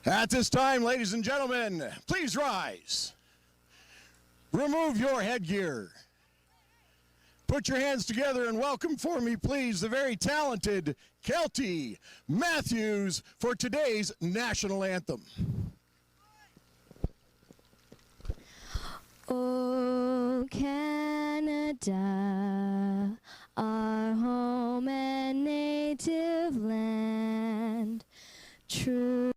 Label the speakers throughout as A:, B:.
A: At this time, ladies and gentlemen, please rise. Remove your headgear. Put your hands together and welcome for me, please, the very talented Kelty Matthews for today's national anthem.
B: Oh, Canada, our home and native land, true.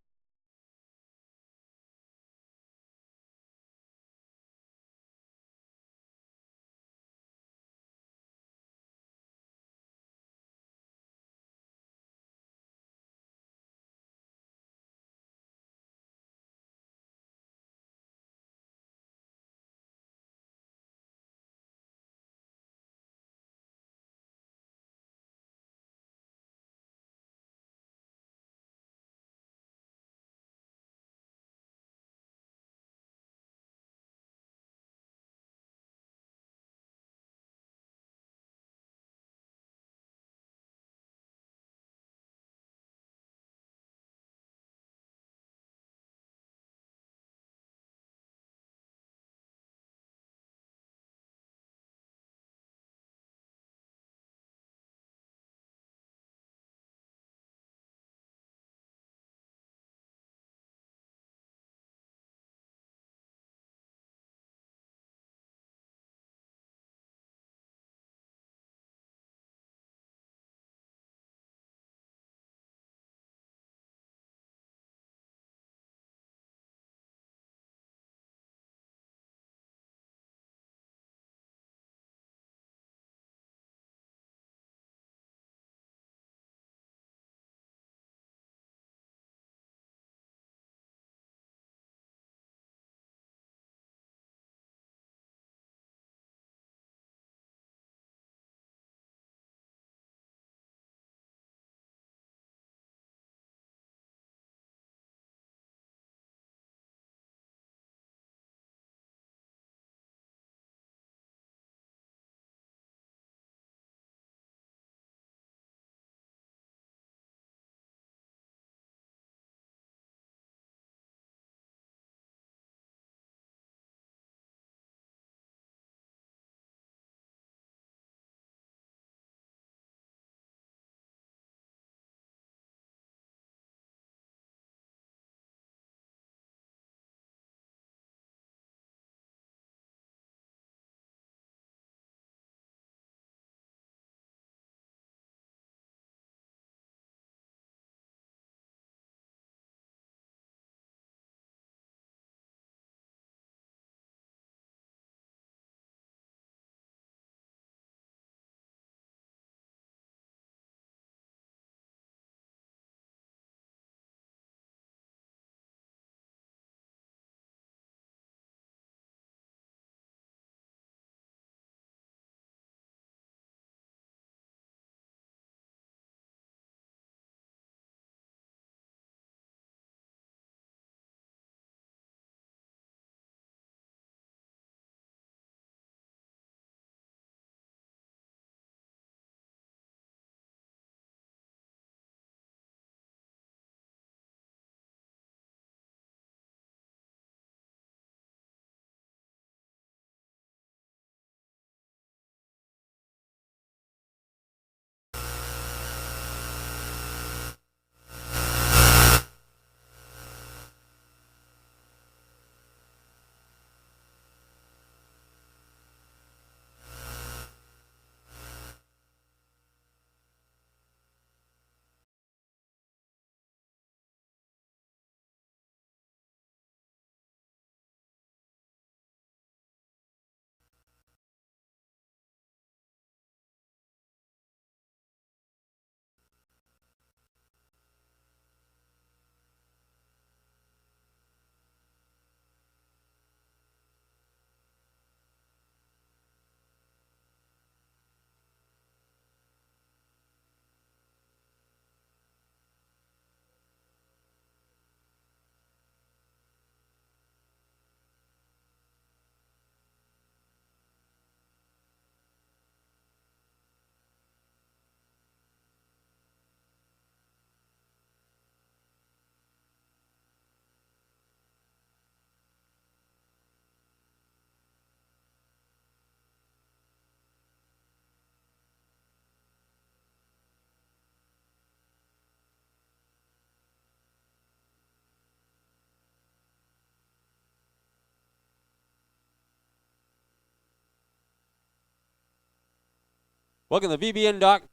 C: Welcome to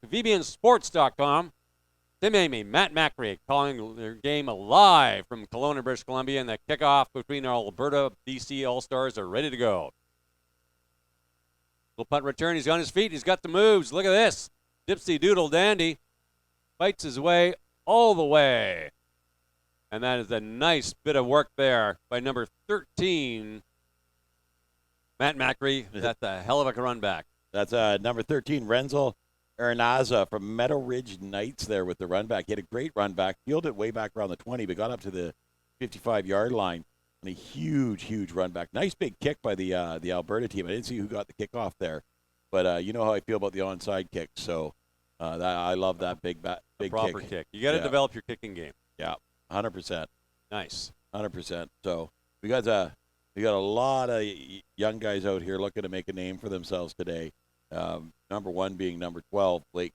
C: VBNsports.com. Tim Amy, Matt Macri calling their game live from Kelowna, British Columbia, and the kickoff between our Alberta BC All-Stars are ready to go. Little punt return. He's on his feet. He's got the moves. Look at this. Dipsy Doodle Dandy fights his way all the way. And that is a nice bit of work there by number 13, Matt Macri. That's a hell of a run back.
D: That's number 13, Renzel Ernaza from Meadow Ridge Knights there with the run back. He had a great run back, fielded way back around the 20, but got up to the 55-yard line. And a huge run back. Nice big kick by the Alberta team. I didn't see who got the kickoff there, but you know how I feel about the onside kick. So I love that big
C: proper kick. You got to develop your kicking game.
D: Yeah, 100%.
C: Nice.
D: 100%. So we got a lot of young guys out here looking to make a name for themselves today. Number one being number 12, Blake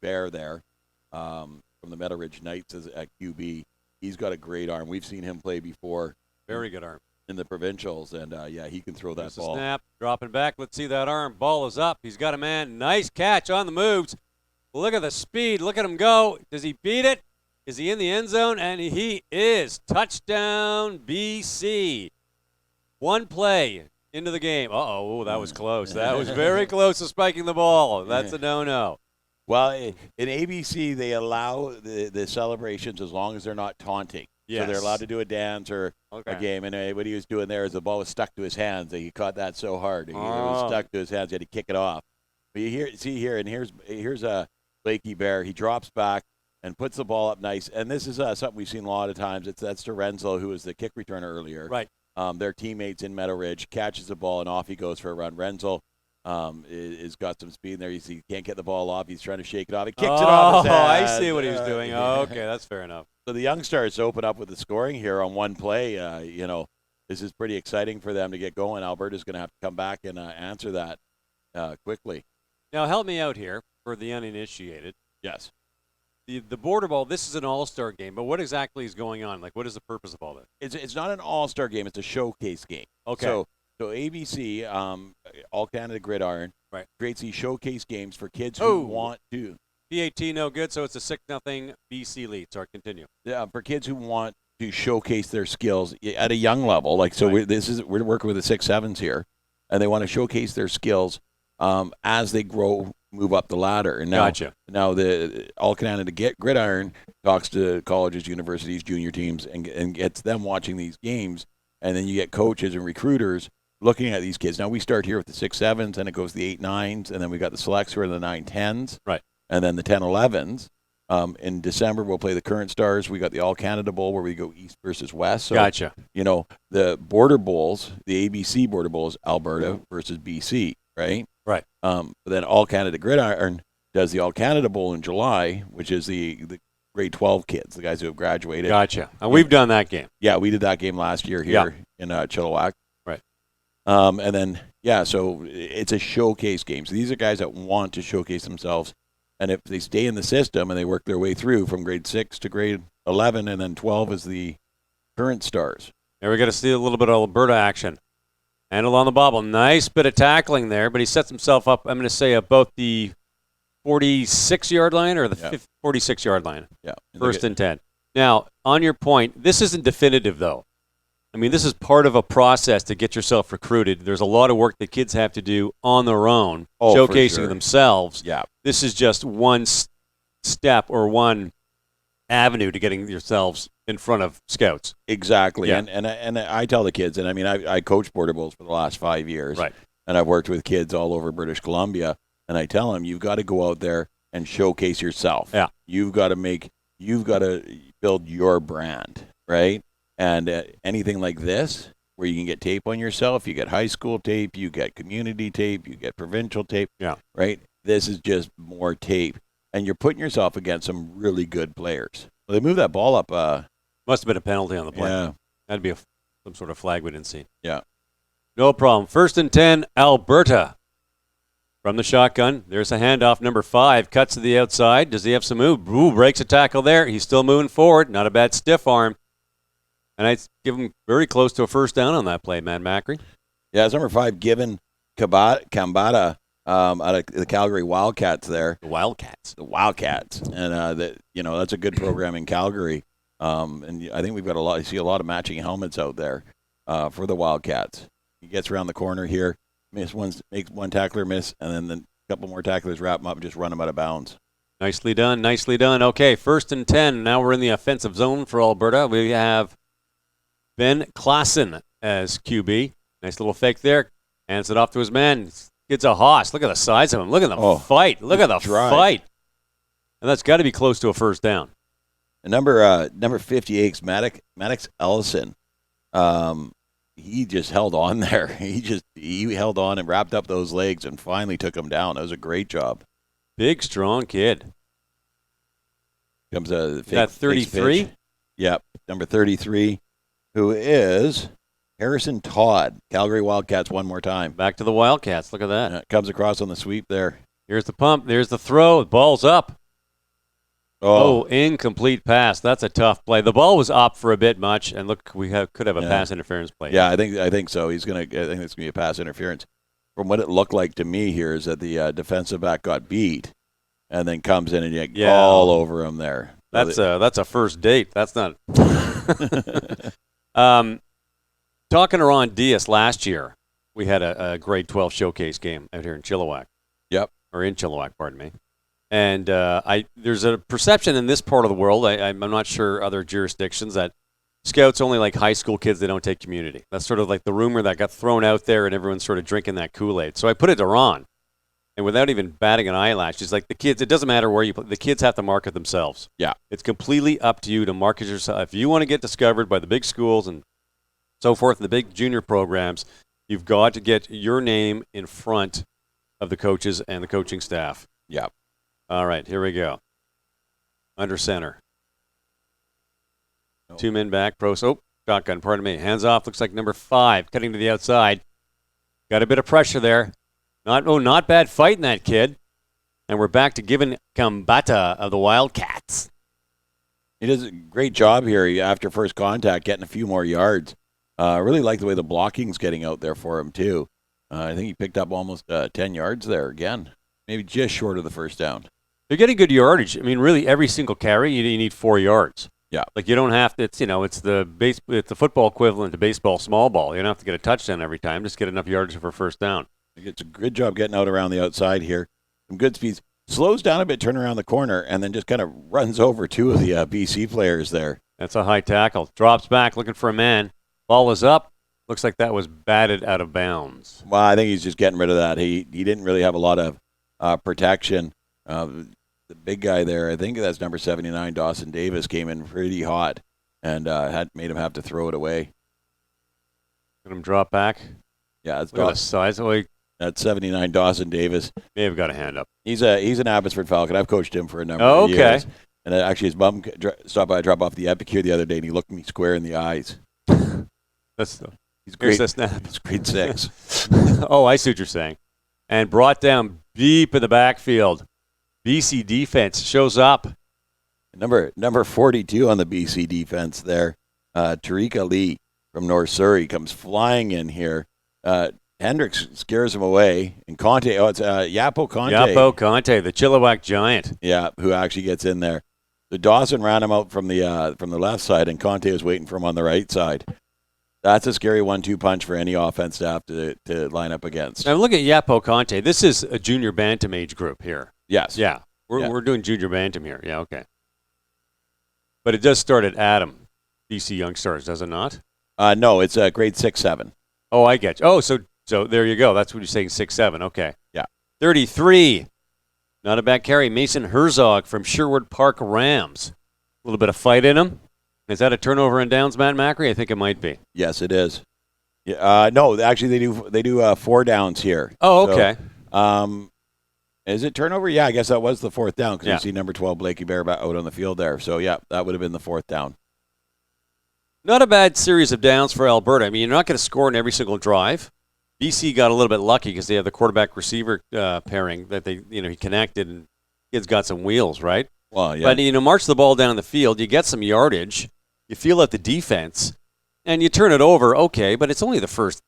D: Bear there from the Meadow Ridge Knights at QB. He's got a great arm. We've seen him play before.
C: Very good arm.
D: In the provincials, and he can throw that ball.
C: Snap, dropping back. Let's see that arm. Ball is up. He's got a man. Nice catch on the moves. Look at the speed. Look at him go. Does he beat it? Is he in the end zone? And he is. Touchdown, BC. One play into the game. Uh-oh, that was close. That was very close to spiking the ball. That's a no-no.
D: Well, in ABC, they allow the celebrations as long as they're not taunting.
C: Yes.
D: So they're allowed to do a dance or a game. And what he was doing there is the ball was stuck to his hands. He caught that so hard. It was stuck to his hands. He had to kick it off. But see here, and here's a Blakey Bear. He drops back and puts the ball up nice. And this is something we've seen a lot of times. That's to Renzel, who was the kick returner earlier.
C: Right.
D: Their teammates in Meadow Ridge, catches the ball, and off he goes for a run. Renzel is got some speed in there. He can't get the ball off. He's trying to shake it off. He kicks it off his
C: I
D: head.
C: see what he was doing. Okay, that's fair enough.
D: So the young stars open up with the scoring here on one play. This is pretty exciting for them to get going. Alberta's going to have to come back and answer that quickly.
C: Now, help me out here for the uninitiated.
D: Yes.
C: The border ball, this is an all-star game, but what exactly is going on? Like, what is the purpose of all this?
D: It's not an all-star game. It's a showcase game.
C: Okay.
D: So ABC, All Canada Gridiron,
C: right,
D: creates these showcase games for kids who want to.
C: PAT no good, so it's a 6-0 BC lead. Sorry, continue.
D: Yeah, for kids who want to showcase their skills at a young level. Like, so
C: right.
D: we're working with the 6-7s here, and they want to showcase their skills as they grow, move up the ladder. And now,
C: gotcha.
D: Now the All Canada Gridiron talks to colleges, universities, junior teams, and gets them watching these games, and then you get coaches and recruiters looking at these kids. Now we start here with the 6-7s, and it goes to the 8-9s, and then we got the selects who are the 9-10s.
C: Right.
D: And then the 10-11s. In December, we'll play the Current Stars. We got the All Canada Bowl where we go east versus west. So,
C: gotcha.
D: The Border Bowls, the ABC Border Bowls, Alberta versus BC, right?
C: Right.
D: But then All Canada Gridiron does the All Canada Bowl in July, which is the grade 12 kids, the guys who have graduated.
C: Gotcha. And we've done that game.
D: Yeah, we did that game last year here in Chilliwack.
C: Right.
D: And then, so it's a showcase game. So these are guys that want to showcase themselves. And if they stay in the system and they work their way through from grade 6 to grade 11, and then 12 is the Current Stars.
C: There we got to see a little bit of Alberta action. Handle on the bobble. Nice bit of tackling there, but he sets himself up, I'm going to say, about the 46-yard line or the 46-yard line.
D: Yeah.
C: First and 10. Now, on your point, this isn't definitive, though. I mean, this is part of a process to get yourself recruited. There's a lot of work that kids have to do on their own, showcasing themselves.
D: Yeah.
C: This is just one step or one avenue to getting yourselves in front of scouts.
D: Exactly.
C: Yeah.
D: And I tell the kids, and I mean, I coached Border Bowls for the last 5 years.
C: Right.
D: And I've worked with kids all over British Columbia, and I tell them, you've got to go out there and showcase yourself.
C: Yeah.
D: You've got to build your brand, right? And anything like this, where you can get tape on yourself, you get high school tape, you get community tape, you get provincial tape, right? This is just more tape. And you're putting yourself against some really good players. Well, they moved that ball up.
C: Must have been a penalty on the play.
D: Yeah.
C: That'd be some sort of flag we didn't see.
D: Yeah.
C: No problem. 1st and 10, Alberta. From the shotgun, there's a handoff. Number 5 cuts to the outside. Does he have some move? Ooh, breaks a tackle there. He's still moving forward. Not a bad stiff arm. And I'd give him very close to a first down on that play, Matt Macri.
D: Yeah, it's number 5, Given Kambata. out of the Calgary Wildcats there.
C: The Wildcats.
D: The Wildcats, and that's a good program in Calgary. And I think we've got I see a lot of matching helmets out there for the Wildcats. He gets around the corner here, makes one tackler miss, and then a couple more tacklers wrap him up and just run him out of bounds.
C: Nicely done, nicely done. Okay, 1st and 10. Now we're in the offensive zone for Alberta. We have Ben Klassen as QB. Nice little fake there. Hands it off to his man. Gets a hoss. Look at the size of him. Look at the fight. Look at the fight. And that's got to be close to a first down.
D: And number 58, Maddox Ellison. He just held on there. He held on and wrapped up those legs and finally took him down. That was a great job.
C: Big, strong kid.
D: Comes a
C: that 33?
D: Yep, number 33, who is Harrison Todd. Calgary Wildcats one more time.
C: Back to the Wildcats. Look at that.
D: Comes across on the sweep there.
C: Here's the pump. There's the throw. Ball's up. Oh, incomplete pass. That's a tough play. The ball was up for a bit much, and look, could have a pass interference play.
D: Yeah, I think so. I think it's gonna be a pass interference. From what it looked like to me here is that the defensive back got beat, and then comes in and all over him there.
C: That's a first date. That's not. Talking to Ron Diaz last year, we had a grade 12 showcase game out here in Chilliwack.
D: Yep.
C: Or in Chilliwack, pardon me. And there's a perception in this part of the world, I'm not sure other jurisdictions, that scouts only like high school kids. They don't take community. That's sort of like the rumor that got thrown out there, and everyone's sort of drinking that Kool-Aid. So I put it to Ron, and without even batting an eyelash, he's like, the kids, it doesn't matter where you play. The kids have to market themselves.
D: Yeah.
C: It's completely up to you to market yourself. If you want to get discovered by the big schools and so forth, and the big junior programs, you've got to get your name in front of the coaches and the coaching staff.
D: Yeah.
C: All right, here we go. Under center.
D: No.
C: 2 men back. Shotgun, pardon me. Hands off, looks like number 5, cutting to the outside. Got a bit of pressure there. Not bad fighting that kid. And we're back to giving Kambata of the Wildcats.
D: He does a great job here after first contact, getting a few more yards. I really like the way the blocking's getting out there for him, too. I think he picked up almost 10 yards there again. Maybe just short of the first down.
C: They're getting good yardage. I mean, really, every single carry, you need 4 yards.
D: Yeah.
C: Like, you don't have to, it's the football equivalent to baseball small ball. You don't have to get a touchdown every time. Just get enough yardage for first down.
D: It's a good job getting out around the outside here. Some good speeds. Slows down a bit, turn around the corner, and then just kind of runs over 2 of the BC players there.
C: That's a high tackle. Drops back, looking for a man. Ball is up. Looks like that was batted out of bounds.
D: Well, I think he's just getting rid of that. He didn't really have a lot of protection. The big guy there, I think that's number 79, Dawson Davis, came in pretty hot and made him have to throw it away.
C: Let him drop back.
D: Yeah, it's
C: Look at the size.
D: that's 79, Dawson Davis.
C: May have got a hand up.
D: He's an Abbotsford Falcon. I've coached him for a number of years. And actually, his mom stopped by to drop off the Epic here the other day, and he looked me square in the eyes.
C: He's great.
D: He's grade 6.
C: Oh, I see what you're saying. And brought down deep in the backfield. BC defense shows up.
D: Number 42 on the BC defense there. Tarika Lee from North Surrey comes flying in here. Hendricks scares him away. And Conte, it's Yapo Conte.
C: Yapo Conte, the Chilliwack Giant.
D: Yeah, who actually gets in there. So Dawson ran him out from the left side, and Conte was waiting for him on the right side. That's a scary 1-2 punch for any offense to have to line up against.
C: Now look at Yapo Conte. This is a junior bantam age group here.
D: Yes.
C: Yeah. We're doing junior bantam here. Yeah, okay. But it does start at Adam, BC Young Stars, does it not?
D: No, it's grade 6-7.
C: Oh, I get you. Oh, so there you go. That's what you're saying, 6-7. Okay.
D: Yeah.
C: 33. Not a bad carry. Mason Herzog from Sherwood Park Rams. A little bit of fight in him. Is that a turnover and downs, Matt Macri? I think it might be.
D: Yes, it is. Yeah. No, actually they do 4 downs here.
C: Oh, okay.
D: So, is it turnover? Yeah, I guess that was the 4th down because
C: Yeah.
D: you see number 12 Blakey Bear out on the field there. So yeah, that would have been the 4th down.
C: Not a bad series of downs for Alberta. I mean, you're not going to score in every single drive. BC got a little bit lucky because they have the quarterback-receiver pairing that he connected, and kids got some wheels, right?
D: Well, yeah.
C: But, march the ball down the field, you get some yardage, you feel out the defense, and you turn it over, okay, but it's only the first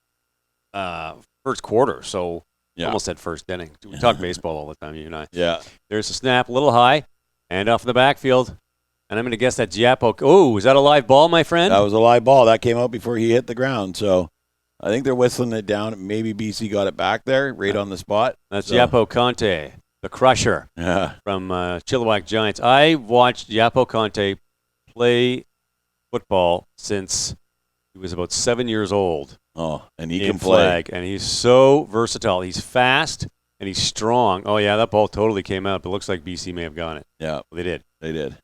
C: quarter, so
D: Yeah.
C: Almost said first inning. We talk baseball all the time, you and I.
D: Yeah.
C: There's a snap, a little high, and off in the backfield. And I'm going to guess that Giappo. Oh, is that a live ball, my friend?
D: That was a live ball. That came out before he hit the ground. So I think they're whistling it down. Maybe BC got it back there, right on the spot.
C: That's Giappo Conte, the crusher from Chilliwack Giants. I watched Giappo Conte play football since he was about 7 years old.
D: Oh, and he
C: in
D: can play.
C: flag, and he's so versatile. He's fast, and he's strong. Oh, yeah, that ball totally came out, but it looks like BC may have gotten it.
D: Yeah.
C: Well, they did.
D: They did.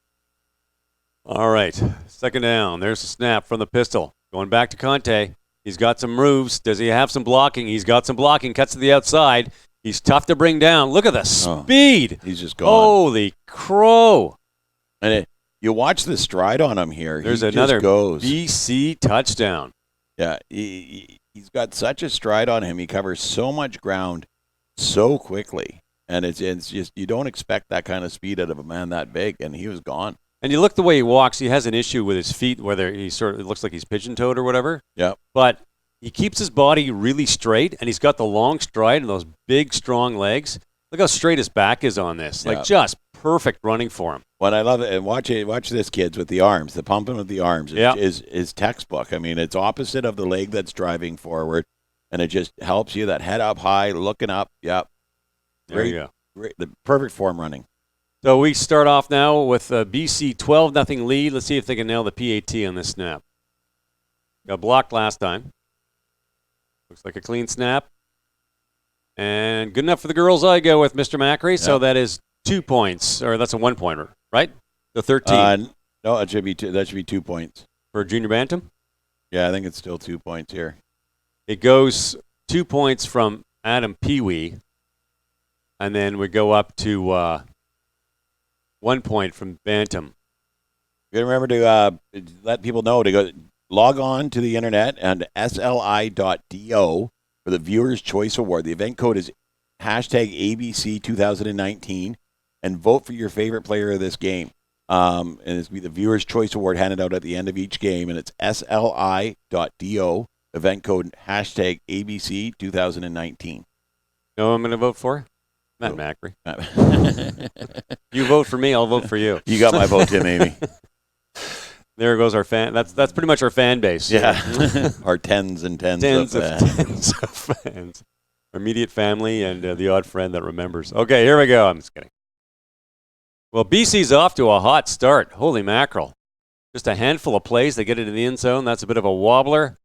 C: All right, second down. There's a snap from the pistol. Going back to Conte. He's got some moves. Does he have some blocking? He's got some blocking. Cuts to the outside. He's tough to bring down. Look at the speed.
D: He's just gone.
C: Holy crow.
D: And you watch the stride on him here.
C: There's
D: he
C: another
D: just goes.
C: BC touchdown.
D: Yeah, he's got such a stride on him. He covers so much ground so quickly. And it's just, you don't expect that kind of speed out of a man that big, and he was gone.
C: And you look the way he walks, he has an issue with his feet, whether he it looks like he's pigeon-toed or whatever.
D: Yeah.
C: But he keeps his body really straight, and he's got the long stride and those big, strong legs. Look how straight his back is on this.
D: Yeah.
C: Like, just perfect running for him.
D: What I love it, and watch this, kids, with the arms. The pumping with the arms is textbook. I mean, it's opposite of the leg that's driving forward, and it just helps you. That head up high, looking up. Yep.
C: There you go.
D: Great, the perfect form running.
C: So we start off now with a BC 12-0 lead. Let's see if they can nail the PAT on this snap. Got blocked last time. Looks like a clean snap. And good enough for the girls I go with, Mr. Macri. Yep. So that is 2 points, or that's a one-pointer, right? The 13.
D: No, it should be that should be 2 points.
C: For junior bantam?
D: Yeah, I think it's still 2 points here.
C: It goes 2 points from Adam Peewee, and then we go up to 1 point from bantam.
D: You got to remember to let people know to go log on to the internet and sli.do for the Viewer's Choice Award. The event code is #ABC2019, and vote for your favorite player of this game. And it's going to be the Viewer's Choice Award handed out at the end of each game, and it's sli.do, event code #ABC2019.
C: You know who I'm going to vote for? Matt Macri. You vote for me, I'll vote for you.
D: You got my vote, Tim Amy.
C: There goes our fan. That's pretty much our fan base.
D: Yeah, our tens of fans.
C: Our immediate family and the odd friend that remembers. Okay, here we go. I'm just kidding. Well, BC's off to a hot start. Holy mackerel. Just a handful of plays. They get it in the end zone. That's a bit of a wobbler.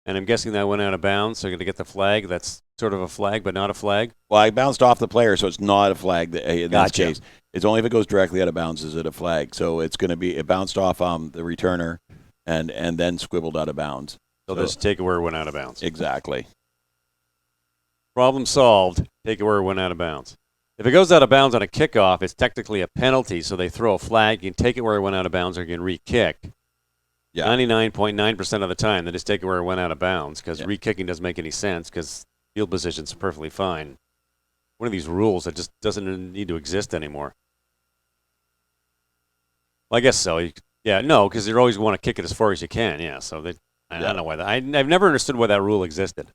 C: And I'm guessing that went out of bounds. So you're going to get the flag. That's sort of a flag, but not a flag.
D: Well, I bounced off the player, so it's not a flag in this
C: Gotcha.
D: case. It's only if it goes directly out of bounds is it a flag. So it's going to be, it bounced off the returner and then squibbled out of bounds.
C: So this takeaway went out of bounds.
D: Exactly.
C: Problem solved. Takeaway went out of bounds. If it goes out of bounds on a kickoff, it's technically a penalty, so they throw a flag. You can take it where it went out of bounds, or you can re-kick.
D: Yeah.
C: 99.9% of the time, they just take it where it went out of bounds, because re-kicking doesn't make any sense, because field position's perfectly fine. One of these rules that just doesn't need to exist anymore. Well, I guess so. Yeah, no, because you always want to kick it as far as you can. Yeah, so I don't know why that. I've never understood why that rule existed.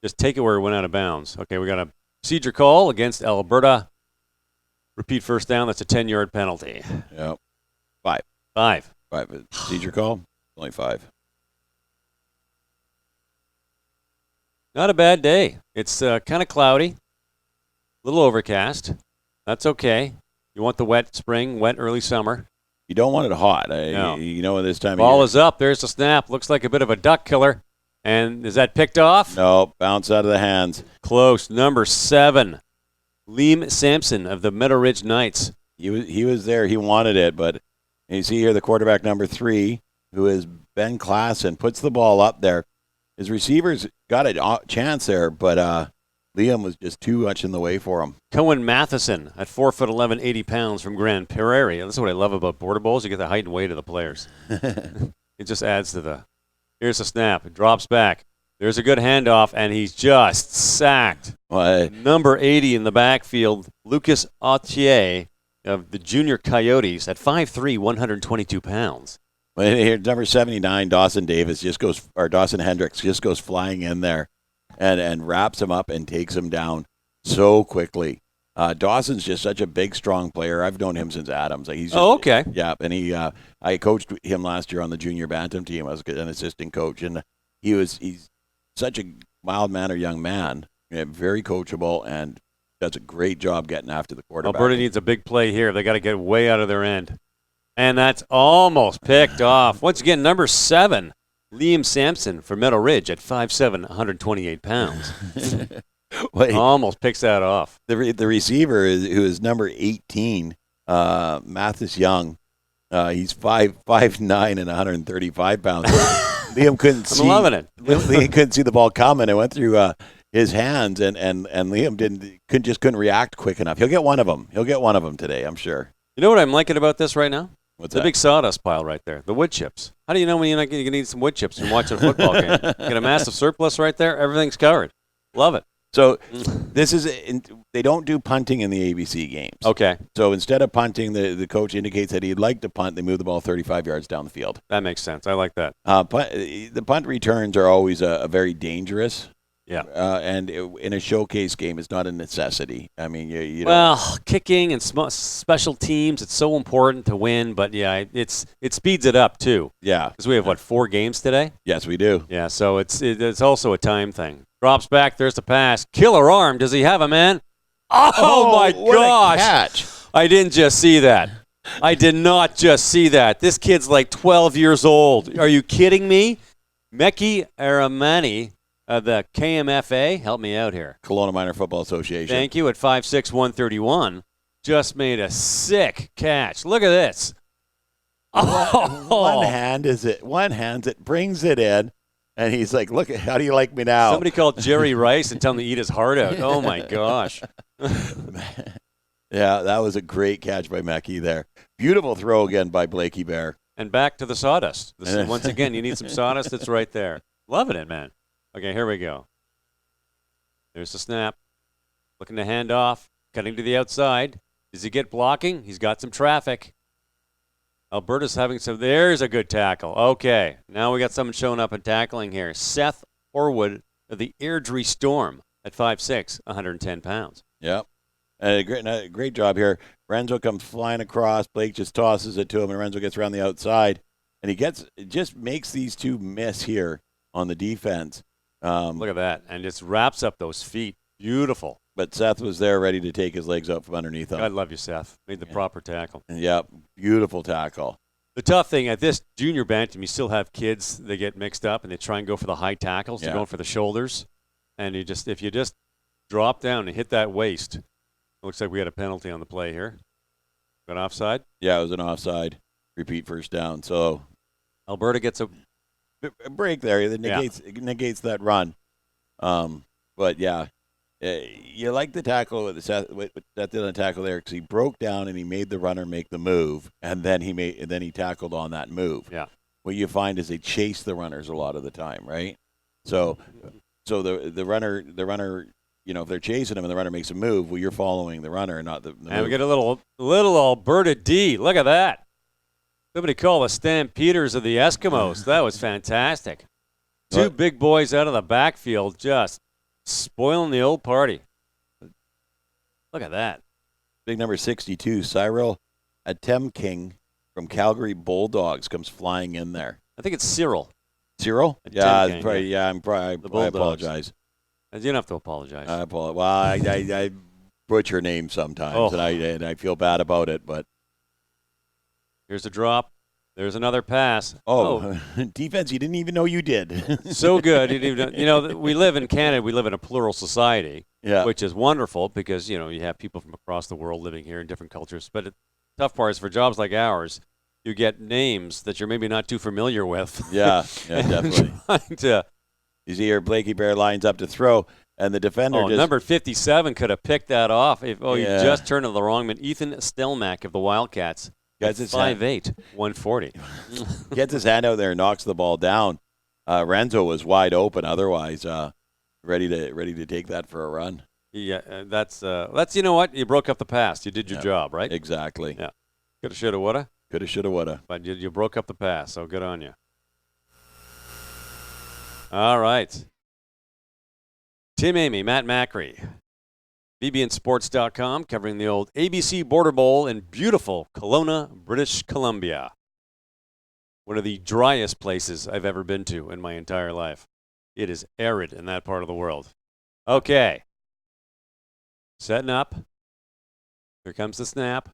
C: Just take it where it went out of bounds. Okay, we got a procedure call against Alberta. Repeat first down. That's a 10-yard penalty.
D: Yep.
C: 5.
D: Procedure call? Only 5.
C: Not a bad day. It's kind of cloudy, a little overcast. That's okay. You want the wet spring, wet early summer.
D: You don't want it hot.
C: No.
D: You know, this time
C: Ball
D: of year.
C: is up. There's the snap. Looks like a bit of a duck killer. And is that picked off?
D: No, bounce out of the hands.
C: Close. Number 7, Liam Sampson of the Meadow Ridge Knights.
D: He was there. He wanted it, but you see here the quarterback number 3, who is Ben Klassen, puts the ball up there. His receivers got a chance there, but Liam was just too much in the way for him.
C: Cohen Matheson at 4'11", 80 pounds from Grand Prairie. That's what I love about border bowls. You get the height and weight of the players. It just adds to the. Here's a snap. It drops back. There's a good handoff, and he's just sacked.
D: Well,
C: Number 80 in the backfield, Lucas Autier of the Junior Coyotes at 5'3", 122 pounds.
D: Well, here, number 79, Dawson Hendricks just goes flying in there and wraps him up and takes him down. so quickly. Dawson's just such a big, strong player. I've known him since Adams. Like, he's just,
C: okay.
D: Yeah, and I coached him last year on the junior bantam team. I was an assistant coach, and he's such a mild-mannered young man, very coachable, and does a great job getting after the quarterback.
C: Alberta needs a big play here. They got to get way out of their end. And that's almost picked off. Once again, number 7, Liam Sampson for Meadow Ridge at 5'7", 128 pounds. Almost picks that off.
D: The receiver who is number 18, Mathis Young. He's 5'9" and 135 pounds. Liam couldn't see.
C: I'm loving it.
D: Liam couldn't see the ball coming. It went through his hands, and Liam couldn't react quick enough. He'll get one of them. He'll get one of them today, I'm sure.
C: You know what I'm liking about this right now?
D: What's
C: the
D: that?
C: big sawdust pile right there, the wood chips. How do you know when you're not going to need some wood chips from watching a football game? You got a massive surplus right there. Everything's covered. Love it.
D: So this is they don't do punting in the ABC games.
C: Okay.
D: So instead of punting, the coach indicates that he'd like to punt. They move the ball 35 yards down the field.
C: That makes sense. I like that.
D: The punt returns are always a very dangerous.
C: Yeah.
D: And in a showcase game, it's not a necessity. I mean, you know.
C: Well, kicking and special teams, it's so important to win. But, yeah, it speeds it up, too.
D: Yeah.
C: Because we have, 4 games today?
D: Yes, we do.
C: Yeah, so it's also a time thing. Drops back. There's the pass. Killer arm. Does he have a man? Oh my
D: what
C: gosh.
D: A catch.
C: I didn't just see that. I did not just see that. This kid's like 12 years old. Are you kidding me? Meki Aramani, the KMFA, help me out here.
D: Kelowna Minor Football Association.
C: Thank you, at 5'6", 131. Just made a sick catch. Look at this.
D: One hand it, brings it in, and he's like, look, how do you like me now?
C: Somebody called Jerry Rice and tell him to eat his heart out. Oh, my gosh.
D: Yeah, that was a great catch by Meki there. Beautiful throw again by Blakey Bear.
C: And back to the sawdust. Once again, you need some sawdust. It's right there. Loving it, man. Okay, here we go. There's the snap. Looking to hand off. Cutting to the outside. Does he get blocking? He's got some traffic. Alberta's having some. There's a good tackle. Okay, now we got someone showing up and tackling here. Seth Orwood of the Airdrie Storm at 5'6", 110 pounds.
D: Yep. Great job here. Renzo comes flying across. Blake just tosses it to him, and Renzo gets around the outside. And just makes these two miss here on the defense.
C: Look at that. And just wraps up those feet. Beautiful.
D: But Seth was there ready to take his legs out from underneath him.
C: God love you, Seth. Made the proper tackle.
D: Yep. Beautiful tackle.
C: The tough thing at this junior bantam, you still have kids that get mixed up and they try and go for the high tackles. They're going for the shoulders. And if you just drop down and hit that waist, looks like we had a penalty on the play here. Got offside?
D: Yeah, it was an offside. Repeat first down. So
C: Alberta gets a
D: break there. That negates that run. But yeah, you like the tackle with Seth on the tackle there because he broke down and he made the runner make the move, and then he tackled on that move.
C: Yeah.
D: What you find is they chase the runners a lot of the time, right? So the runner, if they're chasing him and the runner makes a move, well, you're following the runner, not the move.
C: And we get a little Alberta D. Look at that. Somebody call the Stampeders of the Eskimos. That was fantastic. Two big boys out of the backfield just spoiling the old party. Look at that.
D: Big number 62, Cyril Atemking from Calgary Bulldogs comes flying in there.
C: I think it's Cyril.
D: Cyril?
C: Atemking,
D: I apologize.
C: You don't have to apologize.
D: I apologize. Well, I butcher names sometimes, and I feel bad about it, but.
C: Here's a drop. There's another pass.
D: Defense, you didn't even know you did.
C: So good. We live in Canada. We live in a plural society, which is wonderful because, you have people from across the world living here in different cultures. But the tough part is for jobs like ours, you get names that you're maybe not too familiar with.
D: Yeah, definitely. You see here, Blakey Bear lines up to throw, and the defender
C: number 57 could have picked that off. You just turned to the wrong man. Ethan Stelmack of the Wildcats. That's 5'8", 140.
D: Gets his hand out there and knocks the ball down. Renzo was wide open, otherwise ready to take that for a run.
C: Yeah, that's you know what? You broke up the pass. You did your job, right?
D: Exactly.
C: Yeah. Coulda, shoulda, woulda.
D: Coulda, shoulda, woulda.
C: But you broke up the pass, so good on you. All right. Tim Amy, Matt Macri. BBNsports.com, covering the old ABC Border Bowl in beautiful Kelowna, British Columbia. One of the driest places I've ever been to in my entire life. It is arid in that part of the world. Okay. Setting up. Here comes the snap.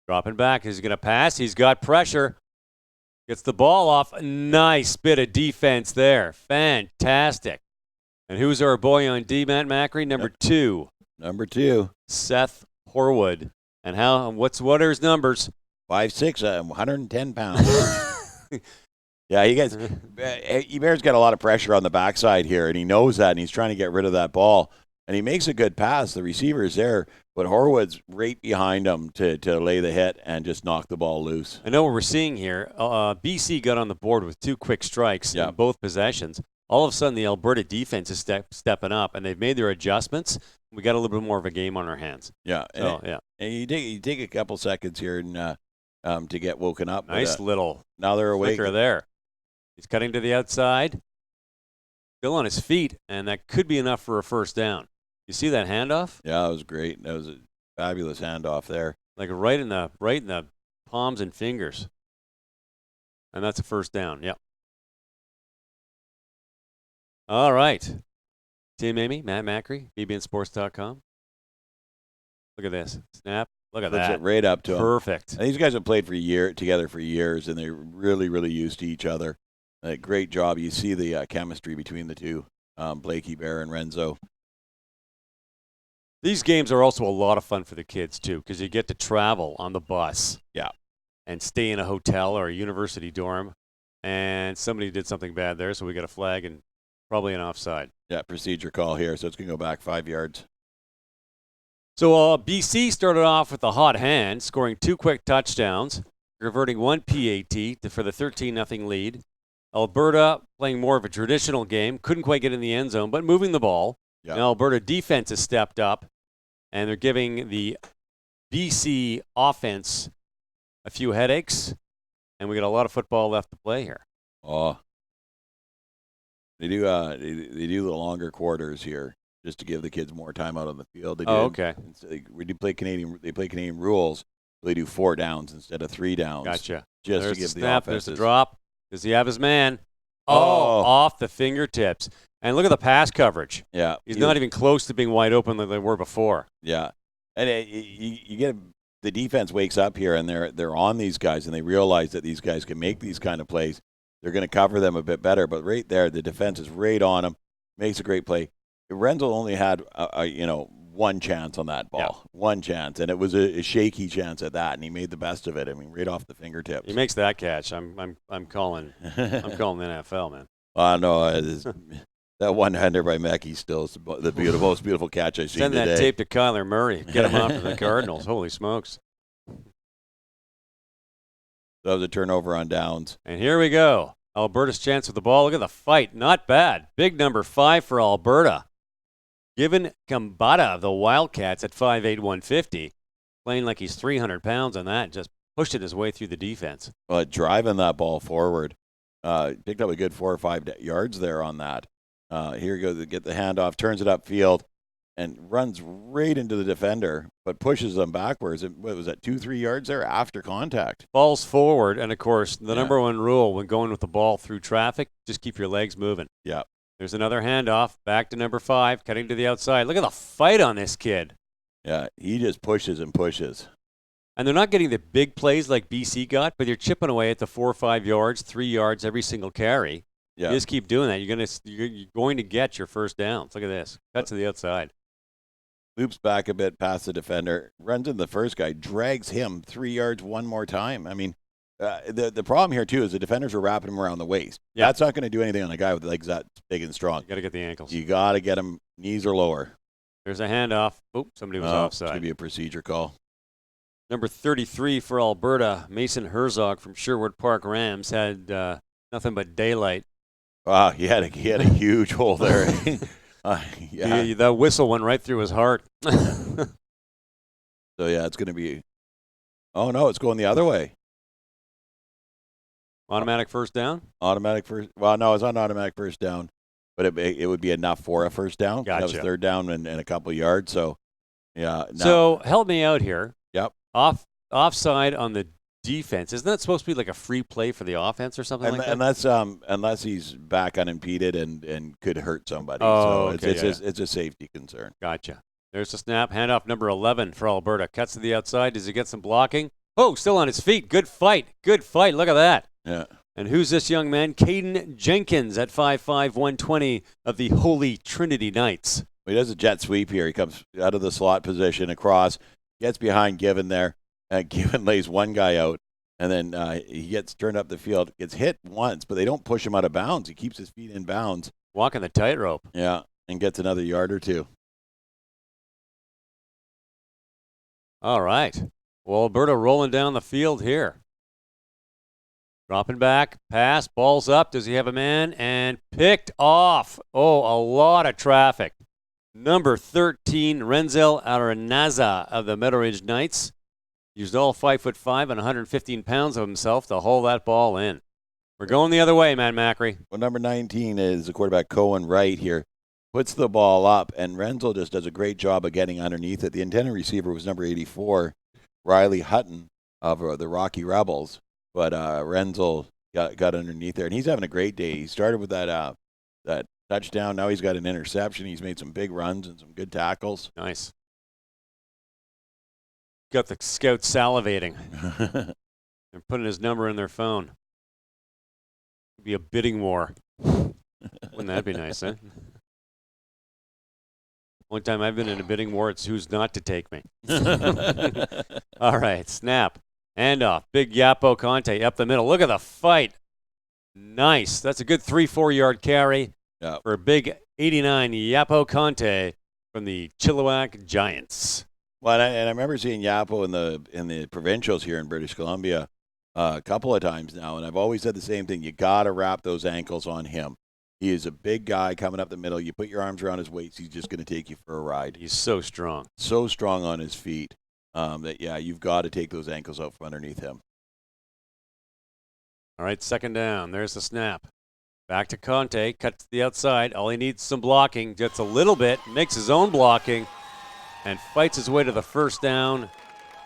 C: Dropping back. He's going to pass. He's got pressure. Gets the ball off. Nice bit of defense there. Fantastic. And who's our boy on D, Matt Macri? Number 2.
D: Number 2.
C: Seth Horwood. And what are his numbers?
D: 5'6", 110 pounds. Yeah, Ebert's got a lot of pressure on the backside here, and he knows that, and he's trying to get rid of that ball. And he makes a good pass. The receiver's there, but Horwood's right behind him to lay the hit and just knock the ball loose.
C: I know what we're seeing here. BC got on the board with 2 quick strikes in both possessions. All of a sudden, the Alberta defense is stepping up, and they've made their adjustments. We got a little bit more of a game on our hands.
D: Yeah.
C: So,
D: And you take a couple seconds here and to get woken up.
C: Nice little
D: now they're awake.
C: flicker there. He's cutting to the outside. Still on his feet, and that could be enough for a first down. You see that handoff?
D: Yeah, that was great. That was a fabulous handoff there.
C: Like right in the palms and fingers. And that's a first down. Yep. All right. Team Amy, Matt Macri, BBNsports.com. Look at this. Snap. Look at
D: Puts
C: that.
D: it right up to him.
C: Perfect.
D: And these guys have played together for years, and they're really, really used to each other. Great job. You see the chemistry between the two, Blakey Bear and Renzo.
C: These games are also a lot of fun for the kids, too, because you get to travel on the bus.
D: Yeah.
C: And stay in a hotel or a university dorm. And somebody did something bad there, so we got a flag and probably an offside.
D: Yeah, procedure call here, so it's going to go back 5 yards.
C: So BC started off with a hot hand, scoring 2 quick touchdowns, converting 1 PAT for the 13-0 lead. Alberta playing more of a traditional game, couldn't quite get in the end zone, but moving the ball.
D: Yeah.
C: Now Alberta defense has stepped up, and they're giving the BC offense a few headaches, and we got a lot of football left to play here.
D: Oh, they do the longer quarters here just to give the kids more time out on the field. They do,
C: okay.
D: We do play Canadian. They play Canadian rules. They do 4 downs instead of 3 downs.
C: Gotcha.
D: Just
C: There's
D: to give
C: the snap.
D: the offenses.
C: There's the drop. Does he have his man?
D: Oh,
C: Off the fingertips. And look at the pass coverage.
D: Yeah,
C: He's not even close to being wide open like they were before.
D: Yeah, and you get the defense wakes up here, and they're on these guys, and they realize that these guys can make these kind of plays. They're going to cover them a bit better, but right there, the defense is right on them. Makes a great play. Renzel only had one chance on that ball, one chance, and it was a shaky chance at that, and he made the best of it. I mean, right off the fingertips.
C: He makes that catch. I'm calling the NFL, man.
D: No, that one-hander by Mackey still is the most beautiful catch I've seen
C: Send
D: today.
C: that tape to Kyler Murray. Get him off to the Cardinals. Holy smokes.
D: That was a turnover on downs.
C: And here we go. Alberta's chance with the ball. Look at the fight. Not bad. Big number 5 for Alberta. Given Kambata of the Wildcats at 5'8", 150, playing like he's 300 pounds on that, just pushed it his way through the defense.
D: Well, driving that ball forward. Picked up a good 4 or 5 yards there on that. Here he goes to get the handoff, turns it upfield, and runs right into the defender, but pushes them backwards. What was that, 2-3 yards there after contact?
C: Falls forward, and of course, the number 1 rule when going with the ball through traffic, just keep your legs moving.
D: Yeah.
C: There's another handoff, back to number 5, cutting to the outside. Look at the fight on this kid.
D: Yeah, he just pushes and pushes.
C: And they're not getting the big plays like BC got, but they're chipping away at the 4 or 5 yards, 3 yards every single carry.
D: Yeah.
C: You just keep doing that. You're going to get your first downs. Look at this. Cut to the outside.
D: Loops back a bit past the defender, runs into the first guy, drags him 3 yards one more time. I mean, the problem here, too, is the defenders are wrapping him around the waist.
C: Yeah.
D: That's not going to do anything on a guy with legs that big and strong.
C: You got to get the ankles.
D: You got to get him knees or lower.
C: There's a handoff. Oop, somebody was
D: It's
C: offside.
D: going to be a procedure call.
C: Number 33 for Alberta, Mason Herzog from Sherwood Park Rams, had nothing but daylight.
D: Wow, he had a huge hole there. Yeah.
C: That whistle went right through his heart.
D: So, yeah, it's going to be – oh, no, it's going the other way.
C: Automatic first down?
D: Automatic first – well, no, it's not automatic first down. but it would be enough for a first down.
C: Gotcha.
D: That was third down and a couple yards. So, yeah.
C: So help me out here.
D: Yep.
C: Offside on the defense. Isn't that supposed to be like a free play for the offense or something like that?
D: Unless he's back unimpeded and could hurt somebody.
C: Oh,
D: so
C: okay,
D: it's a safety concern.
C: Gotcha. There's the snap. Handoff number 11 for Alberta. Cuts to the outside. Does he get some blocking? Oh, still on his feet. Good fight. Good fight. Look at that.
D: Yeah.
C: And who's this young man? Kaden Jenkins at 5'5", 120 of the Holy Trinity Knights.
D: He does a jet sweep here. He comes out of the slot position across, gets behind Given there, and Given lays one guy out, and then he gets turned up the field, gets hit once, but they don't push him out of bounds. He keeps his feet in bounds.
C: Walking the tightrope.
D: Yeah, and gets another yard or two.
C: All right. Well, Alberta rolling down the field here. Dropping back, pass, ball's up. Does he have a man? And picked off. Oh, a lot of traffic. Number 13, Renzel Arenaza of the Meadow Ridge Knights. Used all 5'5" and 115 pounds of himself to haul that ball in. We're going the other way, Matt Macri.
D: Well, number 19 is the quarterback Cohen Wright here. Puts the ball up, and Renzel just does a great job of getting underneath it. The intended receiver was number 84, Riley Hutton of the Rocky Rebels. But Renzel got underneath there, and he's having a great day. He started with that touchdown. Now he's got an interception. He's made some big runs and some good tackles.
C: Nice. Got the scouts salivating. They're putting his number in their phone. It'd be a bidding war. Wouldn't that be nice, huh? One time I've been in a bidding war, it's who's not to take me. All right, snap. Handoff. Big Yapo Conte up the middle. Look at the fight. Nice. That's a good 3-4 yard carry for a big 89 Yapo Conte from the Chilliwack Giants.
D: Well, and I remember seeing Yapo in the provincials here in British Columbia a couple of times now, and I've always said the same thing. You got to wrap those ankles on him. He is a big guy coming up the middle. You put your arms around his waist, he's just going to take you for a ride.
C: He's so strong.
D: So strong on his feet that, you've got to take those ankles out from underneath him.
C: All right, second down. There's the snap. Back to Conte. Cut to the outside. All he needs is some blocking. Gets a little bit. Makes his own blocking. And fights his way to the first down.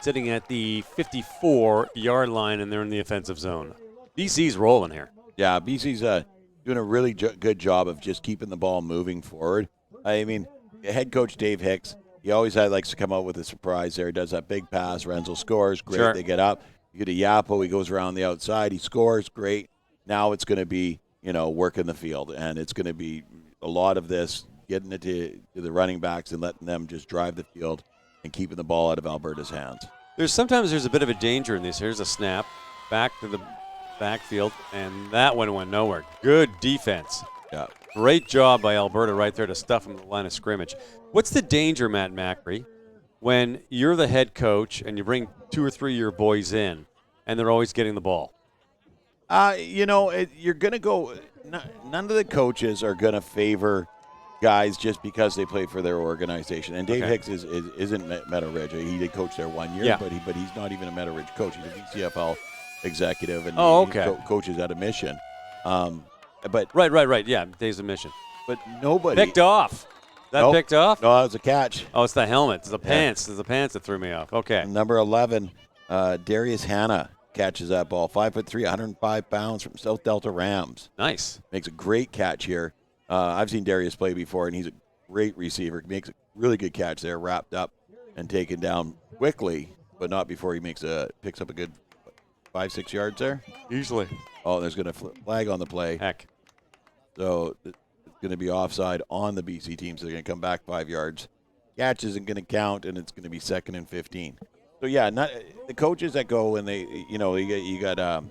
C: Sitting at the 54-yard line, and they're in the offensive zone. BC's rolling here.
D: Yeah, BC's doing a really good job of just keeping the ball moving forward. I mean, head coach Dave Hicks, he always likes to come out with a surprise there. He does that big pass. Renzel scores. Great. Sure. They get up. You get a Yapo. He goes around the outside. He scores. Great. Now it's going to be, work in the field. And it's going to be a lot of this, getting it to the running backs and letting them just drive the field and keeping the ball out of Alberta's hands.
C: Sometimes there's a bit of a danger in this. Here's a snap. Back to the backfield, and that one went nowhere. Good defense.
D: Yeah.
C: Great job by Alberta right there to stuff him in the line of scrimmage. What's the danger, Matt Macri, when you're the head coach and you bring 2 or 3 of your boys in and they're always getting the ball?
D: You're going to go – none of the coaches are going to favor guys just because they play for their organization. And Dave Hicks isn't Meadow Ridge. He did coach there 1 year, but he's not even a Meadow Ridge coach. He's a VCFL executive, and he coaches at a mission. But
C: Right. Yeah, days of mission.
D: But nobody
C: picked off. Picked off?
D: No, it was a catch.
C: Oh, it's the helmet. It's the pants. It's the pants that threw me off. Okay.
D: Number 11, Darius Hanna catches that ball. 5'3", 105 pounds from South Delta Rams.
C: Nice.
D: Makes a great catch here. I've seen Darius play before, and he's a great receiver. Makes a really good catch there, wrapped up and taken down quickly, but not before he picks up a good 5-6 yards there.
C: Easily.
D: Oh, there's going to flag on the play.
C: Heck.
D: So it's going to be offside on the BC team, so they're going to come back 5 yards. Catch isn't going to count, and it's going to be 2nd and 15. So, not the coaches that go and they, you got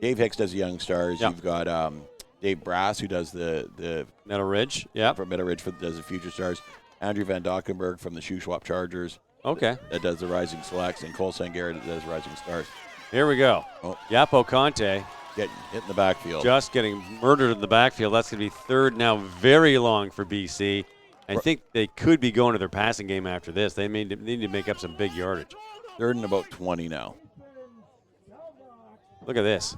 D: Dave Hicks does the Young Stars. Yep. You've got Dave Brass, who does the
C: Meadow Ridge. Yeah.
D: From Meadow Ridge does the Future Stars. Andrew Van Dockenberg from the Shuswap Chargers.
C: Okay.
D: That does the Rising Selects, and Cole Sangera that does Rising Stars.
C: Here we go.
D: Oh.
C: Yapo Conte.
D: Getting hit in the backfield.
C: Just getting murdered in the backfield. That's going to be third now, very long for BC. I think they could be going to their passing game after this. They need to make up some big yardage.
D: 3rd and about 20 now.
C: Look at this.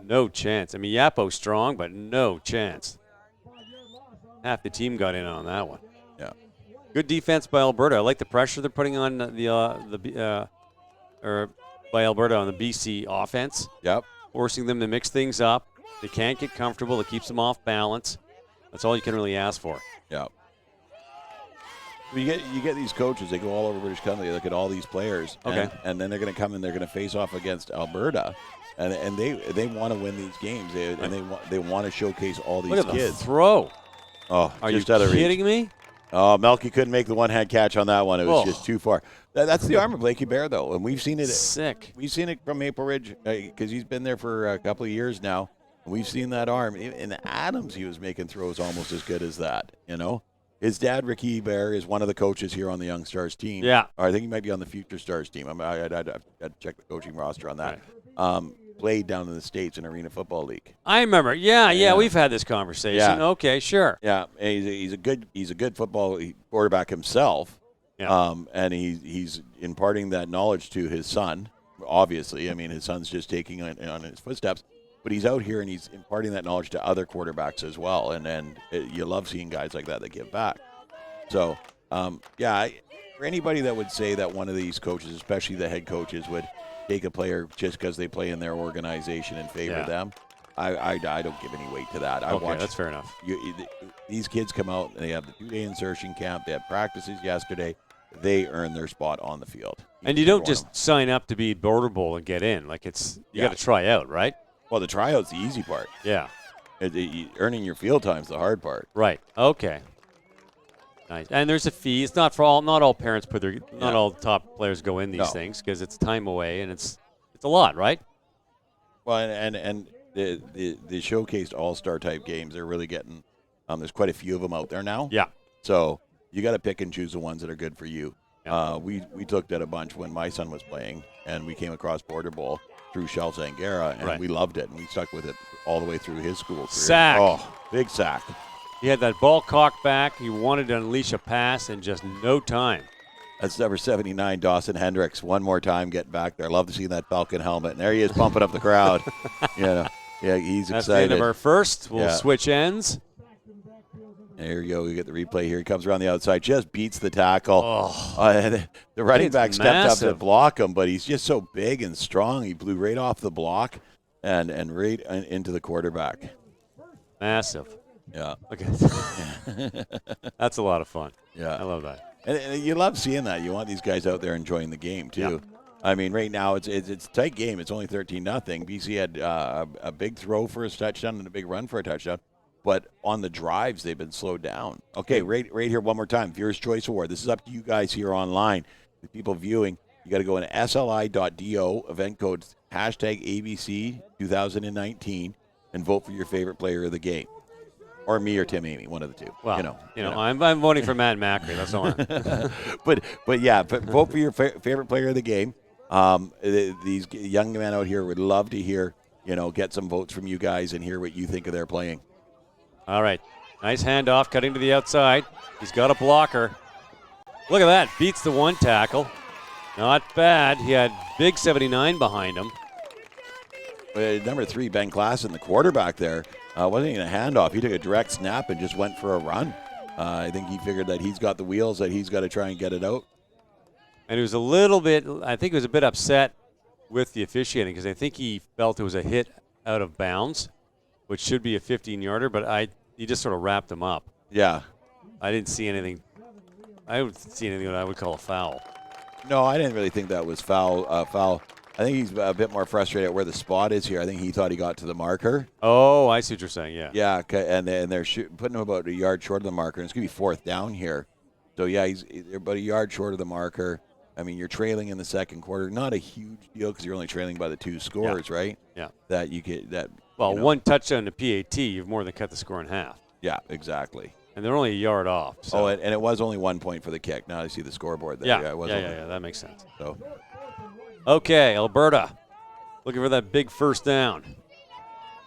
C: No chance. I mean, Yapo's strong, but no chance. half the team got in on that one.
D: Yeah.
C: Good defense by Alberta. I like the pressure they're putting on by Alberta on the BC offense.
D: Yep.
C: Forcing them to mix things up. They can't get comfortable. It keeps them off balance. That's all you can really ask for.
D: Yeah. You get these coaches. They go all over British Columbia. They look at all these players.
C: Okay.
D: And then they're going to come and they're going to face off against Alberta, and they want to win these games. They want to showcase all these
C: Look at
D: kids.
C: the throw.
D: Oh,
C: Are you
D: just out of reach.
C: kidding me?
D: Oh, Melky couldn't make the one-hand catch on that one. It was just too far. That's the arm of Blakey Bear, though, and we've seen it.
C: Sick.
D: We've seen it from Maple Ridge because he's been there for a couple of years now. And we've seen that arm. In Adams, he was making throws almost as good as that. You know, his dad, Ricky Bear, is one of the coaches here on the Young Stars team.
C: Yeah.
D: Or I think he might be on the Future Stars team. I'd have to check the coaching roster on that. Right. Played down in the States in Arena Football League.
C: I remember. Yeah, we've had this conversation.
D: Yeah.
C: Okay, sure.
D: Yeah, and he's a good football quarterback himself.
C: Yeah.
D: And he's imparting that knowledge to his son. Obviously, I mean, his son's just taking on his footsteps, but he's out here and he's imparting that knowledge to other quarterbacks as well. And you love seeing guys like that give back. So, for anybody that would say that one of these coaches, especially the head coaches, would take a player just because they play in their organization and favor them, I don't give any weight to that.
C: That's fair enough.
D: These kids come out and they have the 2-day insertion camp. They had practices yesterday. They earn their spot on the field.
C: And you don't just sign up to be Border Bowl and get in. Like you got to try out, right?
D: Well, the tryout's the easy part.
C: Yeah.
D: Earning your field time's the hard part.
C: Right. Okay. Nice. And there's a fee. It's not all parents not all top players go in these things because it's time away and it's a lot, right?
D: Well, and the showcased all-star type games, they're really getting there's quite a few of them out there now.
C: Yeah.
D: So you got to pick and choose the ones that are good for you.
C: Yeah.
D: We looked at a bunch when my son was playing, and we came across Border Bowl through Shell Zangara, and we loved it, and we stuck with it all the way through his school career.
C: Sack.
D: Oh, big sack.
C: He had that ball cocked back. He wanted to unleash a pass in just no time.
D: That's number 79, Dawson Hendrix. One more time getting back there. Love to see that Falcon helmet. And there he is pumping up the crowd. Yeah, he's
C: That's
D: excited.
C: That's the end of our first. We'll switch ends.
D: There you go. We get the replay here. He comes around the outside, just beats the tackle. The running back stepped up to block him, but he's just so big and strong. He blew right off the block and right into the quarterback.
C: Massive.
D: Yeah.
C: Okay. That's a lot of fun.
D: Yeah.
C: I love that.
D: And you love seeing that. You want these guys out there enjoying the game, too.
C: Yeah.
D: I mean, right now it's a tight game. It's only 13-0. BC had a big throw for a touchdown and a big run for a touchdown. But on the drives, they've been slowed down. Okay, right here one more time. Viewers' Choice Award. This is up to you guys here online. The people viewing, you got to go into sli.do, event code #ABC 2019, and vote for your favorite player of the game. Or me or Tim Amy, one of the two.
C: Well, I'm voting for Matt Macri. That's all.
D: But vote for your favorite player of the game. These young men out here would love to hear, get some votes from you guys and hear what you think of their playing.
C: All right. Nice handoff, cutting to the outside. He's got a blocker. Look at that. Beats the one tackle. Not bad. He had big 79 behind him.
D: Number 3, Ben Klassen, the quarterback there, wasn't even a handoff. He took a direct snap and just went for a run. I think he figured that he's got the wheels, that he's got to try and get it out.
C: And he was a bit upset with the officiating because I think he felt it was a hit out of bounds, which should be a 15-yarder, but he just sort of wrapped him up.
D: Yeah.
C: I didn't see anything. I didn't see anything that I would call a foul.
D: No, I didn't really think that was foul. I think he's a bit more frustrated at where the spot is here. I think he thought he got to the marker.
C: Oh, I see what you're saying, yeah.
D: Yeah, and they're putting him about a yard short of the marker, and it's going to be 4th down here. So, yeah, they're about a yard short of the marker. I mean, you're trailing in the second quarter. Not a huge deal because you're only trailing by the 2 scores, right?
C: Yeah.
D: That you get that.
C: Well, one touchdown to PAT, you've more than cut the score in half.
D: Yeah, exactly.
C: And they're only a yard off. So.
D: Oh, and it was only 1 point for the kick. Now I see the scoreboard there.
C: Yeah, that makes sense.
D: So,
C: okay, Alberta, looking for that big first down.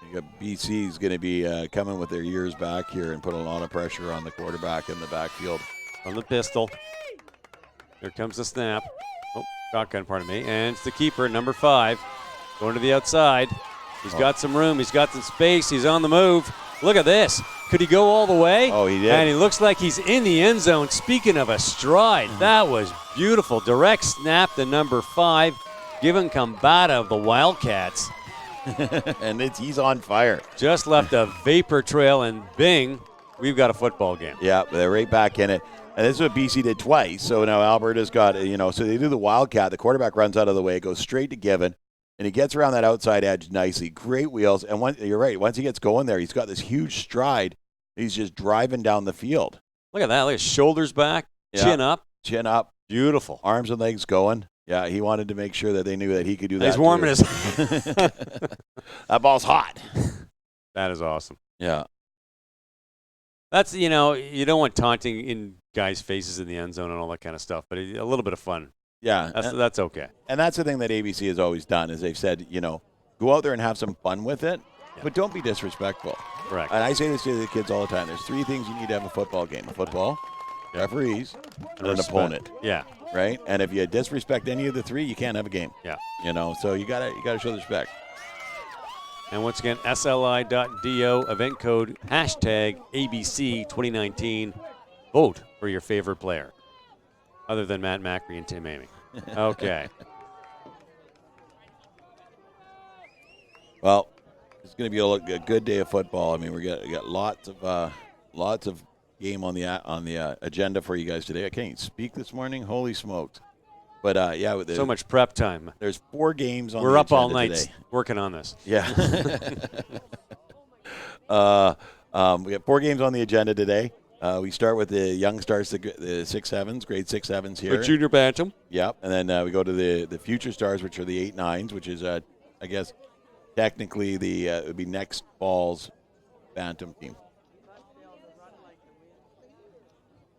D: You got BC's going to be coming with their ears back here and put a lot of pressure on the quarterback in the backfield.
C: From the pistol. Here comes the snap. Oh, shotgun, pardon me. And it's the keeper, number 5, going to the outside. He's got some room. He's got some space. He's on the move. Look at this. Could he go all the way?
D: Oh, he did.
C: And he looks like he's in the end zone. Speaking of a stride, that was beautiful. Direct snap to number 5, giving Kambata of the Wildcats.
D: And he's on fire.
C: Just left a vapor trail, and bing, we've got a football game.
D: Yeah, they're right back in it. And this is what BC did twice. So now Alberta's got, so they do the Wildcat. The quarterback runs out of the way, goes straight to Given, and he gets around that outside edge nicely. Great wheels. And you're right, once he gets going there, he's got this huge stride. He's just driving down the field.
C: Look at that. Look at shoulders back, chin up.
D: Chin up.
C: Beautiful.
D: Arms and legs going. Yeah, he wanted to make sure that they knew that he could do that.
C: He's warming his.
D: That ball's hot.
C: That is awesome.
D: Yeah.
C: That's, you don't want taunting in guys' faces in the end zone and all that kind of stuff, but a little bit of fun.
D: Yeah.
C: That's okay.
D: And that's the thing that ABC has always done is they've said, go out there and have some fun with it, but don't be disrespectful.
C: Correct.
D: And I say this to the kids all the time. There's 3 things you need to have a football game. A football, referees, and an opponent.
C: Yeah.
D: Right? And if you disrespect any of the 3, you can't have a game.
C: Yeah.
D: So you gotta show the respect.
C: And once again, SLI.do, event code, #ABC2019. Vote for your favorite player, other than Matt Macri and Tim Amy. Okay.
D: Well, it's going to be a good day of football. I mean, we got lots of game on the agenda for you guys today. I can't even speak this morning. Holy smokes! But
C: so much prep time.
D: There's 4 games on.
C: We're up all
D: agenda
C: night
D: today.
C: working on this.
D: Yeah. We got 4 games on the agenda today. We start with the young stars, the 6-7s, grade 6-7s here.
C: The junior bantam.
D: Yep. And then we go to the future stars, which are the 8-9s, which is, I guess, technically it would be next fall's bantam team.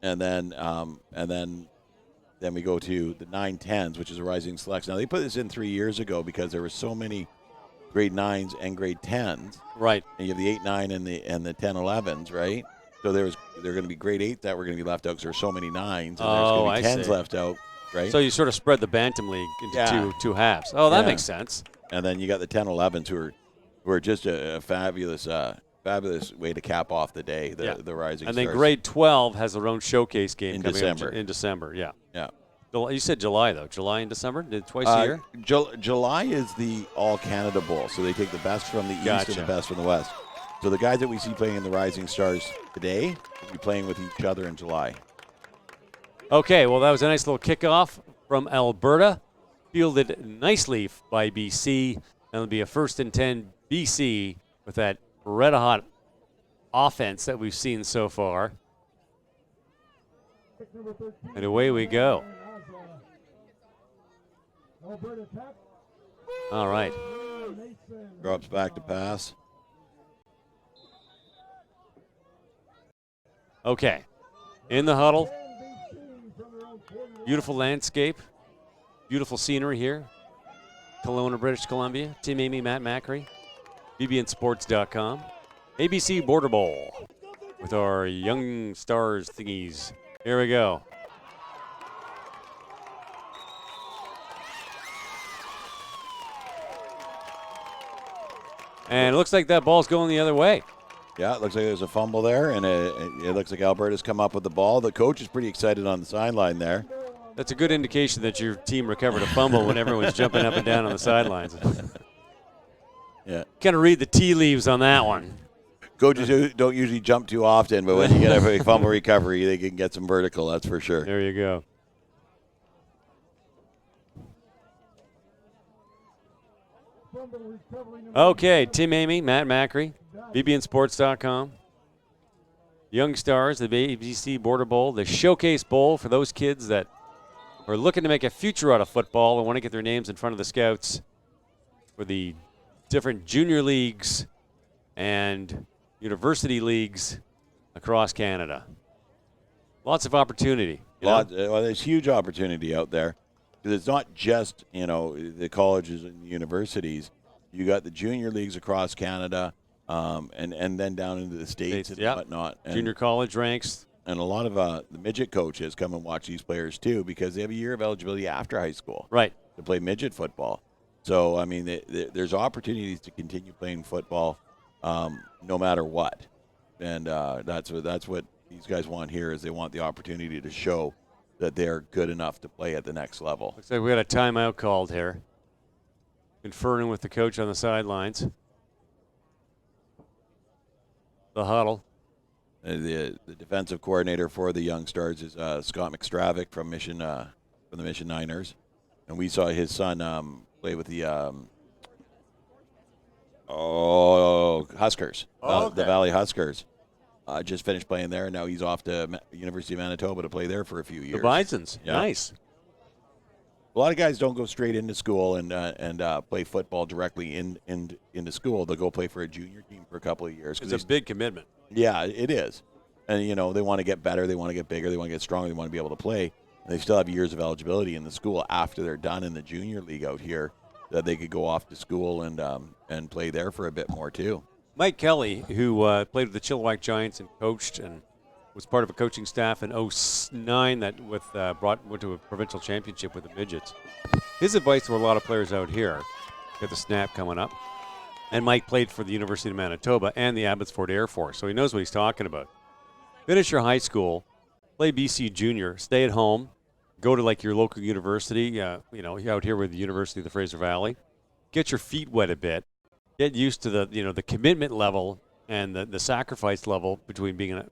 D: And then we go to the 9-10s, which is a rising selection. Now, they put this in 3 years ago because there were so many grade 9s and grade 10s.
C: Right.
D: And you have the 8-9 and the 10-11s, right? So there are going to be grade 8s that were going to be left out because there are so many 9s, and there's going to be 10s left out, right?
C: So you sort of spread the bantam league into two halves. Oh, that makes sense.
D: And then you got the 10-11s who are just a fabulous way to cap off the day, the rising
C: and
D: stars.
C: then grade 12 has their own showcase game
D: in
C: coming
D: December.
C: up in December, yeah.
D: Yeah.
C: You said July, though. July and December? Twice a year?
D: July is the All-Canada Bowl, so they take the best from the East and the best from the West. So the guys that we see playing in the Rising Stars today will be playing with each other in July.
C: Okay, well, that was a nice little kickoff from Alberta, fielded nicely by BC, and it'll be a 1st and 10 BC with that red-hot offense that we've seen so far. And away we go. All right.
D: Drops back to pass.
C: Okay. In the huddle. Beautiful landscape. Beautiful scenery here. Kelowna, British Columbia. Tim Amy, Matt Macri. BBNSports.com. ABC Border Bowl with our young stars thingies. Here we go. And it looks like that ball's going the other way.
D: Yeah, it looks like there's a fumble there, and it looks like Alberta's come up with the ball. The coach is pretty excited on the sideline there.
C: That's a good indication that your team recovered a fumble when everyone's jumping up and down on the sidelines.
D: Yeah.
C: Kind of read the tea leaves on that one.
D: Coaches don't usually jump too often, but when you get a fumble recovery, they can get some vertical, that's for sure.
C: There you go. Okay, Tim Amy, Matt Macri, BBNSports.com. Young Stars, the ABC Border Bowl, the Showcase Bowl for those kids that are looking to make a future out of football and want to get their names in front of the scouts for the different junior leagues and university leagues across Canada. Lots of opportunity.
D: Well, there's huge opportunity out there. Because it's not just, the colleges and universities. You got the junior leagues across Canada, and then down into the States and whatnot. And
C: junior college ranks.
D: And a lot of the midget coaches come and watch these players, too, because they have a year of eligibility after high school.
C: Right.
D: To play midget football. So, I mean, there's opportunities to continue playing football no matter what. and that's what these guys want here is they want the opportunity to show that they're good enough to play at the next level.
C: Looks like we got a timeout called here. Conferring with the coach on the sidelines. The huddle.
D: The defensive coordinator for the Young Stars is Scott McStravick from the Mission Niners, and we saw his son play with the Huskers, the Valley Huskers. Just finished playing there, and now he's off to University of Manitoba to play there for a few years.
C: The Bisons,
D: yeah.
C: Nice.
D: A lot of guys don't go straight into school and play football directly into school. They'll go play for a junior team for a couple of years.
C: It's a big commitment.
D: Yeah, it is. And, they want to get better. They want to get bigger. They want to get stronger. They want to be able to play. And they still have years of eligibility in the school after they're done in the junior league out here that they could go off to school and play there for a bit more too.
C: Mike Kelly, who played with the Chilliwack Giants and coached and was part of a coaching staff in 2009 that went to a provincial championship with the Midgets. His advice to a lot of players out here, got the snap coming up, and Mike played for the University of Manitoba and the Abbotsford Air Force, so he knows what he's talking about. Finish your high school, play BC Junior, stay at home, go to like your local university, out here with the University of the Fraser Valley, get your feet wet a bit, get used to the commitment level and the sacrifice level between being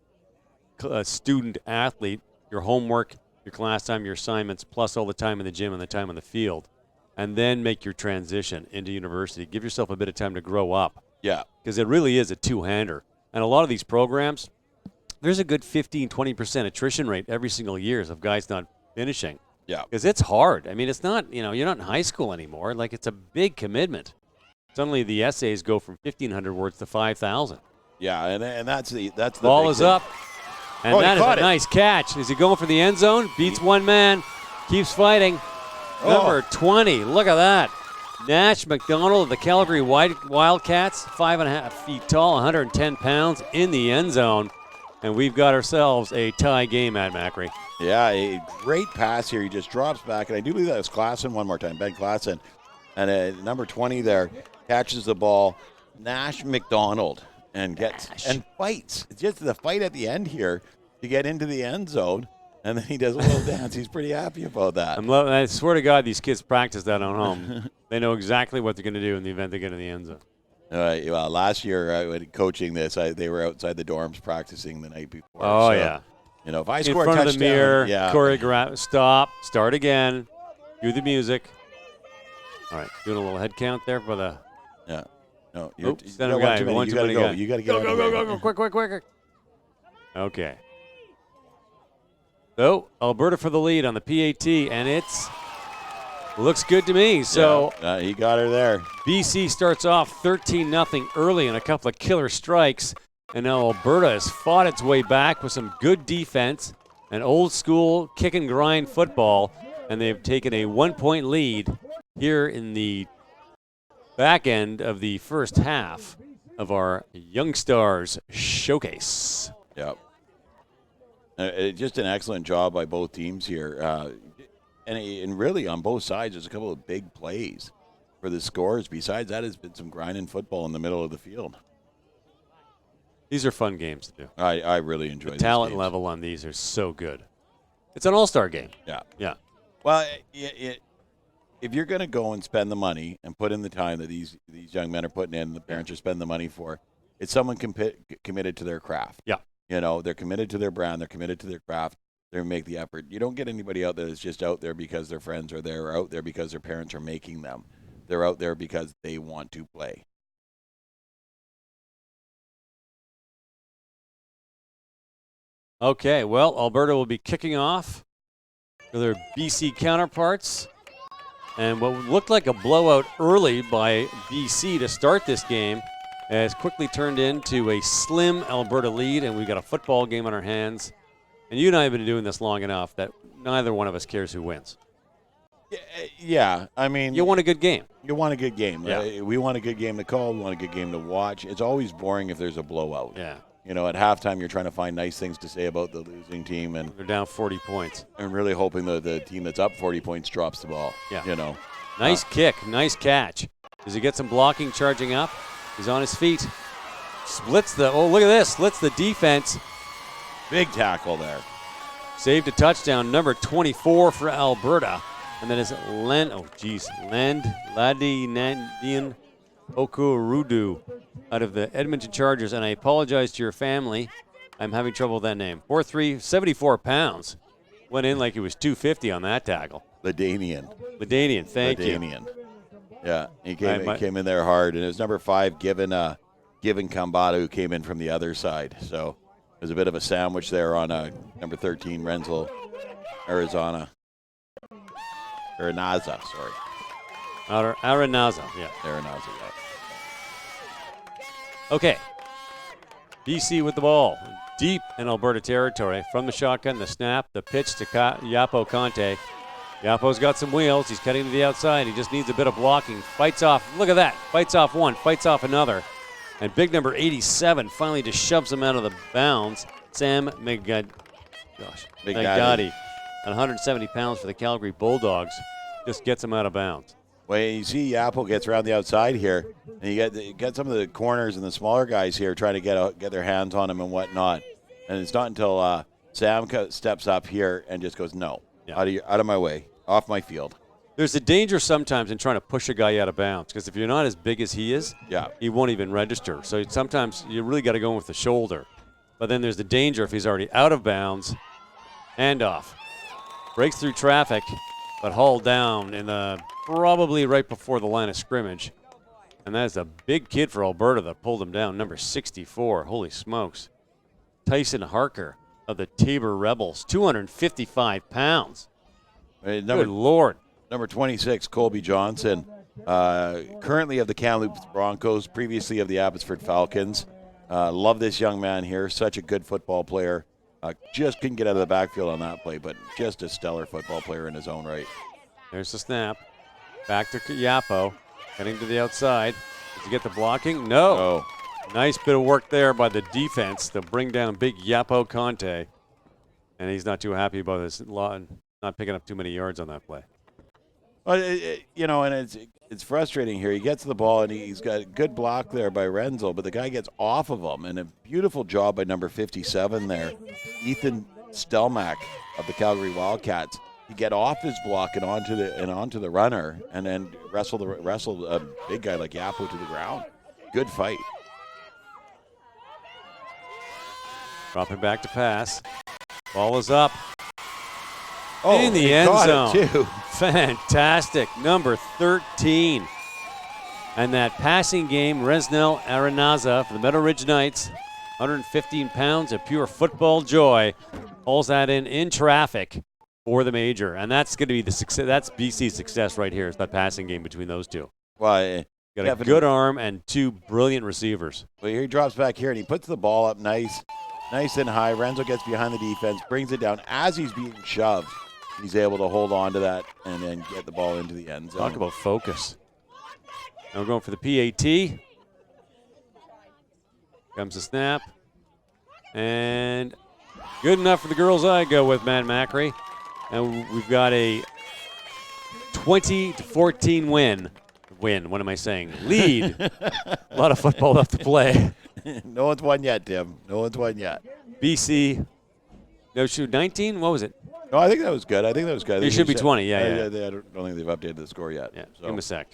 C: a student athlete, your homework, your class time, your assignments, plus all the time in the gym and the time on the field, and then make your transition into university. Give yourself a bit of time to grow up.
D: Yeah.
C: Because it really is a two-hander. And a lot of these programs, there's a good 15, 20% attrition rate every single year of guys not finishing.
D: Yeah.
C: Because it's hard. I mean, it's not, you're not in high school anymore. Like, it's a big commitment. Suddenly the essays go from 1,500 words to 5,000.
D: Yeah, and that's the
C: ball is
D: thing.
C: up. And that is a
D: it.
C: nice catch. Is he going for the end zone? Beats one man. Keeps fighting. Number 20. Look at that. Nash Mcdonald of the Calgary Wildcats, 5.5 feet tall, 110 pounds, in the end zone. And we've got ourselves a tie game at Macri.
D: Yeah, a great pass here. He just drops back. And I do believe that was Klassen one more time, Ben Klassen. And number 20 there catches the ball. Nash Mcdonald. And fights. It's just the fight at the end here to get into the end zone, and then he does a little dance. He's pretty happy about that.
C: I swear to God, these kids practice that at home. They know exactly what they're going to do in the event they get in the end zone.
D: Well, last year, coaching this, they were outside the dorms practicing the night before.
C: Oh, yeah.
D: If I
C: in
D: score a
C: front
D: touchdown,
C: of the mirror,
D: yeah.
C: choreograph, start again, do the music. All right, doing a little head count there for the.
D: Yeah. No,
C: you got one too many guy.
D: You got to get out of there.
C: Go, quick. Okay. So, Alberta for the lead on the PAT, and it's looks good to me. So
D: he got her there.
C: BC starts off 13-0 early and a couple of killer strikes, and now Alberta has fought its way back with some good defense and old school kick and grind football, and they've taken a 1-point lead here in the back end of the first half of our Young Stars showcase.
D: Yep. Just an excellent job by both teams here. And really on both sides, there's a couple of big plays for the scores. Besides that, has been some grinding football in the middle of the field.
C: These are fun games to do.
D: I really enjoy
C: the
D: these
C: talent
D: games.
C: level on these are so good. It's an all-star game.
D: Yeah. Well, if you're going to go and spend the money and put in the time that these young men are putting in, the parents are spending the money for, it's someone committed to their craft.
C: Yeah.
D: They're committed to their brand. They're committed to their craft. They make the effort. You don't get anybody out there that's just out there because their friends are there or out there because their parents are making them. They're out there because they want to play.
C: Okay, well, Alberta will be kicking off for their BC counterparts. And what looked like a blowout early by BC to start this game has quickly turned into a slim Alberta lead, and we've got a football game on our hands. And you and I have been doing this long enough that neither one of us cares who wins.
D: Yeah, I mean,
C: you want a good game.
D: You want a good game.
C: Yeah.
D: We want a good game to call. We want a good game to watch. It's always boring if there's a blowout.
C: Yeah.
D: At halftime, you're trying to find nice things to say about the losing team, and
C: they're down 40 points.
D: And really hoping that the team that's up 40 points drops the ball.
C: Yeah. Nice kick, nice catch. Does he get some blocking charging up? He's on his feet. Splits the, oh, look at this. Splits the defense.
D: Big tackle there.
C: Saved a touchdown, number 24 for Alberta. And then is Ladinandian Okurudu out of the Edmonton Chargers. And I apologize to your family. I'm having trouble with that name. 4'3", 74 pounds. Went in like he was 250 on that tackle.
D: Ladanian,
C: thank you.
D: Yeah, he came in there hard. And it was number 5, Given Kambata, who came in from the other side. So there's a bit of a sandwich there on number 13, Renzel, Aranaza, sorry.
C: Aranaza, yeah.
D: Aranaza, yeah.
C: Okay. BC with the ball. Deep in Alberta territory. From the shotgun, the snap, the pitch to Yapo Conte. Yapo's got some wheels. He's cutting to the outside. He just needs a bit of blocking. Fights off. Look at that. Fights off one. Fights off another. And big number 87 finally just shoves him out of the bounds. Sam Mcgadi. At 170 pounds for the Calgary Bulldogs. Just gets him out of bounds.
D: Well, you see Yapo gets around the outside here, and you get some of the corners and the smaller guys here trying to get their hands on him and whatnot. And it's not until Sam steps up here and just goes, no, out of my way, off my field.
C: There's a danger sometimes in trying to push a guy out of bounds, because if you're not as big as he is, he won't even register. So sometimes you really got to go in with the shoulder. But then there's the danger if he's already out of bounds, handoff. Breaks through traffic, but hauled down in the probably right before the line of scrimmage. And that's a big kid for Alberta that pulled him down, number 64. Holy smokes. Tyson Harker of the Tabor Rebels, 255 pounds. Good Lord.
D: Number 26, Colby Johnson, currently of the Kamloops Broncos, previously of the Abbotsford Falcons. Love this young man here. Such a good football player. Just couldn't get out of the backfield on that play, but just a stellar football player in his own right.
C: There's the snap. Back to Yapo. Heading to the outside. Does he get the blocking? No. Nice bit of work there by the defense to bring down big Yapo Conte. And he's not too happy about this, not picking up too many yards on that play.
D: Well, and it's frustrating here. He gets the ball, and he's got a good block there by Renzel, but the guy gets off of him, and a beautiful job by number 57 there, Ethan Stelmach of the Calgary Wildcats. He get off his block and onto the runner, and then wrestle a big guy like Yapo to the ground. Good fight.
C: Dropping back to pass. Ball is up.
D: In
C: the end zone.
D: Too.
C: Fantastic. Number 13. And that passing game, Resnel Aranaza for the Meadow Ridge Knights, 115 pounds of pure football joy, pulls that in traffic for the major. And that's going to be the success. That's BC's success right here. It's that passing game between those two.
D: Well,
C: got a good arm and two brilliant receivers.
D: Well, here he drops back here, and he puts the ball up nice and high. Renzo gets behind the defense, brings it down as he's being shoved. He's able to hold on to that and then get the ball into the end zone.
C: Talk about focus. Now we're going for the PAT. Comes the snap. And good enough for the girls I go with, Matt Macri. And we've got a 20-14 win. What am I saying? Lead. A lot of football left to play.
D: No one's won yet, Tim. No one's won yet.
C: BC, 19? What was it?
D: No, I think that was good. It
C: should be 20, yeah.
D: I don't think they've updated the score yet.
C: Yeah,
D: so.
C: give them a sec.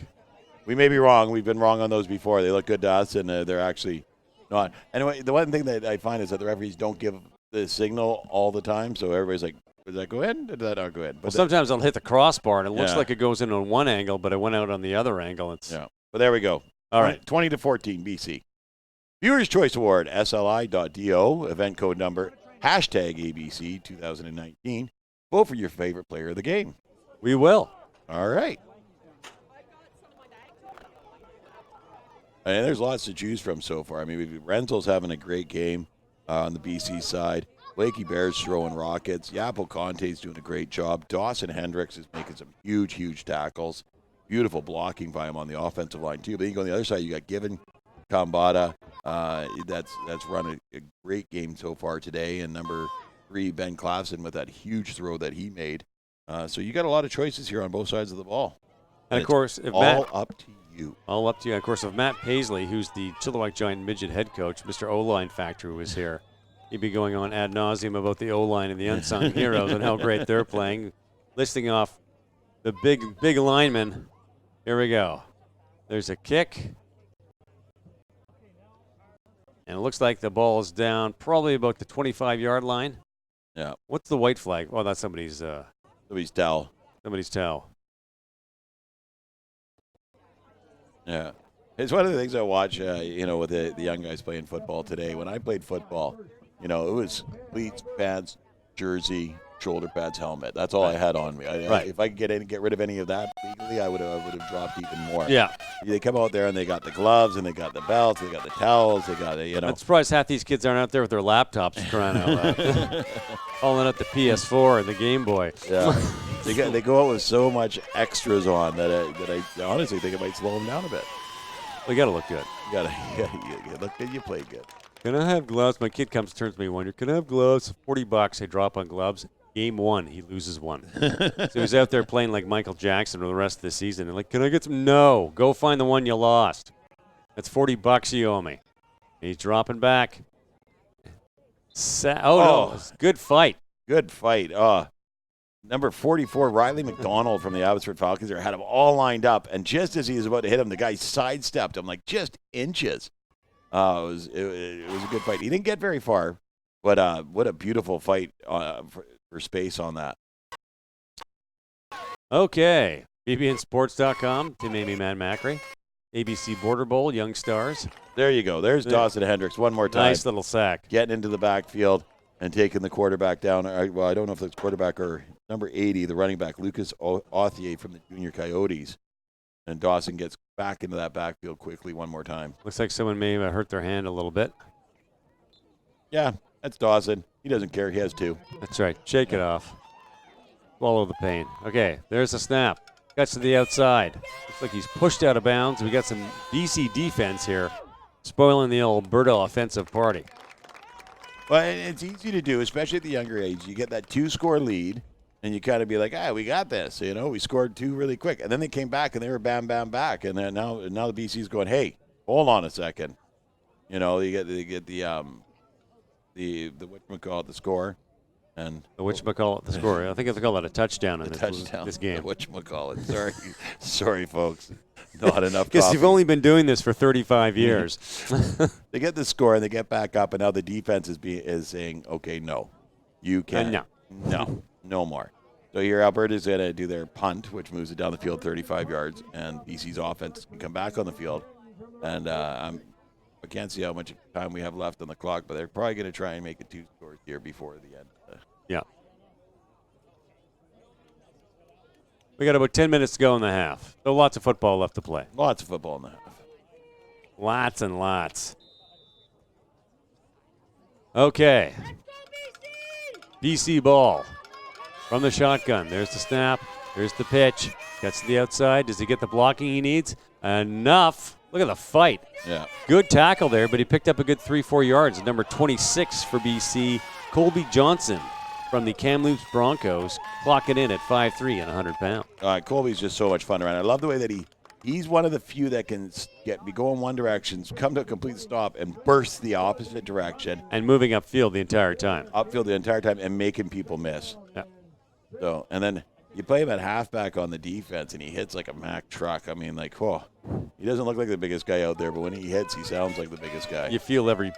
D: We may be wrong. We've been wrong on those before. They look good to us, and they're actually not. Anyway, the one thing that I find is that the referees don't give the signal all the time, so everybody's like, did that go in? Did that not go in?
C: But sometimes they'll hit the crossbar, and it looks like it goes in on one angle, but it went out on the other angle.
D: Yeah, but there we go.
C: All right.
D: 20-14 BC. Viewers' Choice Award, SLI.do, event code number, #ABC 2019. Vote for your favorite player of the game.
C: We will.
D: All right. And there's lots to choose from so far. I mean, Renzel's having a great game on the BC side. Blakey Bear's throwing rockets. Yapo Conte's doing a great job. Dawson Hendrix is making some huge tackles. Beautiful blocking by him on the offensive line, too. But you go on the other side, you got Given Kambata. That's run a great game so far today. And number 3, Ben Clafson, with that huge throw that he made. So you got a lot of choices here on both sides of the ball.
C: And of course, if
D: all up to you.
C: All up to you. Of course, of Matt Paisley, who's the Chilliwack Giant midget head coach, Mr. O-Line Factory was here. He'd be going on ad nauseum about the O-line and the unsung heroes and how great they're playing, listing off the big linemen. Here we go. There's a kick. And it looks like the ball is down probably about the 25-yard line.
D: Yeah.
C: What's the white flag? Oh, that's somebody's
D: towel.
C: Somebody's towel.
D: Yeah. It's one of the things I watch, with the young guys playing football today. When I played football, it was cleats, pads, jersey, shoulder pads, helmet. That's all I had on me. If I could get rid of any of that legally, I would have dropped even more.
C: Yeah.
D: They come out there and they got the gloves and they got the belts, they got the towels, they got
C: I'm surprised half these kids aren't out there with their laptops crying out loud. Calling out the PS4 and the Game Boy.
D: Yeah. they go out with so much extras on that I honestly think it might slow them down a bit.
C: We got to look good.
D: You look good, you play good.
C: Can I have gloves? My kid turns to me one year. Can I have gloves? $40. I drop on gloves. Game 1, he loses one. So he's out there playing like Michael Jackson for the rest of the season. And like, can I get some? No. Go find the one you lost. That's $40 you owe me. And he's dropping back. No. It's a good fight.
D: Good fight. Number 44, Riley Mcdonald from the Abbotsford Falcons there had him all lined up. And just as he was about to hit him, the guy sidestepped him like just inches. It was a good fight. He didn't get very far. But what a beautiful fight for space on that.
C: Okay. BBNSports.com, Tim Amy Matt Macri. ABC Border Bowl, Young Stars.
D: There you go. There's Dawson Hendrix one more time.
C: Nice little sack.
D: Getting into the backfield and taking the quarterback down. Well, I don't know if it's quarterback or number 80, the running back, Lucas Authier from the Junior Coyotes. And Dawson gets back into that backfield quickly one more time.
C: Looks like someone may have hurt their hand a little bit.
D: Yeah, that's Dawson. He doesn't care. He has two.
C: That's right. Shake it off. Swallow the pain. Okay, there's a snap. Cuts to the outside. Looks like he's pushed out of bounds. We got some BC defense here, spoiling the Alberta offensive party.
D: Well, it's easy to do, especially at the younger age. You get that 2-score lead, and you kind of be like, we got this. We scored 2 really quick. And then they came back, and they were bam, bam, back. And then now the BC's going, hey, hold on a second. You get the whatchamacallit, the score. And
C: the whatchamacallit, the score. I think they call that a touchdown in this game.
D: The whatchamacallit. Sorry, folks. Not enough
C: Because you've only been doing this for 35 years.
D: They get the score, and they get back up, and now the defense is saying, okay, no. You can't. No more. So here Alberta's going to do their punt, which moves it down the field 35 yards, and BC's offense can come back on the field. And I can't see how much time we have left on the clock, but they're probably going to try and make it 2 scores here before the end.
C: Yeah. We got about 10 minutes to go in the half. So lots of football left to play.
D: Lots of football in the half.
C: Lots and lots. Okay. BC ball from the shotgun. There's the snap. There's the pitch. Gets to the outside. Does he get the blocking he needs? Enough. Look at the fight.
D: Yeah.
C: Good tackle there, but he picked up a good 3-4 yards. Number 26 for BC, Colby Johnson from the Kamloops Broncos, clocking in at 5'3" and 100 pounds.
D: Colby's just so much fun around. I love the way that he's one of the few that can be going one direction, come to a complete stop, and burst the opposite direction.
C: And moving upfield the entire time.
D: Upfield the entire time and making people miss.
C: Yeah.
D: So, and then you play him at halfback on the defense, and he hits like a Mack truck. I mean, like, whoa. He doesn't look like the biggest guy out there, but when he hits, he sounds like the biggest guy.
C: You feel every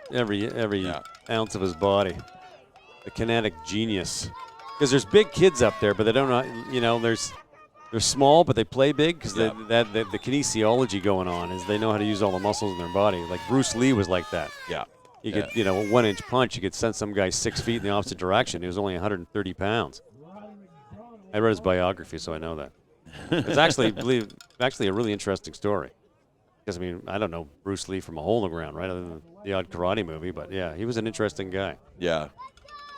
C: ounce of his body. A kinetic genius. Because there's big kids up there, but they don't know, they're small, but they play big because the kinesiology going on is they know how to use all the muscles in their body. Like Bruce Lee was like that.
D: Yeah.
C: You could, a 1-inch punch, you could send some guy 6 feet in the opposite direction. He was only 130 pounds. I read his biography, so I know that. It's actually a really interesting story. Because, I don't know Bruce Lee from a hole in the ground, right, other than the odd karate movie. But, yeah, he was an interesting guy.
D: Yeah.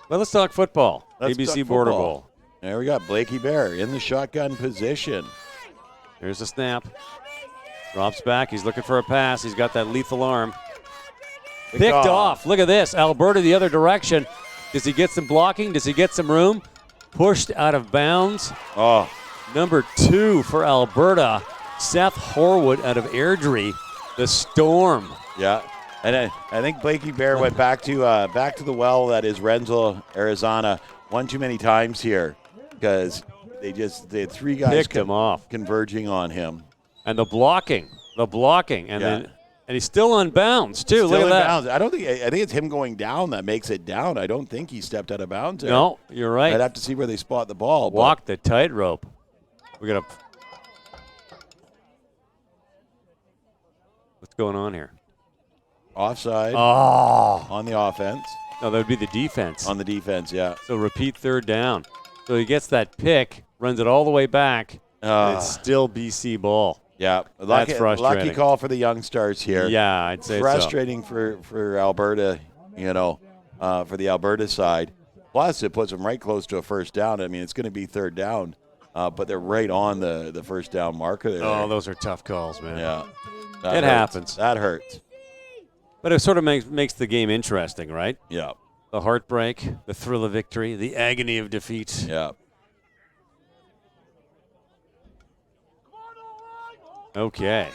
C: Well, let's talk football.
D: Let's
C: ABC
D: talk
C: Border
D: football.
C: Bowl.
D: There we got Blakey Bear in the shotgun position.
C: There's a snap. Drops back. He's looking for a pass. He's got that lethal arm. Picked off. Look at this. Alberta the other direction. Does he get some blocking? Does he get some room? Pushed out of bounds.
D: Oh.
C: Number 2 for Alberta. Colby Johnson. From the Kamloops Broncos, clocking in at 5'3" and 100 pounds. Okay, Seth Horwood out of Airdrie, the Storm.
D: Yeah. And I think Blakey Bear went back to the well that is Renzel, Arizona, one too many times here because they had 3 guys
C: Picked him off.
D: converging on him.
C: And the blocking, and then he's still on bounds too.
D: Still
C: Look at
D: in
C: that.
D: bounds. I think it's him going down that makes it down. I don't think he stepped out of bounds there.
C: No, you're right.
D: I'd have to see where they spot the ball.
C: Walk the tightrope. We got what's going on here?
D: Offside
C: Oh,
D: on the offense.
C: no, that would be the defense.
D: On the defense, yeah.
C: So repeat third down. So he gets that pick, runs it all the way back, and it's still BC ball.
D: Yeah,
C: That's frustrating.
D: Lucky call for the young stars here.
C: Yeah, I'd say
D: frustrating for Alberta, for the Alberta side. Plus, it puts them right close to a first down. I mean, it's going to be third down, but they're right on the first down marker there.
C: Oh, those are tough calls, man.
D: Yeah,
C: It happens.
D: That hurts.
C: But it sort of makes the game interesting, right?
D: Yeah,
C: The heartbreak, the thrill of victory, the agony of defeat.
D: yeah.
C: Okay.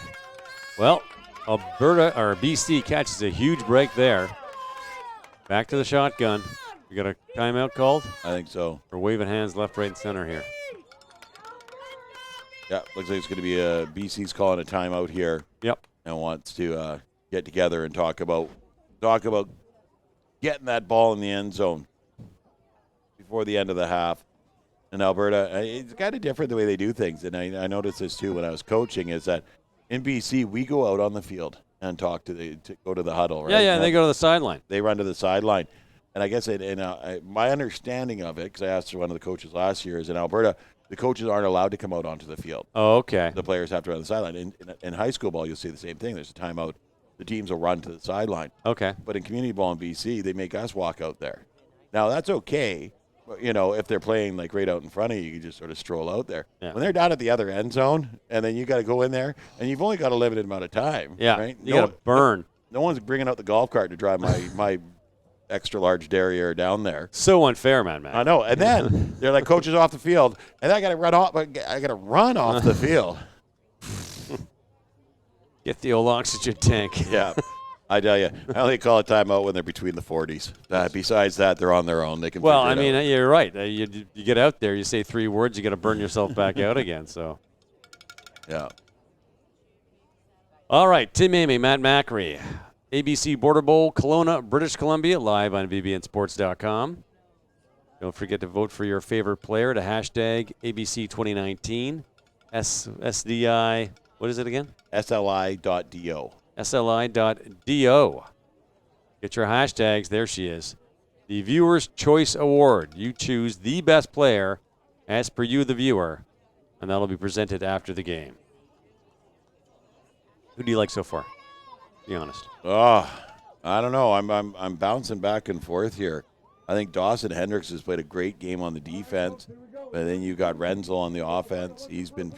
C: Well, Alberta or BC catches a huge break there. Back to the shotgun. We got a timeout called?
D: I think so.
C: We're waving hands left, right, and center here.
D: Yeah, looks like it's going to be BC's calling a timeout here.
C: Yep.
D: And wants to get together and talk about getting that ball in the end zone before the end of the half. And Alberta, it's kind of different the way they do things. And I noticed this too when I was coaching, is that in BC we go out on the field and talk to go to the huddle, right?
C: Yeah, they go to the sideline.
D: They run to the sideline. And I guess my understanding of it, because I asked one of the coaches last year, is in Alberta, the coaches aren't allowed to come out onto the field.
C: Oh, okay.
D: The players have to run to the sideline. In high school ball, you'll see the same thing. There's a timeout. The teams will run to the sideline.
C: Okay.
D: But in community ball in BC, they make us walk out there. Now, that's okay. If they're playing like right out in front of you, you can just sort of stroll out there.
C: Yeah.
D: When they're down at the other end zone, and then you got to go in there, and you've only got a limited amount of time.
C: Yeah.
D: Right?
C: You got to burn.
D: No one's bringing out the golf cart to drive my extra large derriere down there.
C: So unfair, man.
D: I know. And then they're like coaches off the field, and I got to run off. I got to run off the field.
C: Get the old oxygen tank.
D: Yeah. I tell you, I only call a timeout when they're between the 40s. Besides that, they're on their own. They can.
C: Well,
D: figure it out.
C: you're right. You get out there, you say 3 words, you got to burn yourself back out again. So,
D: Yeah.
C: all right, Tim Amy, Matt Macri, ABC Border Bowl, Kelowna, British Columbia, live on bbnsports.com. Don't forget to vote for your favorite player to hashtag ABC 2019, SDI. What is it again?
D: SLI.do.
C: SLI.do. Get your hashtags. There she is. The Viewer's Choice Award. You choose the best player as per you, the viewer, and that'll be presented after the game. Who do you like so far? Be honest.
D: Oh, I don't know. I'm bouncing back and forth here. I think Dawson Hendrix has played a great game on the defense, but then you got Renzel on the offense. He's been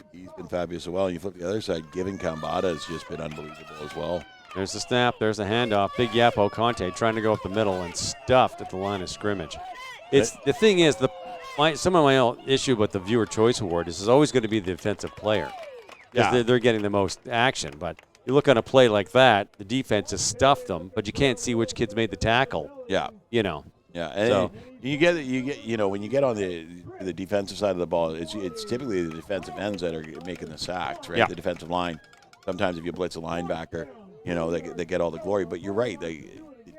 D: fabulous as well. And you flip the other side, Given Kambata has just been unbelievable as well.
C: There's the snap. There's the handoff. Big Yapo Conte trying to go up the middle and stuffed at the line of scrimmage. The thing is, some of my issue with the Viewer Choice Award is always going to be the defensive player. Because they're getting the most action. But you look on a play like that, the defense has stuffed them, but you can't see which kids made the tackle.
D: Yeah. Yeah, and
C: So-
D: you get when you get on the defensive side of the ball, it's typically the defensive ends that are making the sacks, right?
C: Yeah.
D: The defensive line. Sometimes if you blitz a linebacker, they get all the glory. But you're right, the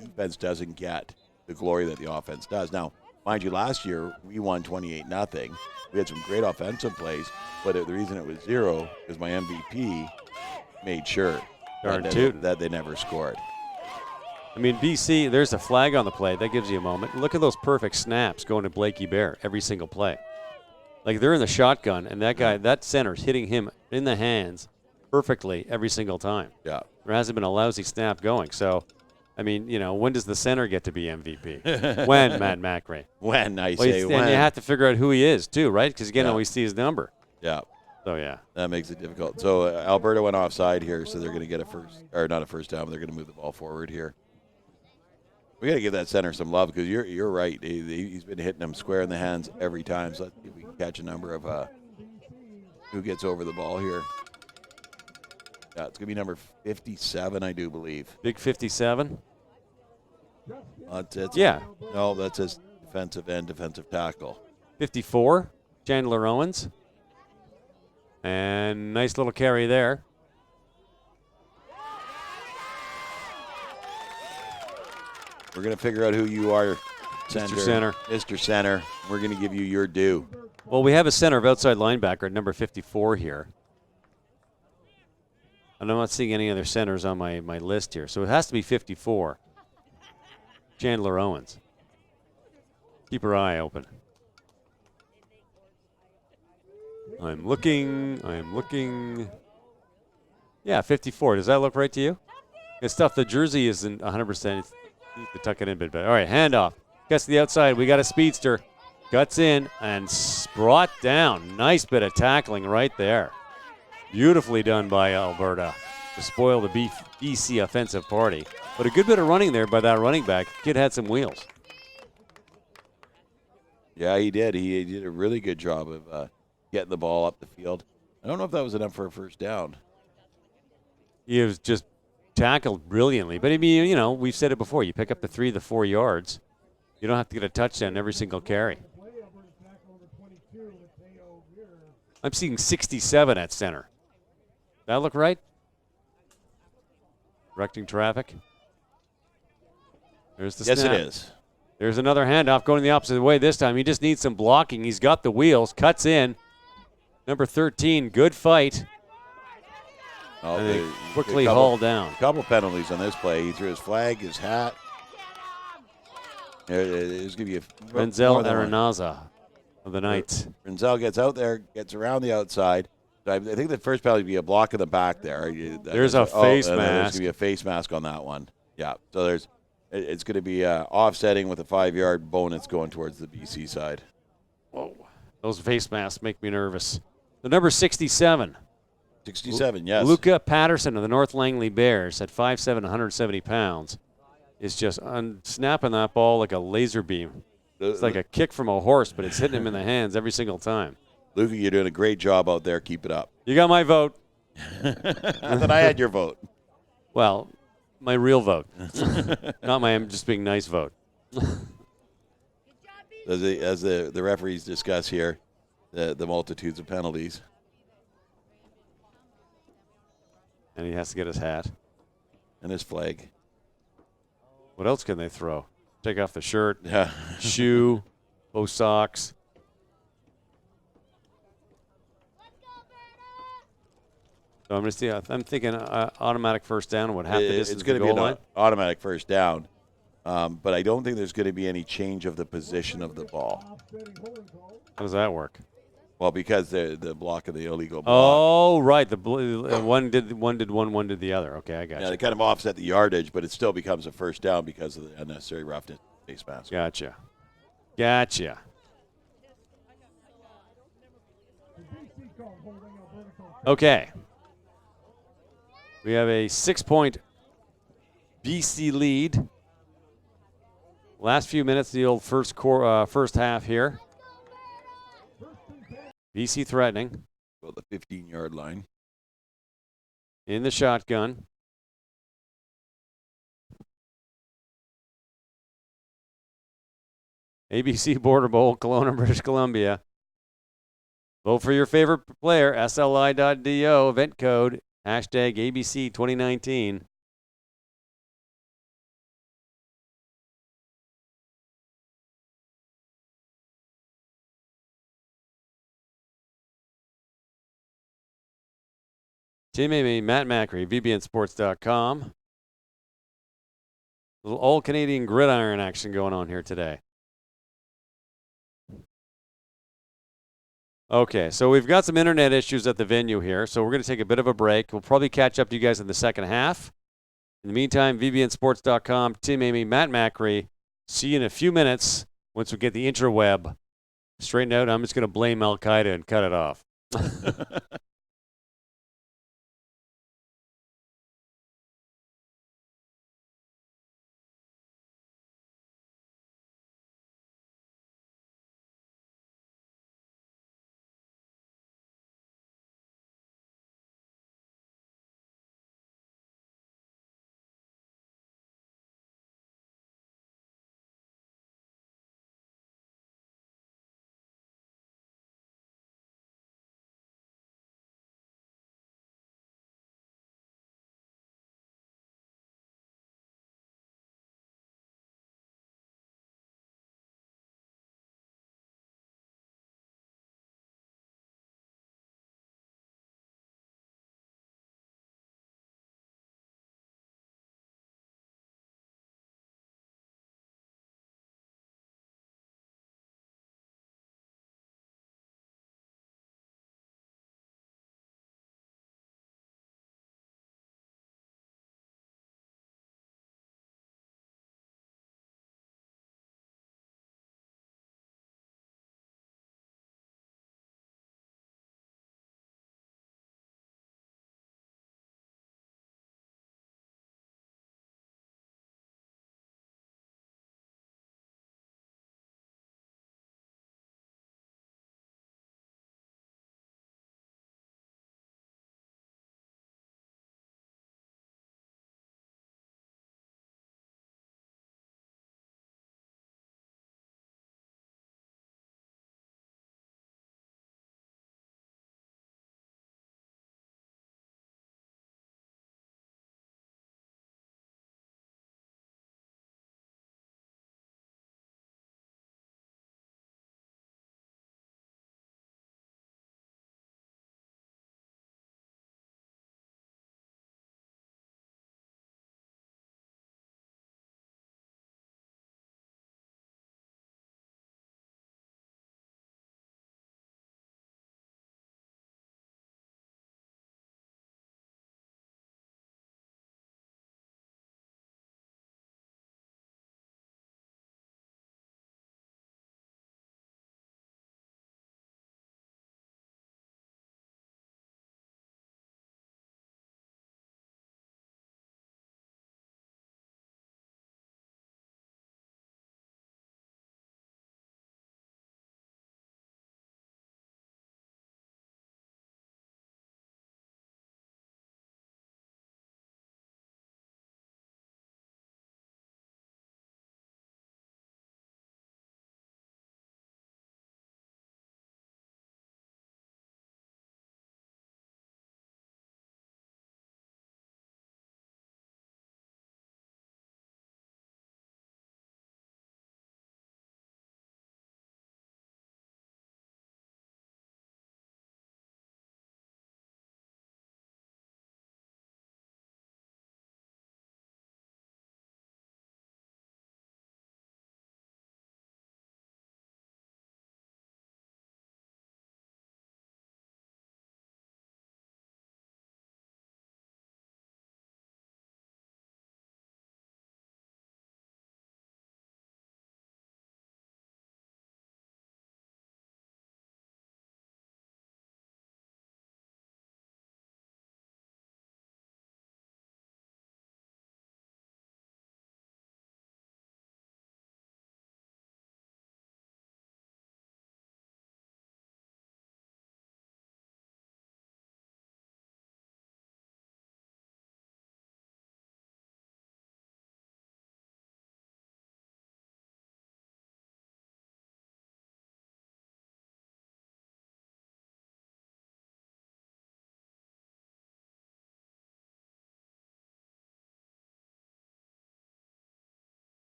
D: defense doesn't get the glory that the offense does. Now, mind you, last year we won 28-0. We had some great offensive plays, but the reason it was 0 is my MVP made sure that they never scored.
C: I mean, BC, there's a flag on the play. That gives you a moment. Look at those perfect snaps going to Blakey Bear every single play. Like, they're in the shotgun, and that center's hitting him in the hands perfectly every single time.
D: Yeah.
C: There hasn't been a lousy snap going. So, I mean, when does the center get to be MVP? When, Matt Macri?
D: When,
C: And you
D: when.
C: have to figure out who he is, too, right? Because you can't always see his number.
D: Yeah.
C: So, yeah.
D: That makes it difficult. So Alberta went offside here, so they're going to get not a first down, but they're going to move the ball forward here. We got to give that center some love because you're right. He's been hitting them square in the hands every time. So let's see if we can catch a number of who gets over the ball here. Yeah, it's going to be number 57, I do believe.
C: Big 57.
D: Yeah. No, that's his defensive end, defensive tackle.
C: 54, Chandler Owens. And nice little carry there.
D: We're going to figure out who you are,
C: Mr. Center.
D: Mr. Center. We're going to give you your due.
C: Well, we have a center of outside linebacker at number 54 here. And I'm not seeing any other centers on my list here. So it has to be 54. Chandler Owens. Keep her eye open. I'm looking. Yeah, 54. Does that look right to you? It's tough. The jersey isn't 100%. Need to tuck it in a bit better. All right, handoff. Gets to the outside. We got a speedster. Guts in and brought down. Nice bit of tackling right there. Beautifully done by Alberta to spoil the BC offensive party. But a good bit of running there by that running back. Kid had some wheels.
D: Yeah, he did. He did a really good job of getting the ball up the field. I don't know if that was enough for a first down.
C: He was just tackled brilliantly. But, I mean, you know, we've said it before. You pick up the 3 to 4 yards. You don't have to get a touchdown every single carry. I'm seeing 67 at center. That look right? Directing traffic. There's the snap.
D: Yes, it is.
C: There's another handoff going the opposite way this time. He just needs some blocking. He's got the wheels. Cuts in. Number 13, good fight. And they quickly hauled down.
D: A couple penalties on this play. He threw his flag, his hat. There's going to be a
C: Renzel Aranaza of the Knights.
D: Renzel gets out there, gets around the outside. So I think the first penalty would be a block in the back there.
C: There's a face mask.
D: There's going to be a face mask on that one. Yeah. So it's going to be offsetting with a 5-yard bonus going towards the BC side.
C: Whoa. Those face masks make me nervous. The number 67.
D: 67, yes.
C: Luca Patterson of the North Langley Bears at 5'7", 170 pounds is just snapping that ball like a laser beam. It's like a kick from a horse, but it's hitting him in the hands every single time.
D: Luca, you're doing a great job out there. Keep it up.
C: You got my vote.
D: I thought I had your vote.
C: Well, my real vote. Not my I'm just being nice vote.
D: As the referees discuss here, the multitudes of penalties.
C: And he has to get his hat.
D: And his flag.
C: What else can they throw? Take off the shirt,
D: Yeah.
C: shoe, both socks. So I'm thinking automatic first down would have to distance
D: It's going
C: the
D: to
C: goal
D: be an
C: line.
D: automatic first down. But I don't think there's going to be any change of the position of the ball.
C: How does that work?
D: Well, because the block of the illegal block.
C: Oh, right. One did one did the other. Okay, I got
D: Yeah,
C: you.
D: they kind of offset the yardage, but it still becomes a first down because of the unnecessary roughness face mask.
C: Gotcha. Okay. We have a 6-point BC lead. Last few minutes of the old first half here. BC threatening.
D: Well, the 15-yard line.
C: In the shotgun. ABC Border Bowl, Kelowna, British Columbia. Vote for your favorite player, SLI.do, event code, hashtag ABC 2019. Team Amy, Matt Macri, VBNSports.com. Little all Canadian gridiron action going on here today. Okay, so we've got some internet issues at the venue here, so we're going to take a bit of a break. We'll probably catch up to you guys in the second half. In the meantime, VBNSports.com, Team Amy, Matt Macri. See you in a few minutes once we get the interweb straightened out. I'm just going to blame Al-Qaeda and cut it off.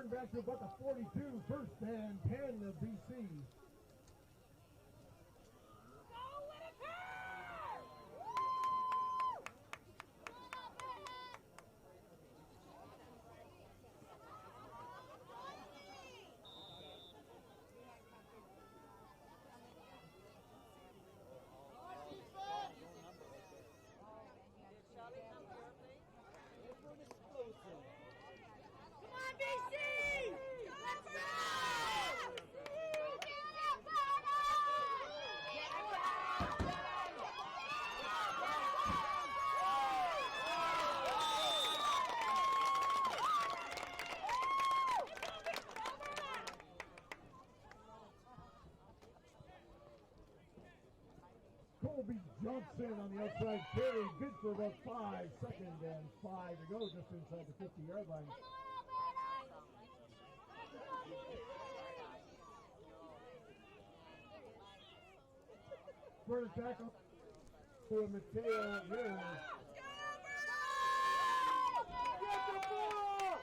A: return back to about the 42, first and 10 of BC. Colbi jumps in on the outside carry, good for about 5 seconds and 5 to go just inside the 50-yard line. For the tackle to Mateo Reyes. Get the ball!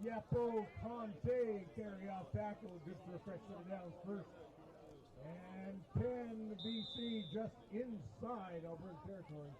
A: Yepo Conte carry off tackle, good for a fresh set of downs first. And 10 BC just inside Alberta territory.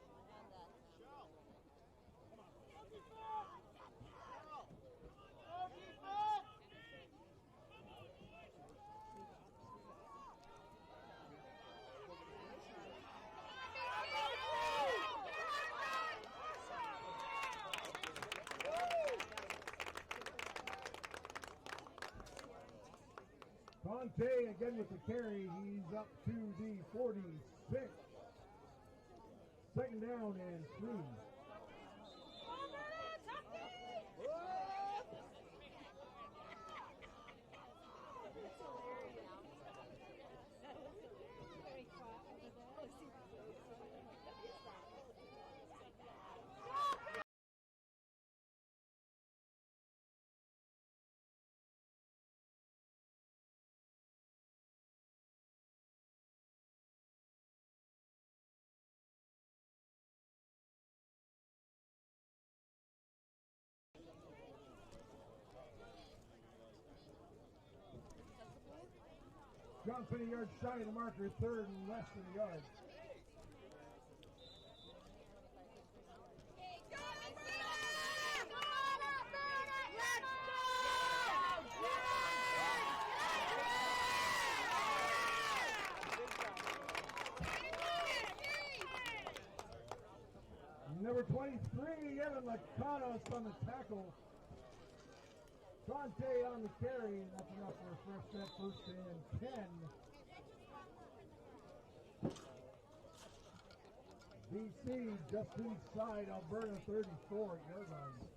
A: Conte again with the carry. He's up to the 46. Second down and 3. Johnson a yard shy of the marker, third and less than a yard. Number 23, Evan Lacanos on the tackle. Conte on the carry, and that's enough for a first set, first and 10. BC just inside Alberta 34-yard line.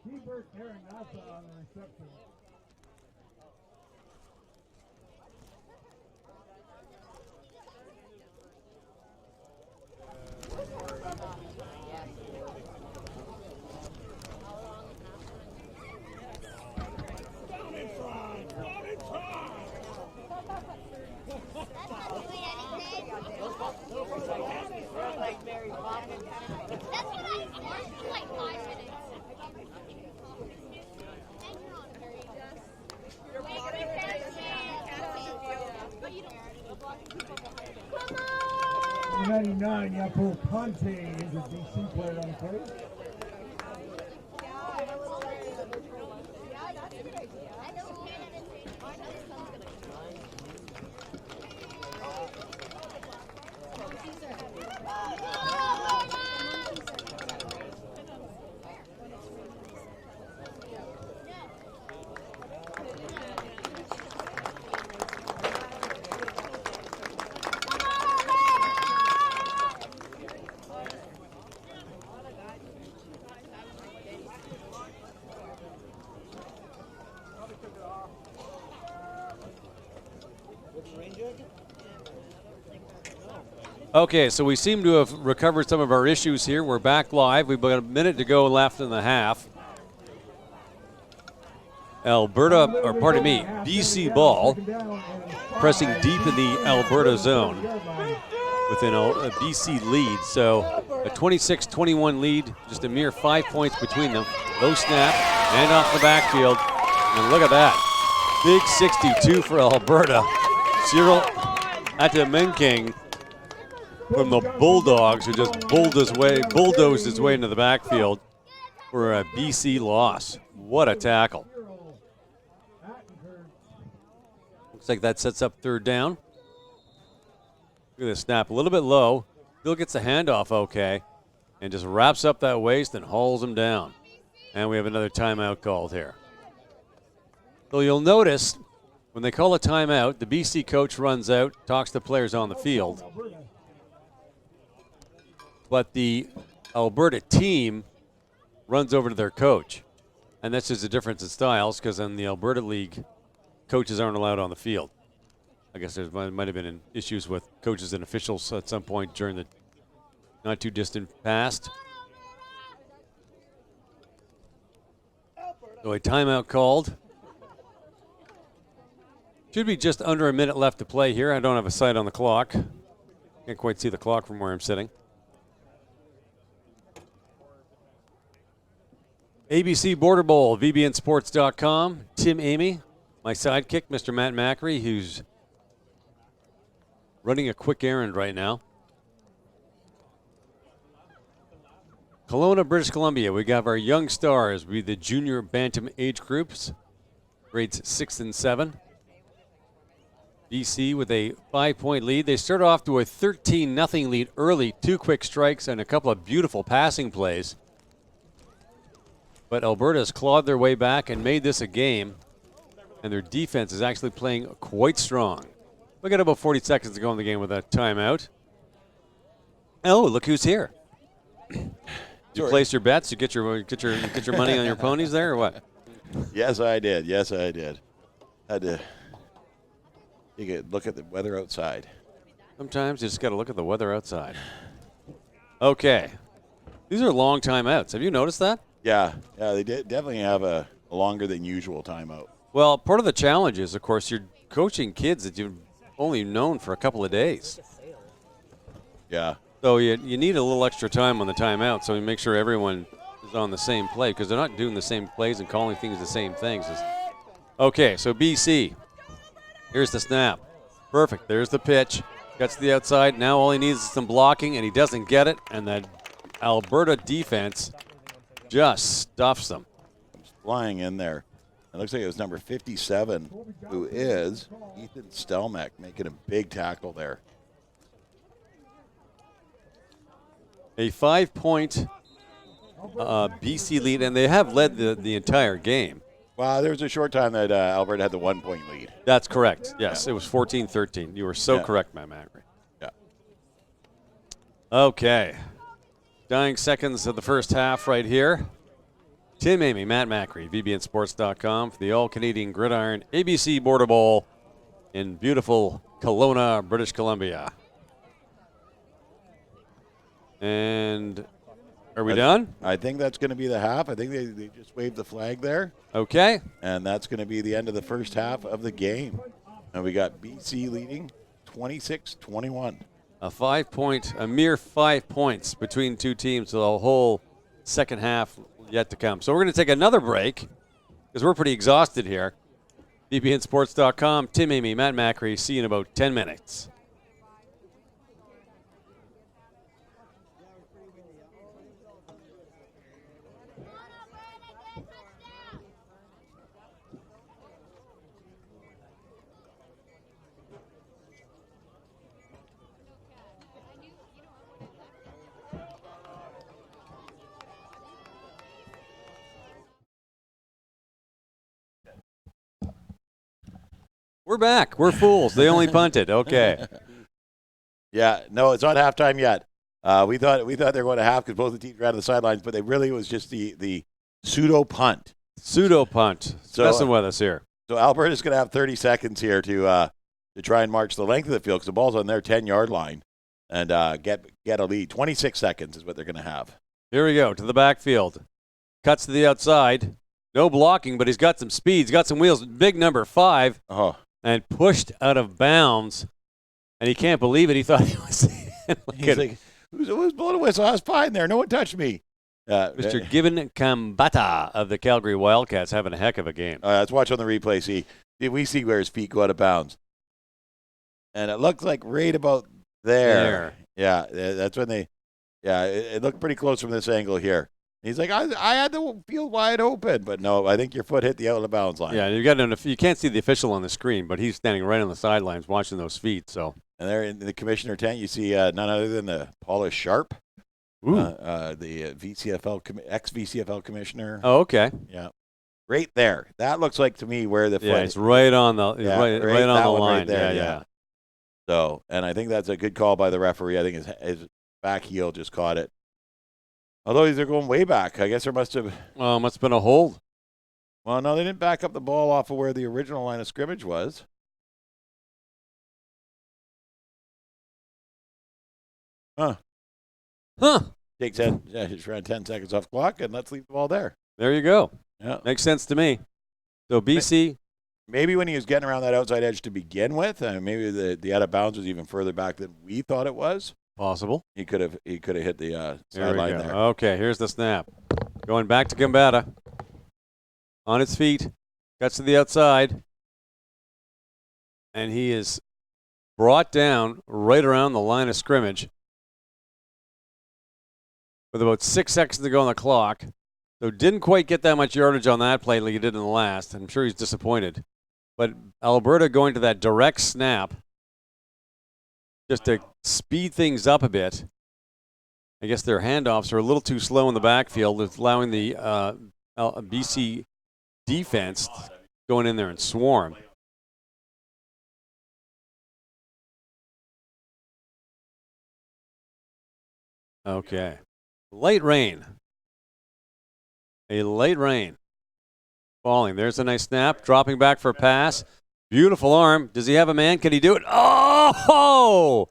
A: Keeper Kaden Jenkins on the reception. Down in front! Down in front!
E: That's not doing anything. Like Mary Poppins. That's what I said for like 5 minutes.
A: Number 99, Yapo Conte is a DC player on the play.
C: Okay, so we seem to have recovered some of our issues here. We're back live. We've got a minute to go left in the half. BC ball pressing deep in the Alberta zone within a BC lead. So a 26-21 lead, just a mere 5 points between them. Low snap, and off the backfield. And look at that. Big 62 for Alberta. Cyril Atamenking from the Bulldogs, who just bulldozed his way into the backfield for a BC loss. What a tackle. Looks like that sets up third down. Look at this snap, a little bit low. Still gets the handoff okay, and just wraps up that waist and hauls him down. And we have another timeout called here. So you'll notice when they call a timeout, the BC coach runs out, talks to players on the field. But the Alberta team runs over to their coach. And that's just a difference in styles, because in the Alberta League, coaches aren't allowed on the field. I guess there might have been issues with coaches and officials at some point during the not too distant past. So a timeout called. Should be just under a minute left to play here. I don't have a sight on the clock. Can't quite see the clock from where I'm sitting. ABC Border Bowl, VBNSports.com. Tim Amy, my sidekick, Mr. Matt Macri, who's running a quick errand right now. Kelowna, British Columbia. We got our young stars, we the junior bantam age groups, grades 6 and 7. BC with a 5-point lead. They start off to a 13-0 lead early, 2 quick strikes and a couple of beautiful passing plays. But Alberta has clawed their way back and made this a game, and their defense is actually playing quite strong. We got about 40 seconds to go in the game with a timeout. Oh, look who's here! Did you place your bets? You get your money on your ponies there, or what?
D: Yes, I did. Had to look at the weather outside.
C: Sometimes you just got to look at the weather outside. Okay, these are long timeouts. Have you noticed that?
D: Yeah, they definitely have a longer than usual timeout.
C: Well, part of the challenge is, of course, you're coaching kids that you've only known for a couple of days.
D: Yeah.
C: So you need a little extra time on the timeout, so you make sure everyone is on the same play, because they're not doing the same plays and calling things the same things. Okay, so BC. Here's the snap. Perfect. There's the pitch. Gets to the outside. Now all he needs is some blocking, and he doesn't get it, and that Alberta defense just stuffs them.
D: Flying in there. It looks like it was number 57, who is Ethan Stelmach, making a big tackle there.
C: A 5-point BC lead, and they have led the entire game.
D: Well, there was a short time that Alberta had the 1-point lead.
C: That's correct. Yes, It was 14-13. You were so correct, Matt Macri.
D: Yeah.
C: Okay. Dying seconds of the first half right here. Tim Amy, Matt Macri, VBNSports.com for the All-Canadian Gridiron ABC Border Bowl in beautiful Kelowna, British Columbia. And are we done?
D: I think that's going to be the half. I think they just waved the flag there.
C: Okay.
D: And that's going to be the end of the first half of the game. And we got BC leading 26-21.
C: A mere 5 points between two teams, so the whole second half yet to come. So we're going to take another break because we're pretty exhausted here. VBNSports.com, Tim Amy, Matt Macri. See you in about 10 minutes. We're back. We're fools. They only punted. Okay.
D: Yeah, no, it's not halftime yet. We thought they were going to half because both the teams were out of the sidelines, but they really was just the pseudo punt.
C: Pseudo punt.
D: So,
C: Messing with us here.
D: So Alberta's going to have 30 seconds here to try and march the length of the field because the ball's on their 10-yard line and get a lead. 26 seconds is what they're going to have.
C: Here we go to the backfield. Cuts to the outside. No blocking, but he's got some speed. He's got some wheels. Big number 5.
D: Oh,
C: and pushed out of bounds. And he can't believe it. He thought he was.
D: he's like, who's blowing a whistle? I was fine there. No one touched me.
C: Mr. Given Kambata of the Calgary Wildcats having a heck of a game.
D: Let's watch on the replay. See, we see where his feet go out of bounds. And it looks like right about there. Yeah, that's when they. Yeah, it looked pretty close from this angle here. He's like, I had the field wide open, but no, I think your foot hit the out of bounds line.
C: Yeah, you can't see the official on the screen, but he's standing right on the sidelines watching those feet. So.
D: And there in the commissioner tent, you see none other than the Paula Sharp, the ex-VCFL commissioner.
C: Oh, okay.
D: Yeah, right there. That looks like to me where the foot.
C: Yeah, it's right on the right on the line.
D: Right there,
C: yeah.
D: So, and I think that's a good call by the referee. I think his back heel just caught it. Although they're going way back, I guess there must have.
C: Well, must have been a hold.
D: Well, no, they didn't back up the ball off of where the original line of scrimmage was.
C: Huh.
D: Takes just around 10 seconds off clock, and let's leave the ball there.
C: There you go.
D: Yeah.
C: Makes sense to me. So BC.
D: Maybe when he was getting around that outside edge to begin with, maybe the out of bounds was even further back than we thought it was.
C: Possible.
D: He could have hit the sideline there.
C: Okay, here's the snap. Going back to Gambetta. On its feet. Cuts to the outside. And he is brought down right around the line of scrimmage. With about 6 seconds to go on the clock. So didn't quite get that much yardage on that play like he did in the last. I'm sure he's disappointed. But Alberta going to that direct snap just to speed things up a bit. I guess their handoffs are a little too slow in the backfield, allowing the BC defense going in there and swarm. Okay. Light rain. A light rain. Falling. There's a nice snap. Dropping back for a pass. Beautiful arm. Does he have a man? Can he do it? Oh!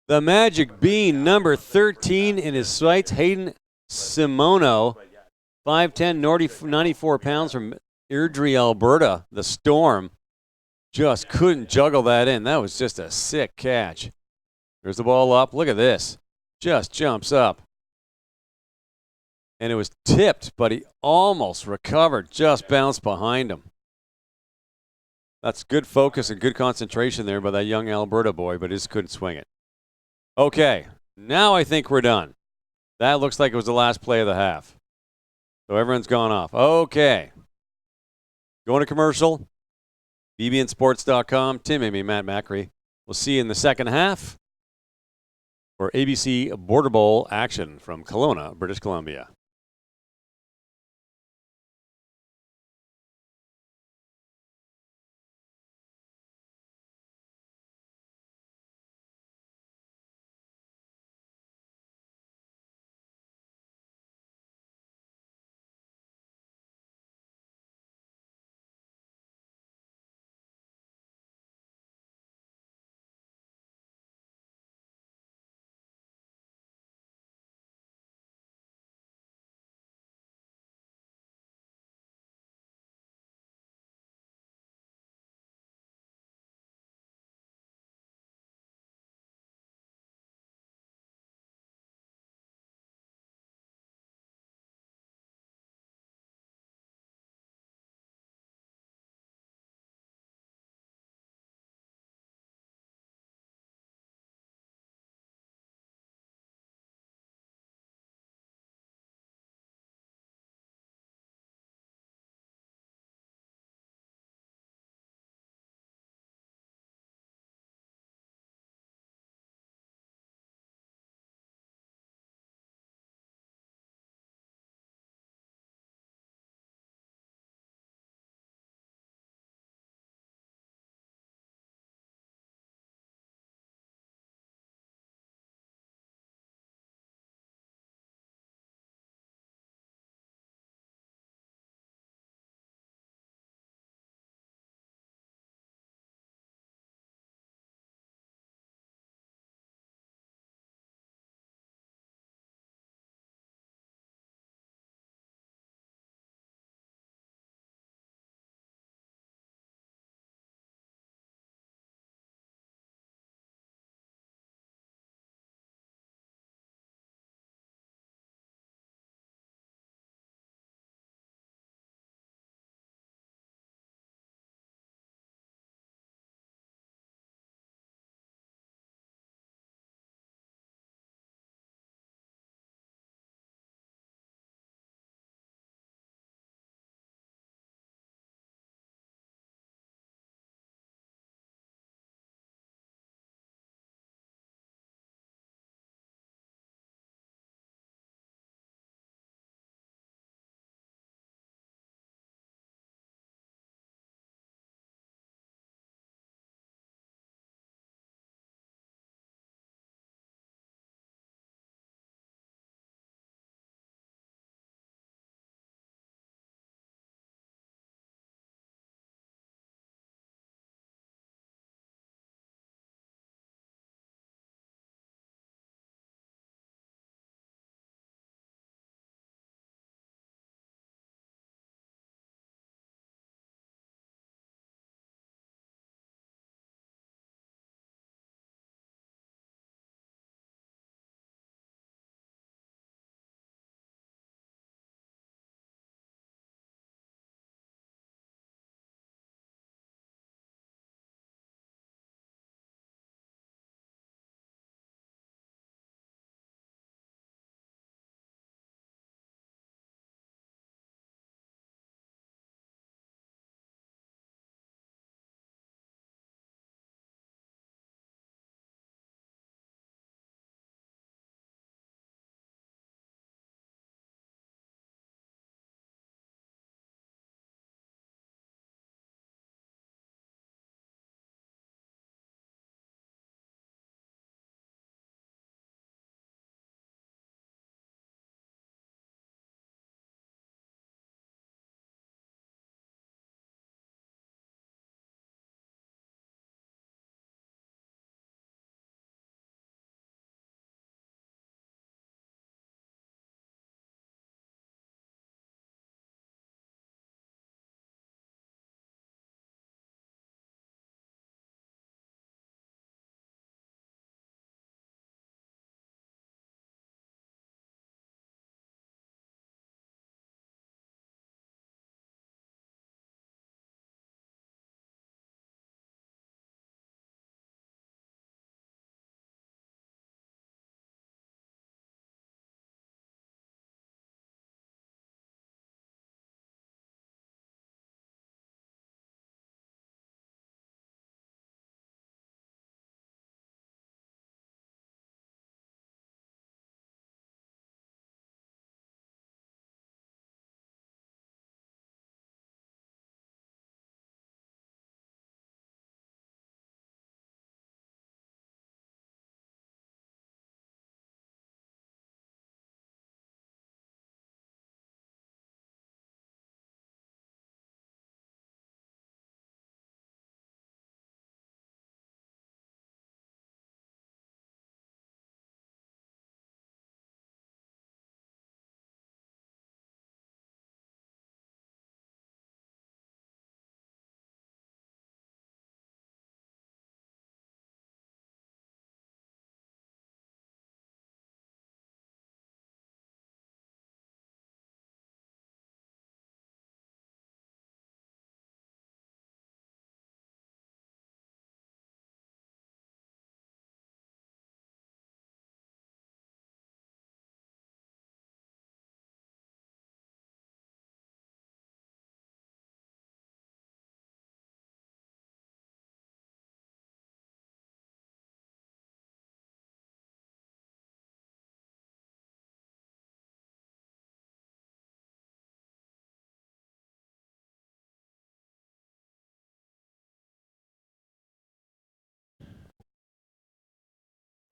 C: The magic bean, number 13 in his sights. Hayden Simono, 5'10", 94 pounds from Airdrie, Alberta. The Storm just couldn't juggle that in. That was just a sick catch. There's the ball up. Look at this. Just jumps up. And it was tipped, but he almost recovered, just bounced behind him. That's good focus and good concentration there by that young Alberta boy, but he just couldn't swing it. Okay, now I think we're done. That looks like it was the last play of the half. So everyone's gone off. Okay. Going to commercial. bbnsports.com. Tim, Amy, Matt Macri. We'll see you in the second half for ABC Border Bowl action from Kelowna, British Columbia.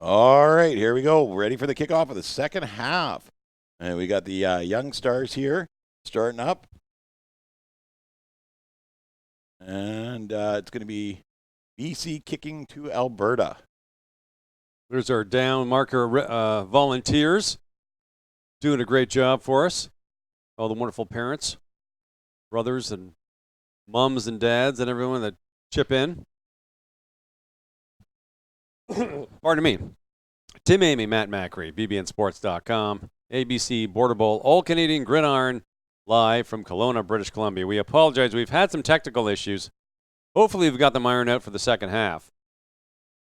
D: All right, here we go. Ready for the kickoff of the second half. And we got the young stars here starting up. And it's going to be BC kicking to Alberta.
C: There's our down marker volunteers doing a great job for us. All the wonderful parents, brothers and mums and dads and everyone that chip in. Pardon me. Tim Amy, Matt Macri, bbnsports.com, ABC Border Bowl, All Canadian Gridiron, live from Kelowna, British Columbia. We apologize. We've had some technical issues. Hopefully we've got them ironed out for the second half.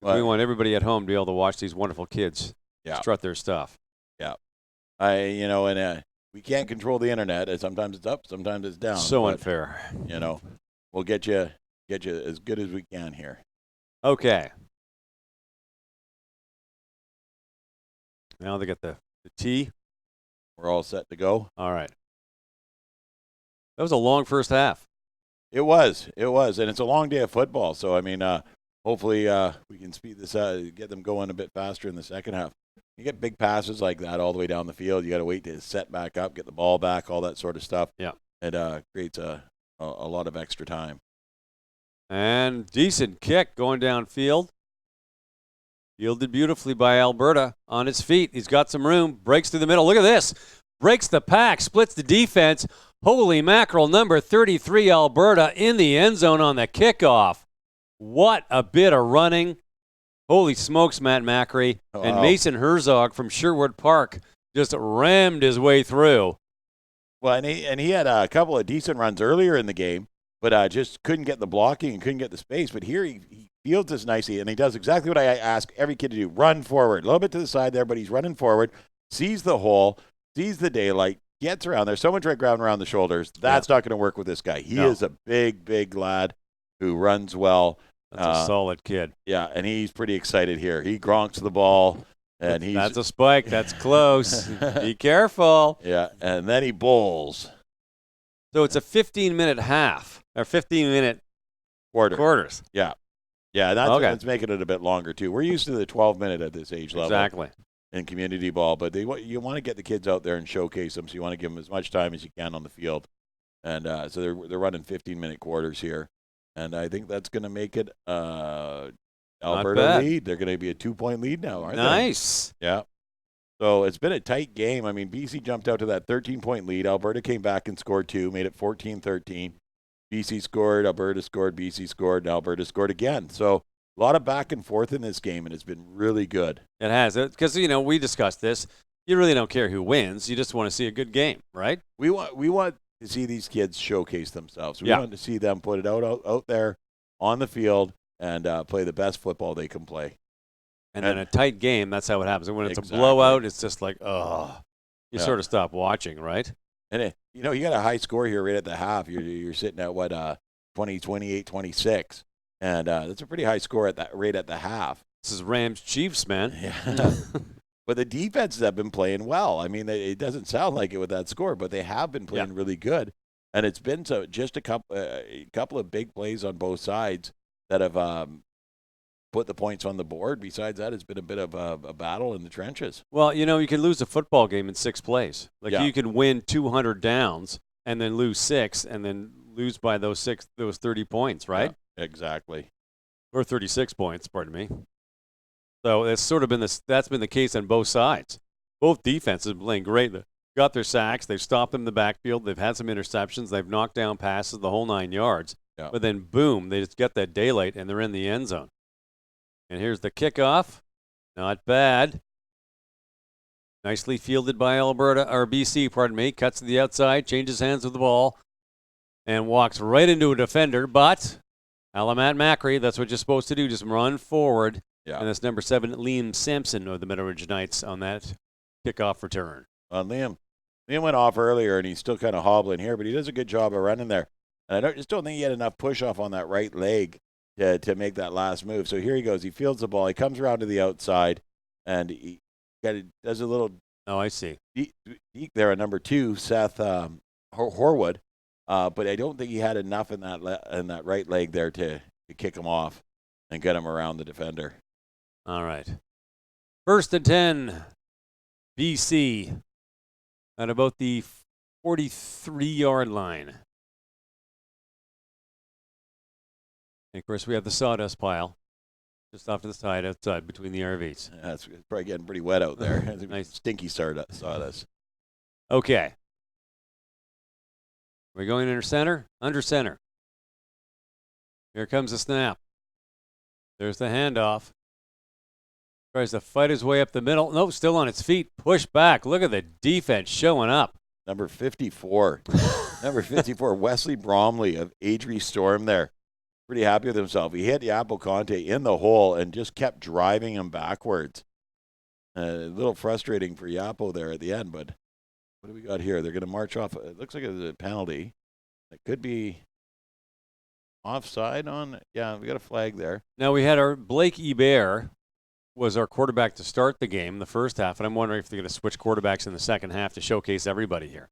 C: We want everybody at home to be able to watch these wonderful kids strut their stuff.
D: Yeah. We can't control the internet. Sometimes it's up, sometimes it's down.
C: So unfair.
D: We'll get you as good as we can here.
C: Okay. Now they got the tee.
D: We're all set to go.
C: All right. That was a long first half.
D: It was, and it's a long day of football. So hopefully we can speed this get them going a bit faster in the second half. You get big passes like that all the way down the field. You got to wait to set back up, get the ball back, all that sort of stuff.
C: Yeah,
D: it creates a lot of extra time.
C: And decent kick going downfield. Fielded beautifully by Alberta on his feet. He's got some room. Breaks through the middle. Look at this. Breaks the pack. Splits the defense. Holy mackerel, number 33, Alberta in the end zone on the kickoff. What a bit of running. Holy smokes, Matt Macri.
D: Wow.
C: And Mason Herzog from Sherwood Park just rammed his way through.
D: Well, and he had a couple of decent runs earlier in the game, but just couldn't get the blocking and couldn't get the space. But here he fields this nicely, and he does exactly what I ask every kid to do. Run forward. A little bit to the side there, but he's running forward, sees the hole, sees the daylight, gets around. There's so much red ground around the shoulders. That's not going to work with this guy. He is a big, big lad who runs well.
C: That's a solid kid.
D: Yeah, and he's pretty excited here. He gronks the ball, and
C: that's a spike. That's close. Be careful.
D: Yeah, and then he bowls.
C: So it's a 15-minute half, or 15-minute quarters.
D: Yeah. Yeah, that's making it a bit longer, too. We're used to the 12-minute at this age level.
C: Exactly.
D: In community ball, but you want to get the kids out there and showcase them, so you want to give them as much time as you can on the field. And so they're running 15-minute quarters here. And I think that's going to make it Alberta lead. They're going to be a 2-point lead now, aren't they?
C: Nice.
D: Yeah. So it's been a tight game. I mean, BC jumped out to that 13-point lead. Alberta came back and scored 2, made it 14-13. BC scored, Alberta scored, BC scored, and Alberta scored again. So a lot of back and forth in this game, and it's been really good.
C: It has. Because, we discussed this. You really don't care who wins. You just want to see a good game, right?
D: We want to see these kids showcase themselves. We want to see them put it out there on the field and play the best football they can play.
C: And in a tight game, that's how it happens. And when it's a blowout, it's just like, you sort of stop watching, right?
D: And, you got a high score here right at the half. You're sitting at, 28, 26. And that's a pretty high score at that rate at the half.
C: This is Rams Chiefs, man.
D: Yeah. But the defenses have been playing well. I mean, it doesn't sound like it with that score, but they have been playing really good. And it's been just a couple of big plays on both sides that have put the points on the board. Besides that, it's been a bit of a battle in the trenches.
C: Well, you can lose a football game in 6 plays. You can win 200 downs and then lose 6 and then lose by those 30 points, right?
D: Yeah, exactly.
C: Or 36 points, pardon me. So it's sort of that's been the case on both sides. Both defenses have been playing great. They've got their sacks. They've stopped them in the backfield. They've had some interceptions. They've knocked down passes the whole 9 yards.
D: Yeah.
C: But then, boom, they just get that daylight, and they're in the end zone. And here's the kickoff. Not bad. Nicely fielded by BC, pardon me. Cuts to the outside, changes hands with the ball, and walks right into a defender. But Matt Macri, that's what you're supposed to do. Just run forward.
D: Yeah.
C: And that's number 7, Liam Sampson of the Meadow Ridge Knights on that kickoff return.
D: Liam went off earlier, and he's still kind of hobbling here, but he does a good job of running there. And I just don't think he had enough push-off on that right leg to make that last move. So here he goes. He fields the ball. He comes around to the outside, and he does a little
C: I see.
D: Deke there at number 2, Seth Horwood. But I don't think he had enough in that right leg there to kick him off and get him around the defender.
C: All right. First and 10, BC at about the 43-yard line. And of course, we have the sawdust pile just off to the side outside between the RVs.
D: Yeah, it's probably getting pretty wet out there.
C: Nice.
D: Stinky sawdust.
C: Okay. We're going under center? Under center. Here comes the snap. There's the handoff. Tries to fight his way up the middle. Nope, still on its feet. Push back. Look at the defense showing up.
D: Number 54. Number 54, Wesley Bromley of Adrie Storm there. Pretty happy with himself. He hit Yapo Conte in the hole and just kept driving him backwards. A little frustrating for Yapo there at the end, but what do we got here? They're going to march off. It looks like it's a penalty. It could be offside on. Yeah, we got a flag there.
C: Now we had our Blake Hebert was our quarterback to start the game, the first half, and I'm wondering if they're going to switch quarterbacks in the second half to showcase everybody here.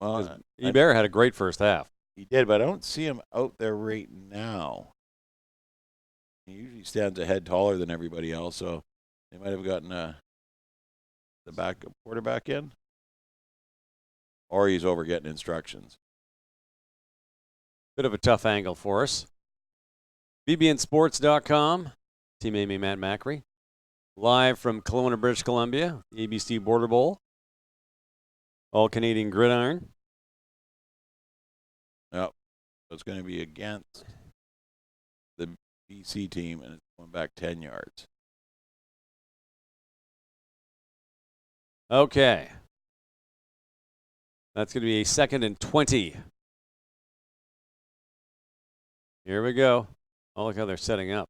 D: Well,
C: Hebert had a great first half.
D: he did, but I don't see him out there right now. He usually stands a head taller than everybody else, so they might have gotten the backup quarterback in. Or he's over getting instructions.
C: Bit of a tough angle for us. BBNSports.com. Team Amy Matt Macri. Live from Kelowna, British Columbia. The ABC Border Bowl. All Canadian Gridiron.
D: Yep. So it's going to be against the BC team, and it's going back 10 yards.
C: Okay. That's going to be a 2nd and 20. Here we go. Oh, look how they're setting up.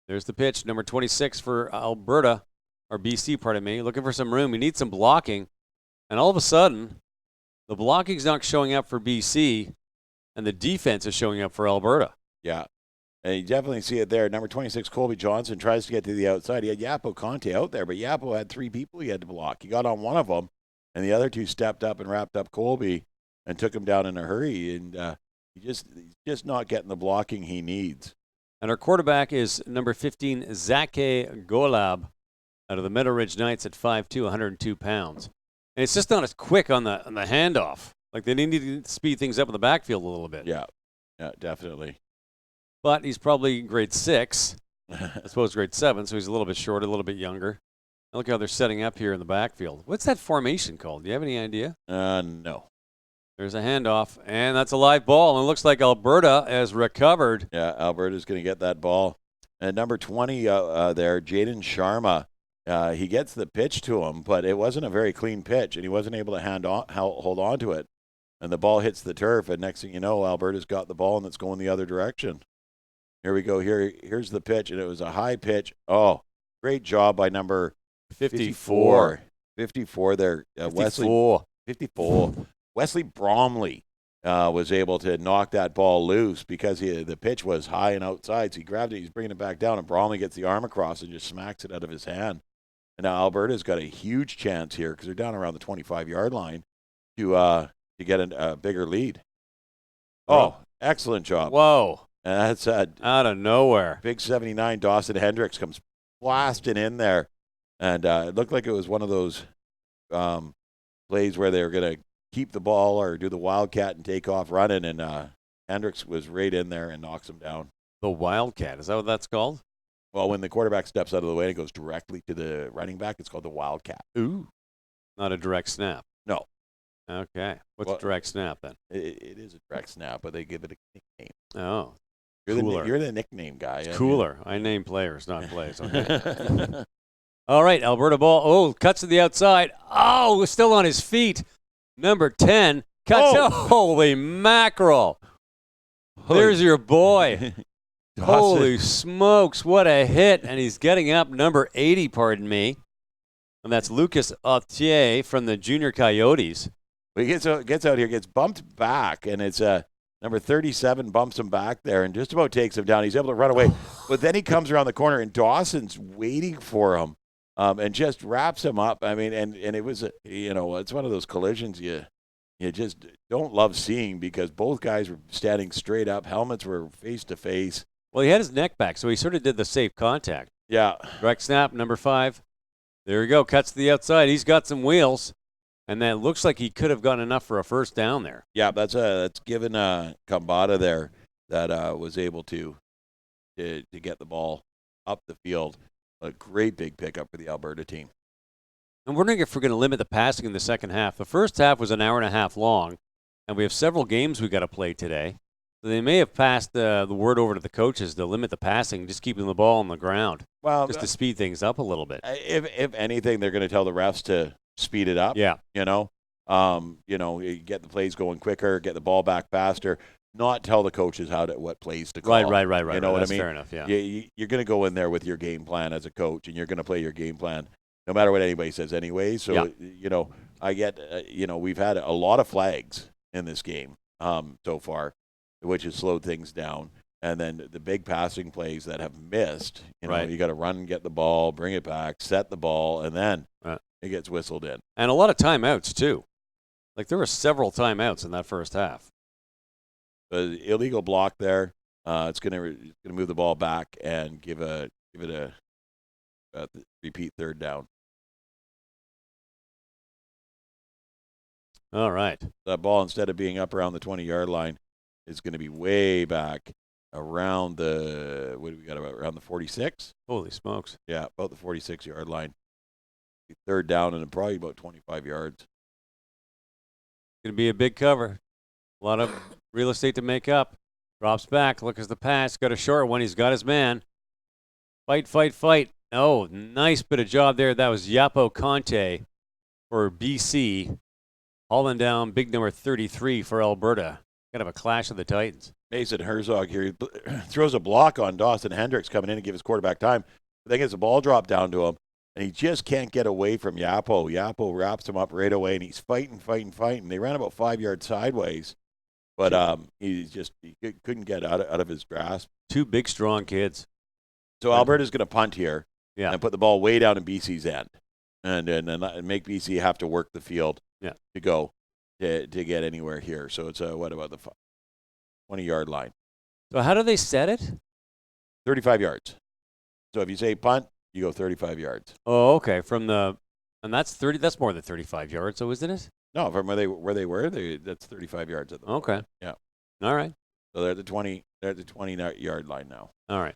C: There's the pitch, number 26 for Alberta, or BC, pardon me. Looking for some room. We need some blocking. And all of a sudden, the blocking's not showing up for BC, and the defense is showing up for Alberta.
D: Yeah. And you definitely see it there. Number 26, Colby Johnson, tries to get to the outside. He had Yapo Conte out there, but Yapo had 3 people he had to block. He got on one of them, and the other 2 stepped up and wrapped up Colby and took him down in a hurry. And he's just not getting the blocking he needs.
C: And our quarterback is number 15, Zake Golab, out of the Meadow Ridge Knights at 5'2", 102 pounds. And it's just not as quick on the handoff. Like they need to speed things up in the backfield a little bit.
D: Yeah, definitely.
C: But he's probably grade 6, I suppose grade 7, so he's a little bit shorter, a little bit younger. Look how they're setting up here in the backfield. What's that formation called? Do you have any idea?
D: No.
C: There's a handoff, and that's a live ball. And it looks like Alberta has recovered.
D: Yeah, Alberta's going to get that ball. And number 20 there, Jaden Sharma, he gets the pitch to him, but it wasn't a very clean pitch, and he wasn't able to hold on to it. And the ball hits the turf, and next thing you know, Alberta's got the ball, and it's going the other direction. Here we go. Here's the pitch, and it was a high pitch. Oh, great job by number 54. 54 there. 54. Wesley Bromley was able to knock that ball loose because the pitch was high and outside. So he grabbed it, he's bringing it back down, and Bromley gets the arm across and just smacks it out of his hand. And now Alberta's got a huge chance here because they're down around the 25-yard line to get a bigger lead. Oh, excellent job.
C: Whoa.
D: And that's
C: out of nowhere.
D: Big 79 Dawson Hendrix comes blasting in there. And it looked like it was one of those plays where they were going to keep the ball or do the Wildcat and take off running. And Hendricks was right in there and knocks him down.
C: The Wildcat. Is that what that's called?
D: Well, when the quarterback steps out of the way and goes directly to the running back, it's called the Wildcat.
C: Ooh. Not a direct snap.
D: No.
C: Okay. What's a direct snap then?
D: It is a direct snap, but they give it a nickname.
C: Oh.
D: You're the nickname guy.
C: It's cooler. I name players, not plays. Okay. All right, Alberta ball. Oh, cuts to the outside. Oh, still on his feet. Number 10 cuts.
D: Oh.
C: Holy mackerel. There's your boy. Holy smokes, what a hit. And he's getting up, number 80, pardon me. And that's Lucas Autier from the Junior Coyotes.
D: He gets out here, gets bumped back, and it's number 37 bumps him back there and just about takes him down. He's able to run away. But then he comes around the corner, and Dawson's waiting for him and just wraps him up. I mean, and it was, it's one of those collisions you just don't love seeing because both guys were standing straight up. Helmets were face to face.
C: Well, he had his neck back, so he sort of did the safe contact.
D: Yeah.
C: Direct snap, number 5. There you go. Cuts to the outside. He's got some wheels, and that looks like he could have gotten enough for a first down there.
D: Yeah, that's given Kambata there that was able to get the ball up the field. A great big pickup for the Alberta team.
C: I'm wondering if we're going to limit the passing in the second half. The first half was an hour and a half long, and we have several games we got to play today. So they may have passed the word over to the coaches to limit the passing, just keeping the ball on the ground, just to speed things up a little bit.
D: If anything, they're going to tell the refs to speed it up.
C: Yeah.
D: You get the plays going quicker, get the ball back faster. Not tell the coaches what plays to call.
C: Right.
D: You know what I mean?
C: Fair enough. Yeah.
D: You're going to go in there with your game plan as a coach, and you're going to play your game plan no matter what anybody says anyway. So I get we've had a lot of flags in this game so far, which has slowed things down. And then the big passing plays that have missed, you got to run and get the ball, bring it back, set the ball, and then it gets whistled in.
C: And a lot of timeouts, too. Like, there were several timeouts in that first half.
D: The illegal block there, it's going to move the ball back and give it a repeat third down.
C: All right.
D: That ball, instead of being up around the 20-yard line, is going to be way back around around the 46?
C: Holy smokes.
D: Yeah, about the 46-yard line. Third down and probably about 25 yards.
C: Going to be a big cover. A lot of real estate to make up. Drops back, looks at the pass, got a short one. He's got his man. Fight. Oh, nice bit of job there. That was Yapo Conte for BC. Hauling down big number 33 for Alberta. Kind of a clash of the Titans.
D: Mason Herzog here throws a block on Dawson Hendrix coming in and give his quarterback time. But then gets the ball dropped down to him, and he just can't get away from Yapo. Yapo wraps him up right away, and he's fighting. They ran about 5 yards sideways, but he couldn't get out of his grasp.
C: 2 big, strong kids.
D: So Alberta's going to punt here
C: and
D: put the ball way down in BC's end, and make BC have to work the field to go to get anywhere here. So it's what about the 20-yard line?
C: So how do they set it?
D: 35 yards. So if you say punt, you go 35 yards.
C: Oh, okay. And that's 30. That's more than 35 yards, so isn't it?
D: No, from where they were, that's 35 yards at the moment.
C: Okay.
D: Yeah.
C: All right.
D: So they're at the 20-yard line now.
C: All right.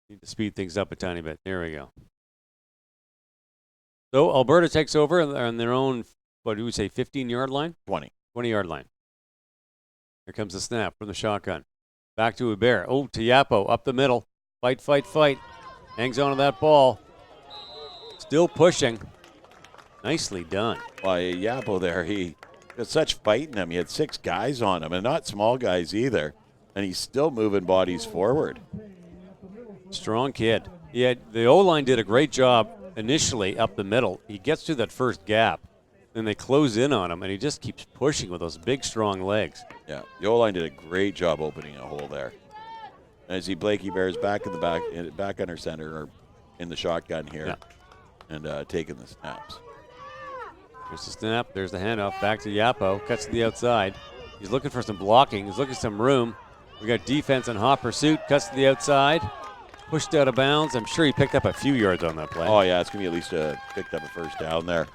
C: Need to speed things up a tiny bit. There we go. So Alberta takes over on their own, what do we say, 15-yard line? 20-yard line. Here comes the snap from the shotgun. Back to Hubert. Oh, to Yapo, up the middle. Fight. Hangs on to that ball. Still pushing. Nicely done.
D: Well, Yapo there, he got such fight in him. He had 6 guys on him, and not small guys either. And he's still moving bodies forward.
C: Strong kid. The O-line did a great job initially up the middle. He gets through that first gap. Then they close in on him, and he just keeps pushing with those big, strong legs.
D: Yeah, the O-line did a great job opening a hole there. And I see Blakey Bears back under center or in the shotgun here and taking the snaps.
C: There's the snap. There's the handoff. Back to Yapo. Cuts to the outside. He's looking for some blocking. He's looking for some room. We got defense in hot pursuit. Cuts to the outside. Pushed out of bounds. I'm sure he picked up a few yards on that play.
D: Oh, yeah, it's going to be at least picked up a first down there.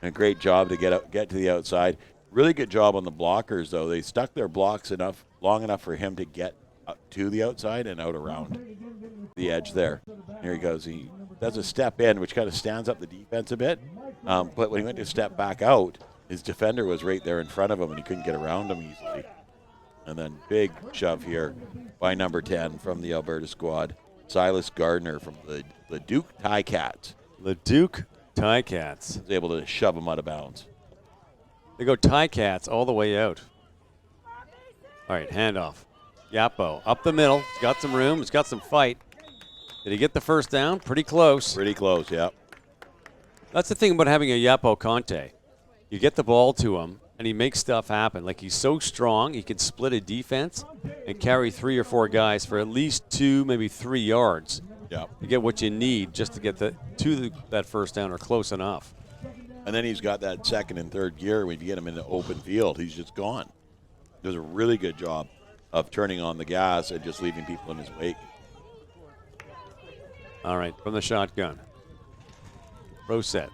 D: And a great job to get to the outside. Really good job on the blockers, though. They stuck their blocks long enough for him to get up to the outside and out around the edge there. Here he goes. He does a step in, which kind of stands up the defense a bit. But when he went to step back out, his defender was right there in front of him, and he couldn't get around him easily. And then big shove here by number 10 from the Alberta squad, Silas Gardner from the Leduc Ticats.
C: Leduc Ticats.
D: Was able to shove him out of bounds.
C: They go Ticats all the way out. All right, handoff. Yapo up the middle. He's got some room. He's got some fight. Did he get the first down? Pretty close.
D: Pretty close, yeah.
C: That's the thing about having a Yapo Conte. You get the ball to him, and he makes stuff happen. Like, he's so strong, he can split a defense and carry 3 or 4 guys for at least 2, maybe 3 yards.
D: Yeah.
C: To get what you need just to get that first down or close enough.
D: And then he's got that second and third gear. When you get him in the open field, he's just gone. Does a really good job of turning on the gas and just leaving people in his wake.
C: All right, from the shotgun. Pro set.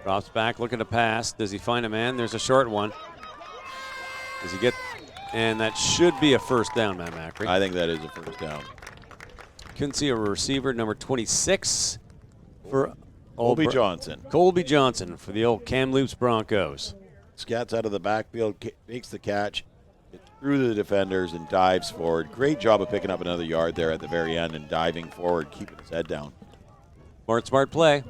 C: Drops back, looking to pass. Does he find a man? There's a short one. Does he get? And that should be a first down, Matt Macri.
D: I think that is a first down.
C: Couldn't see a receiver, number 26 for
D: Colby Johnson.
C: Colby Johnson for the old Kamloops Broncos.
D: Scats out of the backfield, makes the catch, gets through the defenders and dives forward. Great job of picking up another yard there at the very end and diving forward, keeping his head down.
C: Smart play.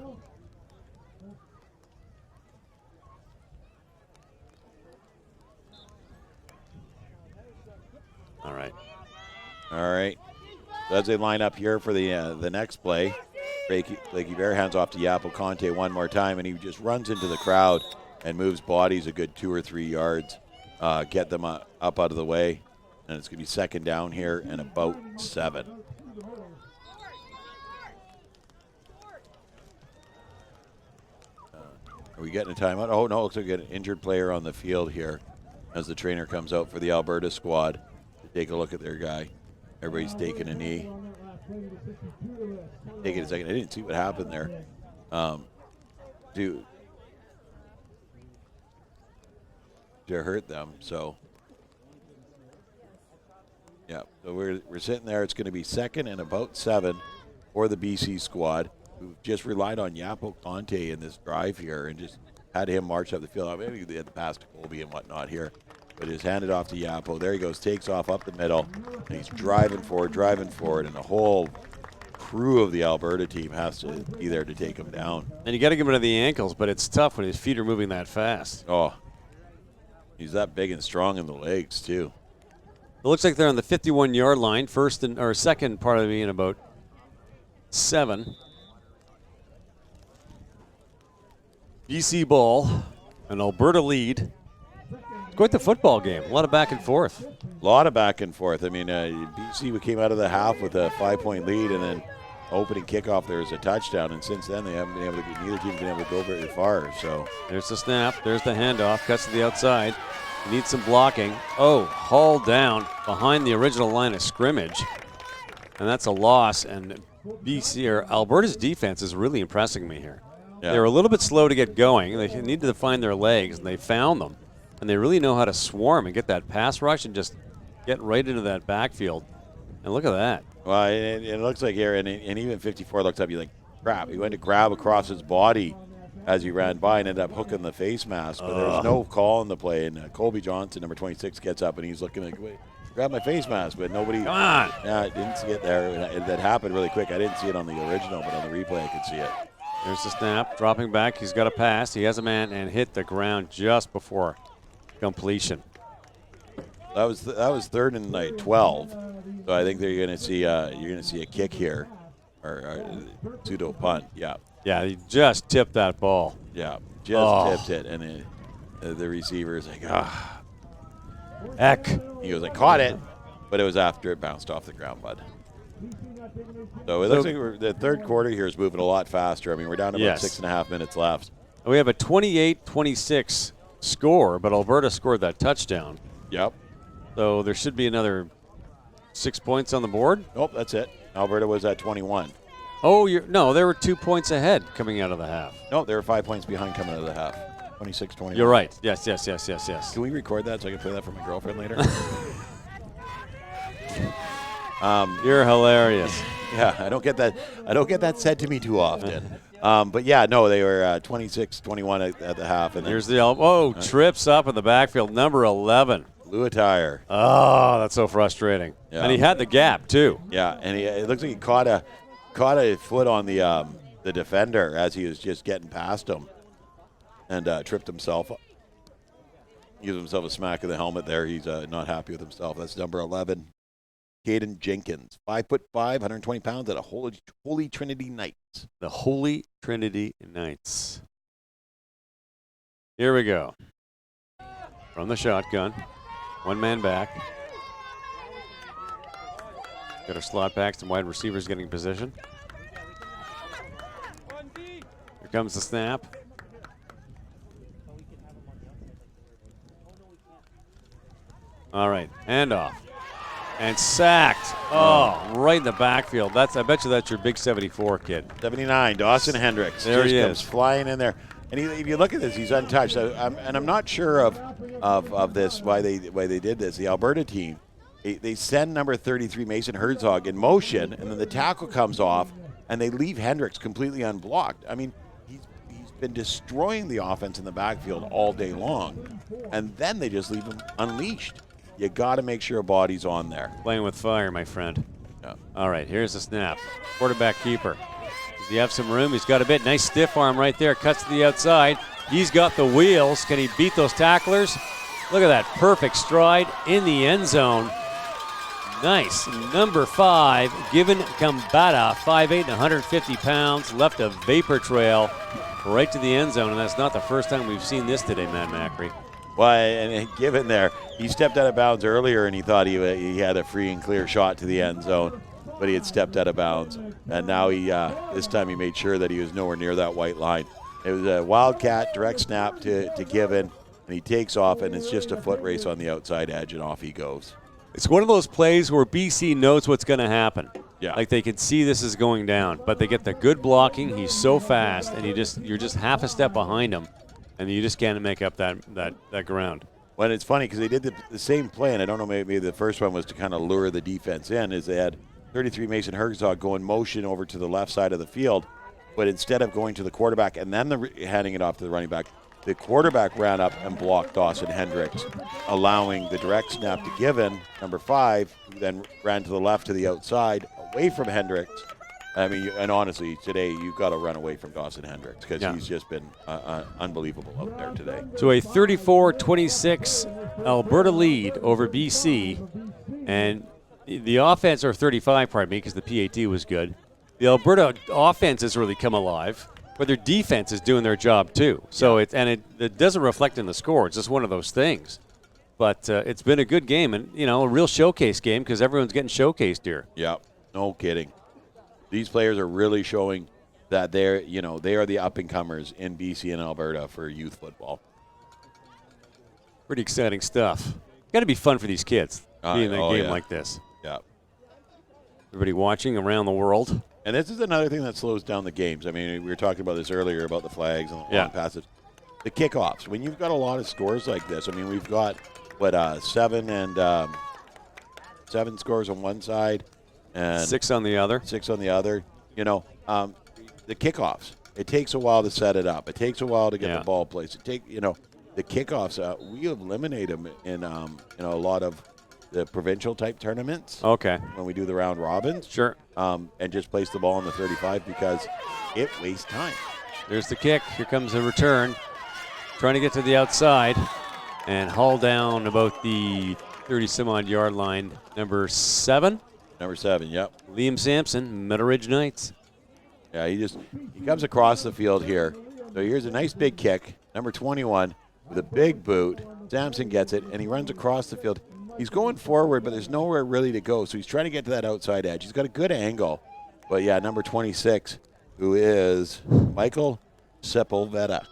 C: All right.
D: So as they line up here for the next play, Blakey Bear hands off to Yapo Conte one more time, and he just runs into the crowd and moves bodies a good 2 or 3 yards, get them up out of the way, and it's going to be second down here and about 7. Are we getting a timeout? Oh, no, looks like we got an injured player on the field here as the trainer comes out for the Alberta squad to take a look at their guy. Everybody's taking a knee. Take it a second. I didn't see what happened there. To hurt them. So, yeah. So we're sitting there. It's going to be second and about 7 for the BC squad, who just relied on Yapo Conte in this drive here and just had him march up the field. Maybe they had the pass to Colby and whatnot here, but he's handed off to Yapo. There he goes, takes off up the middle, and he's driving forward, and the whole crew of the Alberta team has to be there to take him down.
C: And you got to give him to the ankles, but it's tough when his feet are moving that fast.
D: Oh, he's that big and strong in the legs too.
C: It looks like they're on the 51-yard line, second part of being about 7. BC ball, an Alberta lead. It's quite the football game. A lot of back and forth.
D: A lot of back and forth. I mean, BC came out of the half with a 5-point lead, and then opening kickoff there was a touchdown, and since then they haven't been able to. Neither team's been able to go very far. So
C: there's the snap. There's the handoff. Cuts to the outside. Needs some blocking. Oh, hauled down behind the original line of scrimmage, and that's a loss. And BC or Alberta's defense is really impressing me here.
D: Yeah.
C: They were a little bit slow to get going. They needed to find their legs, and they found them. And they really know how to swarm and get that pass rush and just get right into that backfield. And look at that.
D: Well, it looks like here, and even 54 looks up, you like, crap. He went to grab across his body as he ran by and ended up hooking the face mask. But there was no call in the play. And Colby Johnson, number 26, gets up, and he's looking like, wait, grab my face mask. But nobody.
C: Come on.
D: Yeah, I didn't see it there. That happened really quick. I didn't see it on the original, but on the replay I could see it.
C: There's the snap. Dropping back. He's got a pass. He has a man and hit the ground just before completion.
D: That was 3rd and 12. So I think you're going to see a kick here, or pseudo punt. Yeah.
C: Yeah, he just tipped that ball.
D: Yeah, just tipped it, and the receiver is like,
C: Heck.
D: He goes, I caught it, but it was after it bounced off the ground, bud. So it looks like the third quarter here is moving a lot faster. I mean, we're down to about 6.5 minutes left.
C: We have a 28-26 score, but Alberta scored that touchdown.
D: Yep.
C: So there should be another 6 points on the board.
D: Nope, that's it. Alberta was at 21.
C: Oh, no, they were 2 points ahead coming out of the half.
D: No, they were 5 points behind coming out of the half. 26-21.
C: You're right. Yes.
D: Can we record that so I can play that for my girlfriend later?
C: You're hilarious.
D: Yeah, I don't get that said to me too often. But yeah, no, they were 26-21 at the half. And
C: here's the elbow. Trips up in the backfield. Number 11.
D: Blew a tire.
C: Oh, that's so frustrating.
D: Yeah.
C: And he had the gap too.
D: Yeah, and it looks like he caught a foot on the defender as he was just getting past him, and tripped himself. Gives himself a smack of the helmet there. He's not happy with himself. That's number 11, Kaden Jenkins, 5'5", 120 pounds at a Holy Trinity Knights.
C: The Holy Trinity Knights. Here we go. From the shotgun. One man back. Got our slot backs and wide receivers getting position. Here comes the snap. All right, handoff. And sacked. Oh, right in the backfield. I bet you that's your big 74 kid.
D: 79, Dawson Hendrix.
C: There he
D: comes
C: is.
D: flying in there. And if you look at this, he's untouched. I'm not sure of this, why they did this. The Alberta team, they send number 33, Mason Herzog, in motion, and then the tackle comes off, and they leave Hendricks completely unblocked. I mean, he's been destroying the offense in the backfield all day long, and then they just leave him unleashed. You got to make sure a body's on there.
C: Playing with fire, my friend.
D: Yeah.
C: All right, here's the snap. Quarterback keeper. Does he have some room? He's got a bit. Nice stiff arm right there. Cuts to the outside. He's got the wheels. Can he beat those tacklers? Look at that perfect stride in the end zone. Nice. Number 5, Given Kambata, 5'8" and 150 pounds, left a vapor trail right to the end zone, and that's not the first time we've seen this today, Matt Macri.
D: Well, and Given there, he stepped out of bounds earlier, and he thought he had a free and clear shot to the end zone, but he had stepped out of bounds. And now this time he made sure that he was nowhere near that white line. It was a Wildcat direct snap to Given, and he takes off, and it's just a foot race on the outside edge, and off he goes.
C: It's one of those plays where BC knows what's going to happen.
D: Yeah.
C: Like they can see this is going down, but they get the good blocking. He's so fast, and you're just half a step behind him, and you just can't make up that ground.
D: Well, it's funny because they did the same play, and I don't know, maybe the first one was to kind of lure the defense in, is they had 33 Mason Herzog go in motion over to the left side of the field, but instead of going to the quarterback and then handing it off to the running back, the quarterback ran up and blocked Dawson Hendrix, allowing the direct snap to Given, number 5, who then ran to the left to the outside, away from Hendrix. I mean, and honestly, today you've got to run away from Dawson Hendrix because he's just been unbelievable out there today.
C: So a 34-26 Alberta lead over BC, and the offense, or 35, pardon me, because the PAT was good. The Alberta offense has really come alive, but their defense is doing their job too. So it doesn't reflect in the score. It's just one of those things. But it's been a good game, and a real showcase game because everyone's getting showcased here.
D: Yeah, no kidding. These players are really showing that they are the up and comers in BC and Alberta for youth football.
C: Pretty exciting stuff. Got to be fun for these kids being in a game like this.
D: Yeah.
C: Everybody watching around the world.
D: And this is another thing that slows down the games. I mean, we were talking about this earlier about the flags and the long passes. The kickoffs. When you've got a lot of scores like this, I mean, we've got, 7 scores on one side and
C: 6 on the other.
D: 6 on the other. The kickoffs. It takes a while to set it up. It takes a while to get the ball placed. The kickoffs, we eliminate them in a lot of the provincial type tournaments.
C: Okay.
D: When we do the round robins.
C: Sure.
D: And just place the ball on the 35 because it wastes time.
C: There's the kick. Here comes the return. Trying to get to the outside and haul down about the 30-some-odd yard line. Number 7.
D: Number 7, yep.
C: Liam Sampson, Meadow Ridge Knights.
D: Yeah, he comes across the field here. So here's a nice big kick. Number 21 with a big boot. Sampson gets it, and he runs across the field. He's going forward, but there's nowhere really to go, so he's trying to get to that outside edge. He's got a good angle. But, yeah, number 26, who is Michael Sepulveda.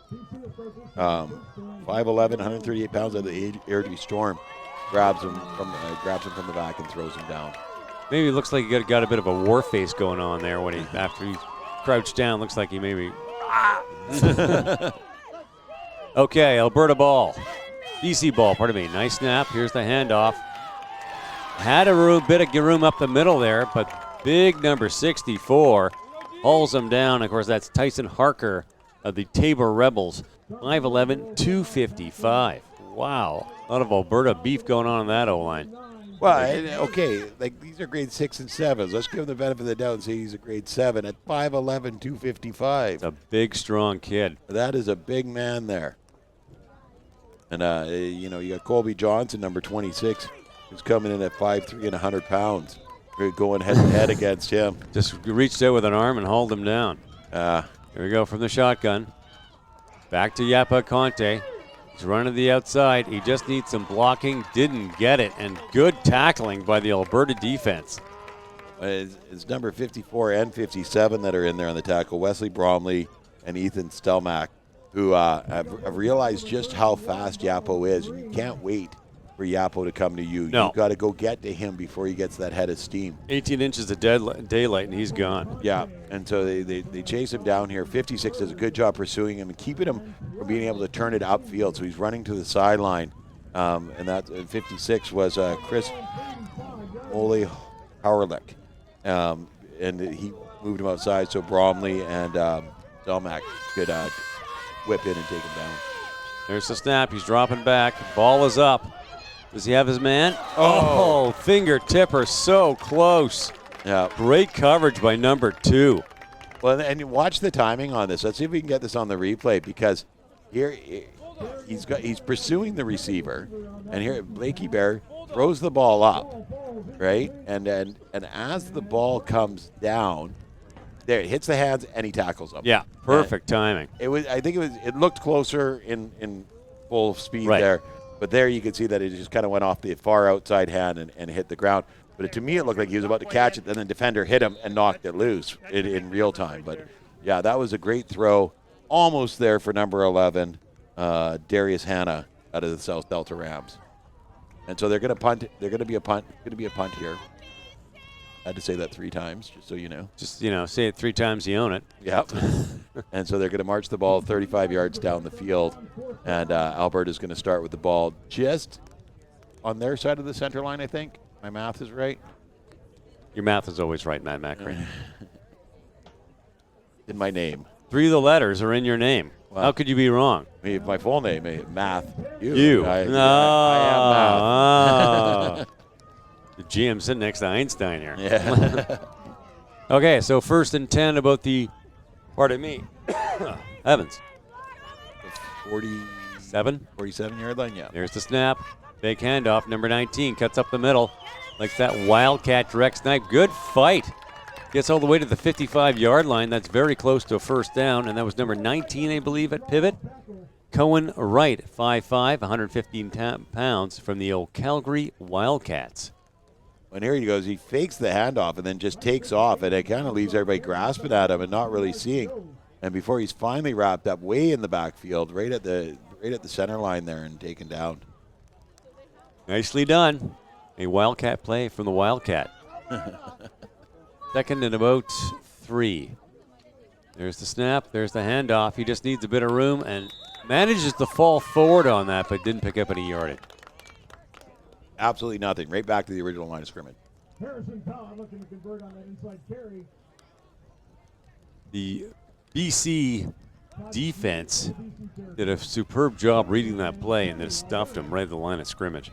D: 5'11", 138 pounds of the Airdrie Storm. Grabs him from the back and throws him down.
C: Maybe it looks like he got a bit of a war face going on there after he crouched down. Looks like he maybe. Okay, Alberta ball. BC ball, pardon me. Nice snap. Here's the handoff. Had a bit of room up the middle there, but big number 64 hauls him down. Of course, that's Tyson Harker of the Tabor Rebels. 5'11", 255. Wow. A lot of Alberta beef going on in that O-line.
D: Well, okay, these are grade 6 and 7s. Let's give him the benefit of the doubt and say he's a grade 7 at 5'11", 255.
C: It's a big, strong kid.
D: That is a big man there. And, you got Colby Johnson, number 26, who's coming in at 5'3" and 100 pounds. We're going head-to-head against him.
C: Just reached out with an arm and hauled him down. Here we go from the shotgun. Back to Yapa Conte. He's running to the outside. He just needs some blocking. Didn't get it. And good tackling by the Alberta defense.
D: It's number 54 and 57 that are in there on the tackle. Wesley Bromley and Ethan Stelmack, who have realized just how fast Yapo is. And you can't wait for Yapo to come to you.
C: No.
D: You've got to go get to him before he gets that head of steam.
C: 18 inches of daylight, and he's gone.
D: Yeah, and so they chase him down here. 56 does a good job pursuing him and keeping him from being able to turn it upfield. So he's running to the sideline, and that 56 was Chris Ole Howerlick, and he moved him outside so Bromley and Zelmack could whip in and take him down.
C: There's the snap. He's dropping back. Ball is up. Does he have his man? Oh, fingertipper so close.
D: Yeah.
C: Great coverage by number 2.
D: Well, and you watch the timing on this. Let's see if we can get this on the replay, because here he's pursuing the receiver, and here Blakey Bear throws the ball up, right? And as the ball comes down, there it hits the hands and he tackles him.
C: Yeah, perfect timing.
D: It looked closer in full speed there, but there you could see that it just kind of went off the far outside hand and hit the ground. But to me, it looked like he was about to catch it, then the defender hit him and knocked it loose in real time. But yeah, that was a great throw, almost there for number 11, Darius Hanna out of the South Delta Rams. And so they're going to punt. They're going to be a punt. Going to be a punt here. I had to say that 3 times, just so you know.
C: Just, say it 3 times, you own it.
D: Yep. And so they're going to march the ball 35 yards down the field, and Alberta's going to start with the ball just on their side of the center line, I think. My math is right.
C: Your math is always right, Matt Macri.
D: In my name.
C: 3 of the letters are in your name.
D: Wow.
C: How could you be wrong?
D: My full name, Math.
C: You.
D: I am Math.
C: The GM sitting next to Einstein here.
D: Yeah.
C: Okay, so 1st and 10 about the, pardon me, Evans.
D: 47 yard line, yeah.
C: There's the snap. Big handoff. Number 19 cuts up the middle. Like that Wildcat direct snipe. Good fight. Gets all the way to the 55-yard line. That's very close to a first down. And that was number 19, I believe, at pivot. Cohen Wright, 5'5", 115 pounds from the old Calgary Wildcats.
D: And here he goes. He fakes the handoff and then just takes off. And it kind of leaves everybody grasping at him and not really seeing. And before he's finally wrapped up way in the backfield, right at the center line there and taken down.
C: Nicely done. A Wildcat play from the Wildcat. 2nd and about 3. There's the snap. There's the handoff. He just needs a bit of room and manages to fall forward on that, but didn't pick up any yardage.
D: Absolutely nothing. Right back to the original line of scrimmage.
A: Harrison Todd looking to convert on that inside carry.
C: The BC defense did a superb job reading that play and then stuffed him right at the line of scrimmage.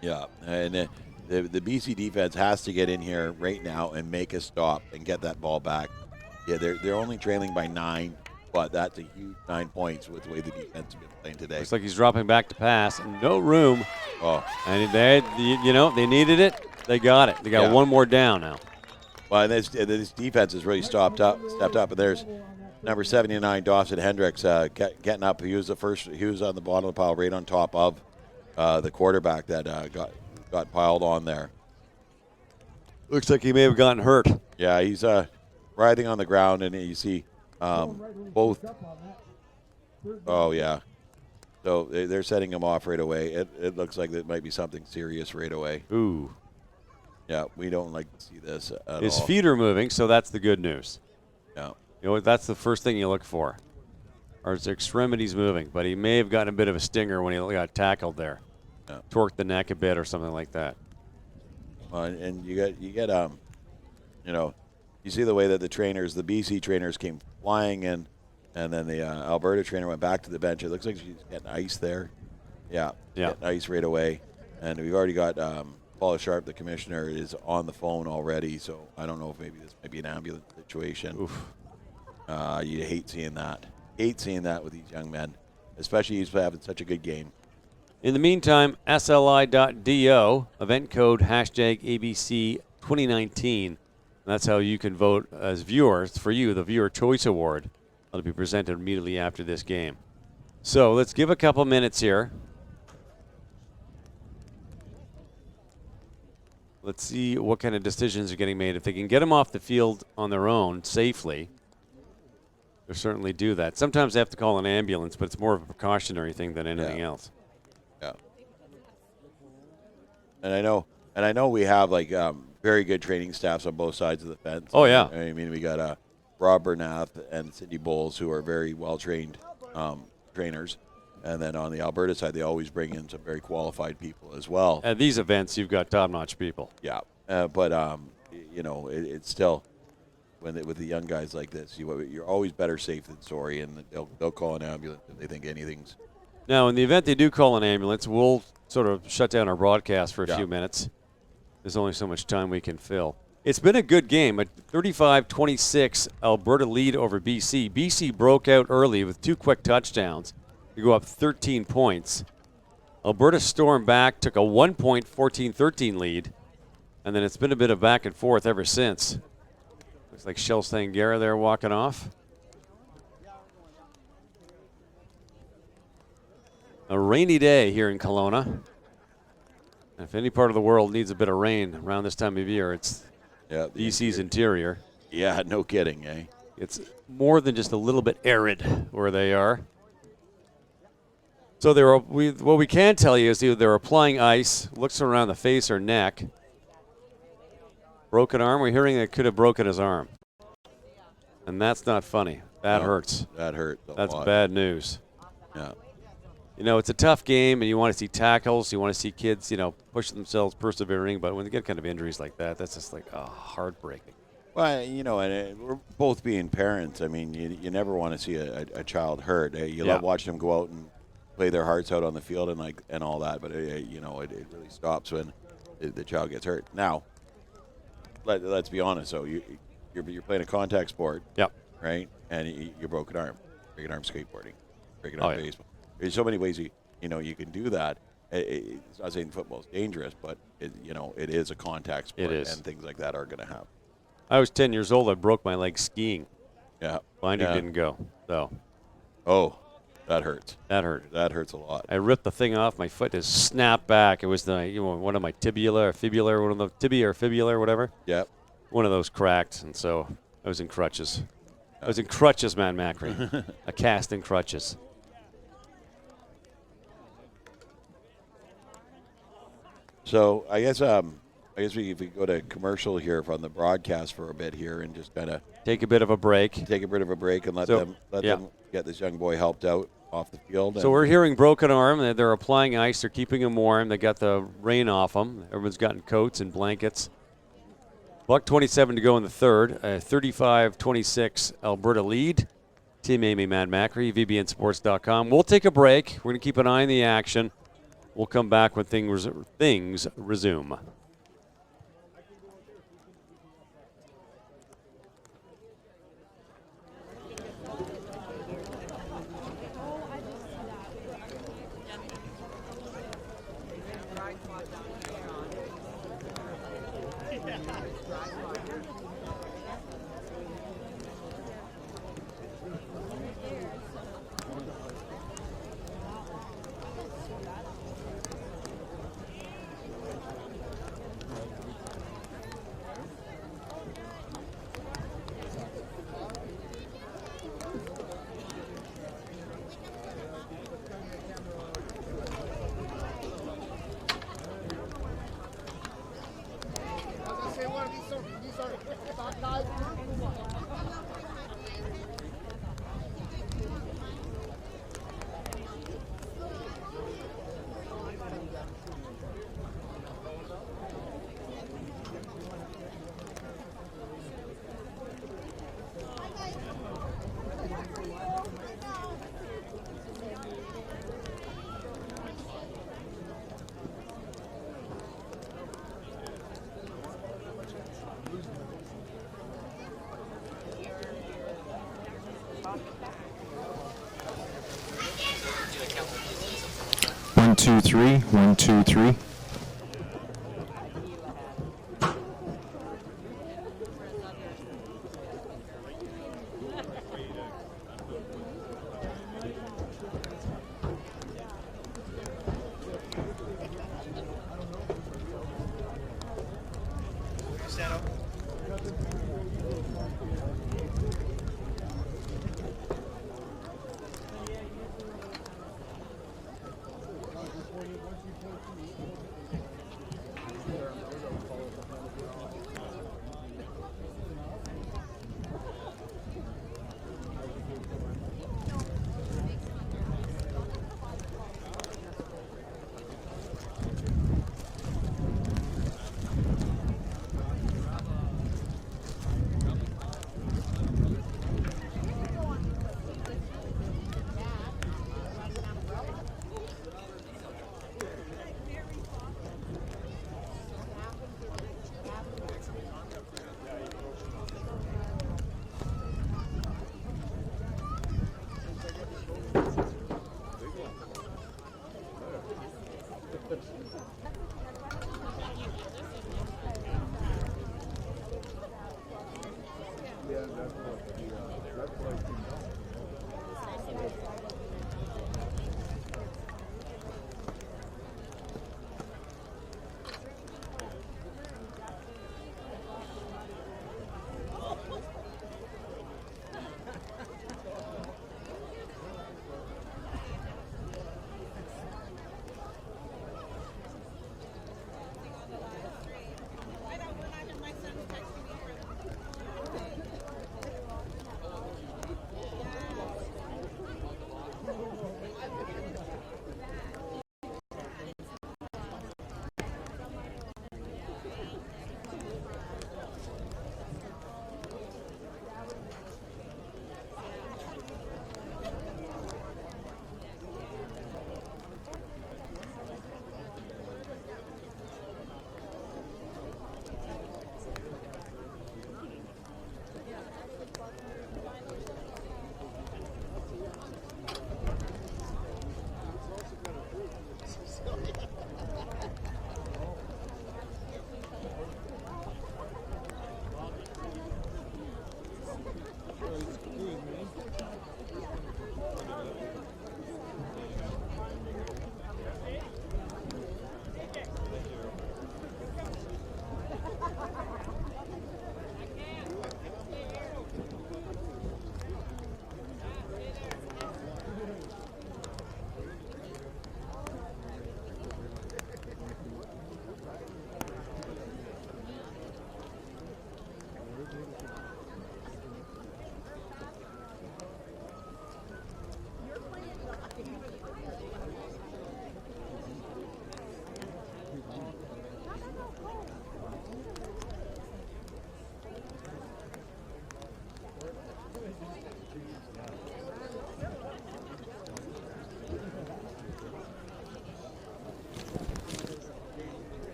D: Yeah, and the BC defense has to get in here right now and make a stop and get that ball back. Yeah, they're only trailing by 9, but that's a huge 9 points with the way the defense has been playing today.
C: Looks like he's dropping back to pass. No room.
D: Oh,
C: And they needed it. They got it. They got one more down now.
D: Well, and this defense has really stepped up. And there's number 79, Dawson Hendrix, getting up. He was the first. He was on the bottom of the pile, right on top of the quarterback that got piled on there.
C: Looks like he may have gotten hurt.
D: Yeah, he's writhing on the ground, and you see both. Oh yeah. So they're setting him off right away. It looks like it might be something serious right away.
C: Ooh.
D: Yeah, we don't like to see this at all.
C: His feet are moving, so that's the good news.
D: Yeah.
C: That's the first thing you look for. Are his extremities moving? But he may have gotten a bit of a stinger when he got tackled there.
D: Yeah.
C: Torqued the neck a bit or something like that.
D: And you get you see the way that the BC trainers came flying in, and then the Alberta trainer went back to the bench. It looks like she's getting ice there. Yeah. Getting ice right away. And we've already got Paula Sharp, the commissioner, is on the phone already, so I don't know if maybe this might be an ambulance situation.
C: Oof.
D: You hate seeing that. Hate seeing that with these young men, especially he's having such a good game.
C: In the meantime, SLI.do, event code #ABC2019. That's how you can vote as viewers. For you, the Viewer Choice Award will be presented immediately after this game. So let's give a couple minutes here. Let's see what kind of decisions are getting made. If they can get them off the field on their own safely, they'll certainly do that. Sometimes they have to call an ambulance, but it's more of a precautionary thing than anything else.
D: Yeah. And I know we have like very good training staffs on both sides of the fence.
C: Oh, yeah.
D: I mean, we got Rob Bernath and Cindy Bowles, who are very well trained trainers. And then on the Alberta side, they always bring in some very qualified people as well.
C: At these events, you've got top-notch people.
D: Yeah, but you know, it's still with the young guys like this, you're always better safe than sorry, and they'll call an ambulance if they think anything's.
C: Now, in the event they do call an ambulance, we'll sort of shut down our broadcast for a few minutes. There's only so much time we can fill. It's been a good game. A 35-26 Alberta lead over BC. BC broke out early with 2 quick touchdowns to go up 13 points. Alberta stormed back, took a 1-point 14-13 lead, and then it's been a bit of back and forth ever since. Looks like Shel Stangera there walking off. A rainy day here in Kelowna. And if any part of the world needs a bit of rain around this time of year, it's BC's interior.
D: Yeah, no kidding, eh?
C: It's more than just a little bit arid where they are. So what we can tell you is they're applying ice, looks around the face or neck. Broken arm, we're hearing that could have broken his arm. And that's not funny. That hurts.
D: That hurt.
C: That's bad news.
D: Yeah.
C: You know, it's a tough game, and you want to see tackles. You want to see kids, push themselves, persevering. But when they get kind of injuries like that, that's just like heartbreaking.
D: Well, and we're both being parents. I mean, you never want to see a child hurt. You love watching them go out and play their hearts out on the field and all that. But it really stops when the child gets hurt. Now, let's be honest. So you're playing a contact sport.
C: Yep.
D: Right, and you broke an arm skateboarding, breaking arm baseball. There's so many ways you can do that. It's not saying football is dangerous, but it is a contact sport, and things like that are going to happen.
C: I was 10 years old. I broke my leg skiing.
D: Yeah,
C: Binding didn't go. So.
D: Oh, that hurts.
C: That hurt.
D: That hurts a lot.
C: I ripped the thing off. My foot just snapped back. It was one of my tibia or fibula, whatever.
D: Yeah.
C: One of those cracked, and so I was in crutches. I was in crutches, man, Macri. A cast in crutches.
D: So I guess we go to commercial here from the broadcast for a bit here and just kind of
C: take a bit of a break.
D: And let them get this young boy helped out off the field.
C: So we're hearing broken arm. They're applying ice. They're keeping him warm. They got the rain off him. Everyone's gotten coats and blankets. $1:27 to go in the third. 35-26 Alberta lead. Team Amy Mad Macri, VBNSports.com. We'll take a break. We're going to keep an eye on the action. We'll come back when things resume.
F: One, two, three. 1, 2, 3.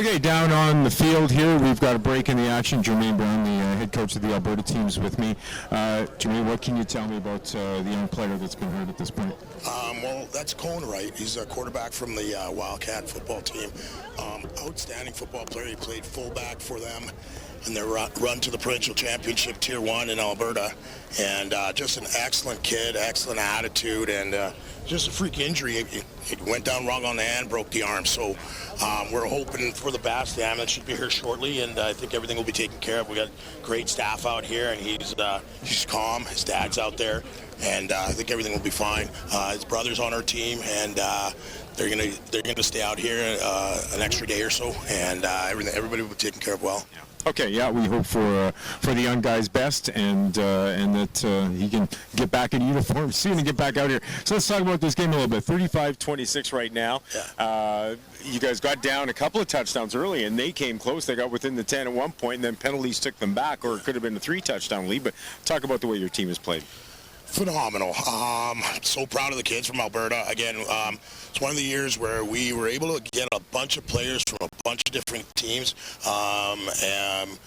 F: Okay, down on the field here, we've got a break in the action. Jermaine Brown, the head coach of the Alberta teams, with me. Jermaine, what can you tell me about the young player that's been hurt at this point?
G: Well, that's Cohen, right? He's a quarterback from the Wildcat football team. Outstanding football player. He played fullback for them in their run to the provincial championship Tier 1 in Alberta. And just an excellent kid, excellent attitude, and just a freak injury. It went down wrong on the hand, broke the arm. So we're hoping for the best. The ambulance should be here shortly, and I think everything will be taken care of. We got great staff out here, and he's calm. His dad's out there, and I think everything will be fine. His brother's on our team, and they're gonna stay out here an extra day or so, and everybody will be taken care of well.
F: Okay, yeah, we hope for the young guy's best, and that he can get back in uniform soon and get back out here. So let's talk about this game a little bit. 35-26 right now.
G: Yeah.
F: You guys got down a couple of touchdowns early, and they came close. They got within the 10 at one point, and then penalties took them back, or it could have been a 3-touchdown lead. But talk about the way your team has played.
G: Phenomenal. So proud of the kids from Alberta. Again, it's one of the years where we were able to get a bunch of players from a bunch of different teams. And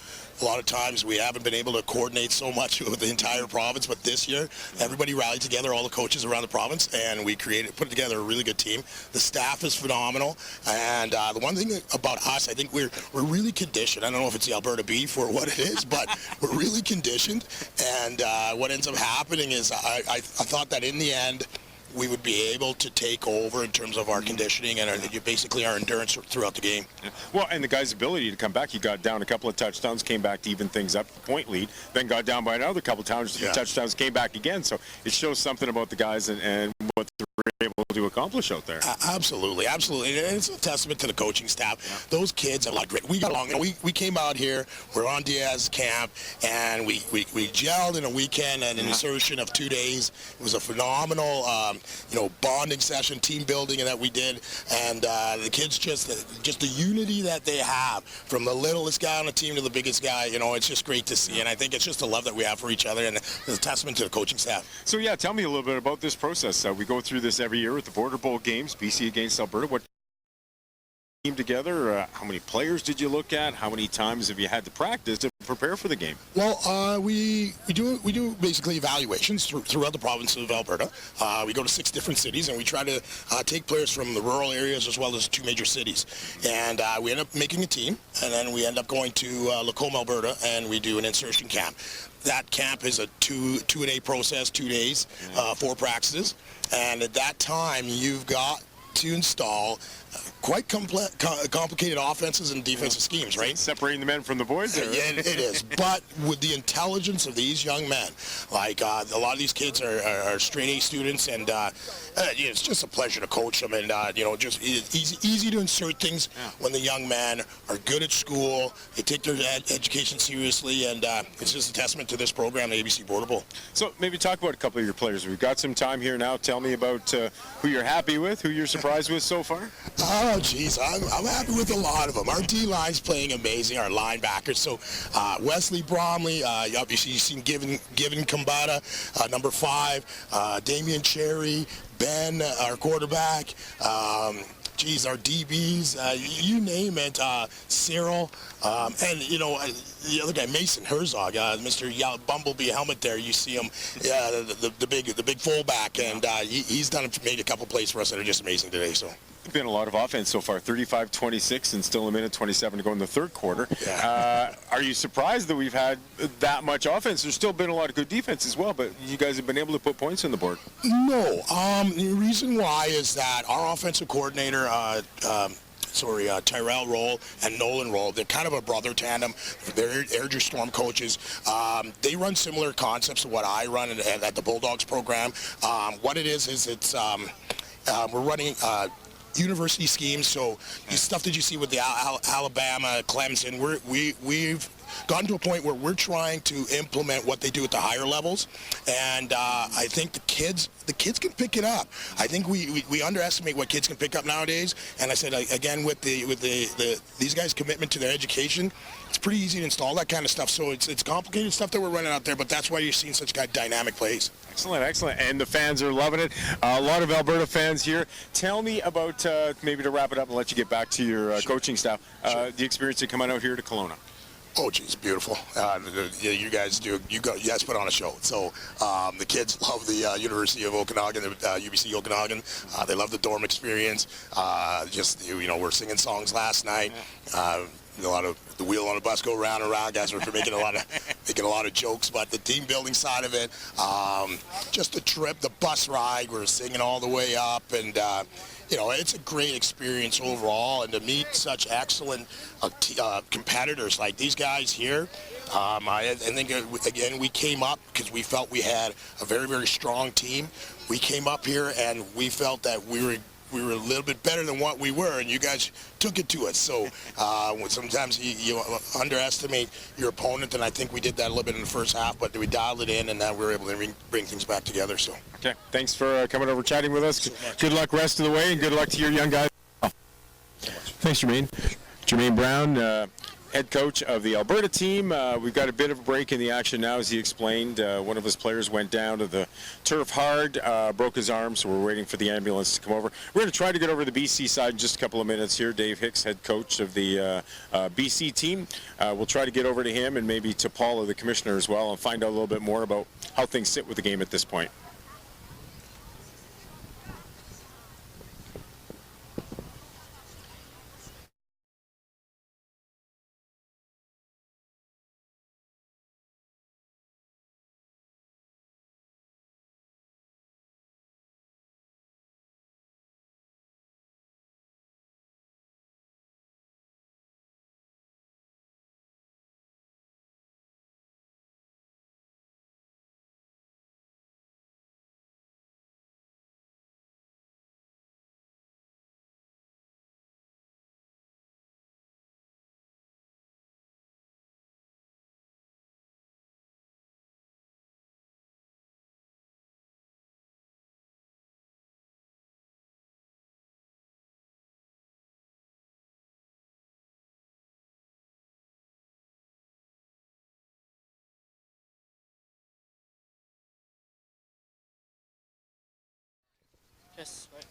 G: a lot of times we haven't been able to coordinate so much with the entire province, but this year everybody rallied together, all the coaches around the province, and we put together a really good team. The staff is phenomenal, and the one thing about us, I think we're really conditioned. I don't know if it's the Alberta beef or what it is, but we're really conditioned, and what ends up happening is I thought that in the end we would be able to take over in terms of our conditioning and basically our endurance throughout the game.
F: Yeah. Well, and the guy's ability to come back. You got down a couple of touchdowns, came back to even things up, point lead, then got down by another couple of touchdowns, came back again. So it shows something about the guys and what they're able to accomplish out there.
G: Absolutely. And it's a testament to the coaching staff. Yeah. Those kids are like great. We got along. We came out here. We're on Diaz camp, and we gelled in a weekend and an insertion of 2 days. It was a phenomenal, bonding session, team building that we did, and the kids just the unity that they have from the littlest guy on the team to the biggest guy. It's just great to see, and I think it's just the love that we have for each other, and it's a testament to the coaching staff.
F: So yeah, tell me a little bit about this process. We go through this every year with the Border Bowl games, BC against Alberta. What team together? How many players did you look at? How many times have you had to practice to prepare for the game?
G: Well, we do basically evaluations throughout the province of Alberta. We go to 6 different cities, and we try to take players from the rural areas as well as 2 major cities. And we end up making a team, and then we end up going to Lacombe, Alberta, and we do an insertion camp. That camp is a 2-a-day process, 2 days, 4 practices. And at that time, you've got to install quite complicated offenses and defensive schemes, right?
F: Separating the men from the boys there.
G: Yeah, it is. But with the intelligence of these young men, like a lot of these kids are straight A students, and it's just a pleasure to coach them, and just easy to insert things when the young men are good at school, they take their education seriously, and it's just a testament to this program, the ABC Border Bowl.
F: So maybe talk about a couple of your players. We've got some time here now. Tell me about who you're happy with, who you're surprised with so far.
G: Oh, geez, I'm happy with a lot of them. Our D-line's playing amazing, our linebackers. So Wesley Bromley, obviously you've seen Given Kambata, number 5, Damian Cherry, Ben, our quarterback, our DBs, you name it, Cyril, and, the other guy, Mason Herzog, Mr. Bumblebee helmet there, you see him, the big fullback, and he's made a couple plays for us that are just amazing today, so.
F: Been a lot of offense so far, 35-26, and still a minute 27 to go in the third quarter.
G: Yeah.
F: Are you surprised that we've had that much offense? There's still been a lot of good defense as well, but you guys have been able to put points on the board.
G: No. The reason why is that our offensive coordinator, Tyrell Roll and Nolan Roll, they're kind of a brother tandem. They're Air Storm coaches. They run similar concepts to what I run at the Bulldogs program. What it is it's we're running university schemes, so the stuff that you see with the Alabama, Clemson, we've gotten to a point where we're trying to implement what they do at the higher levels, and I think the kids can pick it up. I think we underestimate what kids can pick up nowadays, and I said again with these guys' commitment to their education, it's pretty easy to install that kind of stuff. So it's complicated stuff that we're running out there, but that's why you're seeing such dynamic plays.
F: Excellent. And the fans are loving it. A lot of Alberta fans here. Tell me about, maybe to wrap it up and let you get back to your coaching staff, the experience of coming out here to Kelowna.
G: Oh, geez, beautiful. You guys put on a show. So the kids love the University of Okanagan, UBC Okanagan. They love the dorm experience. We're singing songs last night. A lot of the wheel on the bus go round and round. Guys were making a lot of jokes, but the team building side of it, just the trip, the bus ride, we're singing all the way up, and it's a great experience overall. And to meet such excellent competitors like these guys here, I think again we came up because we felt we had a very, very strong team. We came up here and we felt that we were a little bit better than what we were, and you guys took it to us. So sometimes you underestimate your opponent, and I think we did that a little bit in the first half, but we dialed it in, and now we're able to bring things back together. So.
F: Okay, thanks for coming over, chatting with us. Good luck rest of the way, and good luck to your young guys. Thanks, Jermaine. Jermaine Brown, head coach of the Alberta team. We've got a bit of a break in the action now, as he explained. One of his players went down to the turf hard, broke his arm, so we're waiting for the ambulance to come over. We're going to try to get over to the BC side in just a couple of minutes here. Dave Hicks, head coach of the BC team. We'll try to get over to him and maybe to Paula, the commissioner, as well, and find out a little bit more about how things sit with the game at this point.
H: Just wait.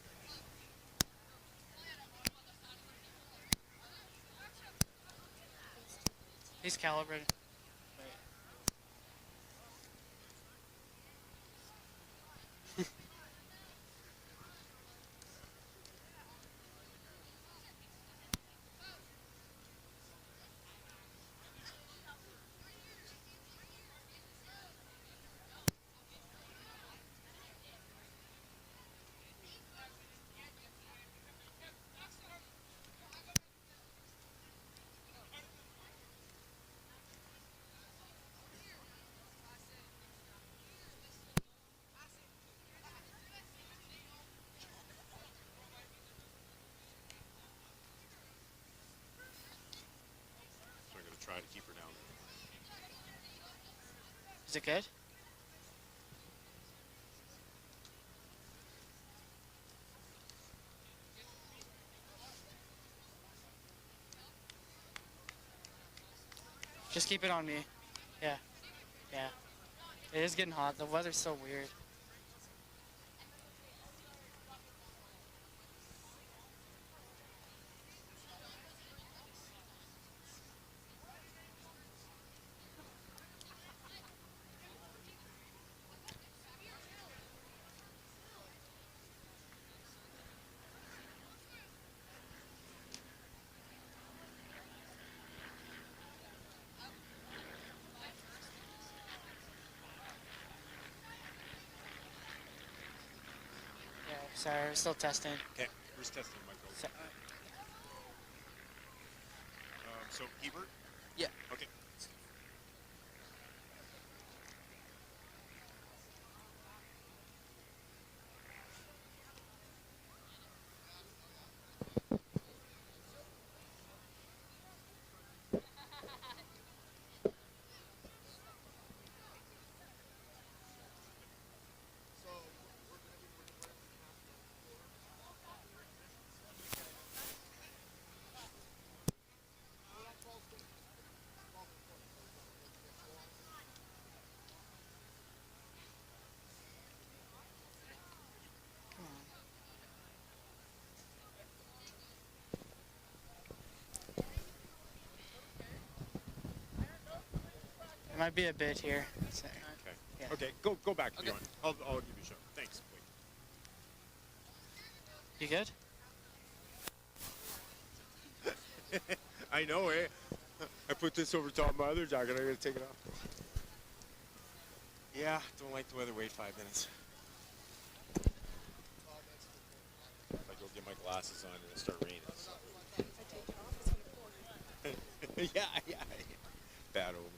H: He's calibrated.
F: So I'm going to try to keep her down.
H: Is it good? Just keep it on me. Yeah. Yeah. It is getting hot. The weather's so weird. Yeah, sorry, we're still testing.
F: Okay, who's testing Michael? So Hebert?
H: Yeah.
F: Okay.
H: It might be a bit here. So,
F: Okay.
H: yeah.
F: Okay, go back if you want. I'll give you a shot. Thanks.
H: You good?
F: I know, eh? I put this over top of my other jacket. I gotta take it off. Yeah, don't like the weather. Wait 5 minutes. If I go get my glasses on, it'll start raining. So. yeah. Bad omen.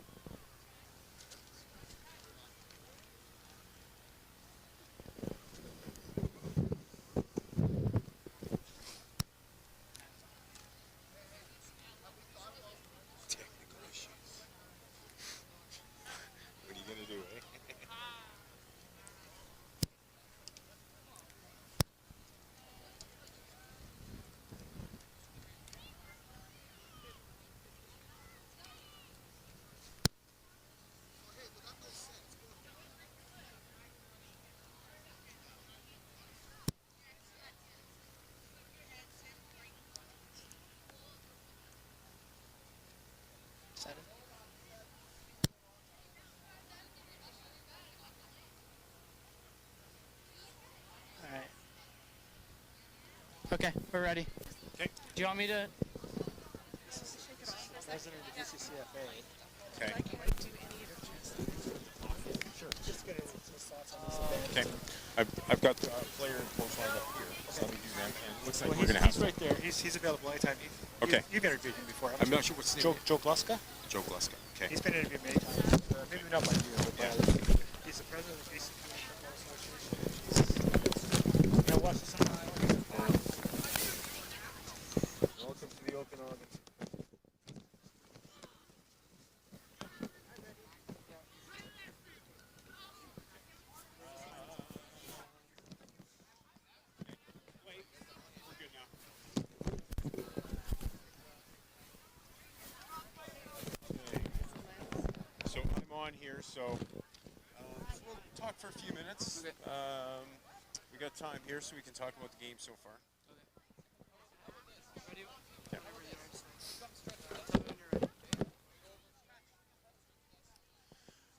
F: Technical issues. What are you gonna do, eh?
H: Set it. All right. Okay, we're ready.
F: Okay.
H: Do you want me to?
I: President of the BCCFA.
F: Okay.
I: Sure. Just get his thoughts on this event.
F: Okay. I've got the player and coach lined up here. So let me do that. And it looks like
I: Well,
F: we're gonna
I: he's
F: have.
I: right there. He's available anytime.
F: Okay.
I: You've interviewed him before.
F: I'm not sure what's his name.
I: Joe Gluska.
F: Joe Gluska. Okay.
I: He's been interviewed many times. Maybe not by you, but by he's the president of the BCCFA Football Association. Now watch this.
F: Welcome to the Okanagan. So I'm on here, so we'll talk for a few minutes. We got time here so we can talk about the game so far.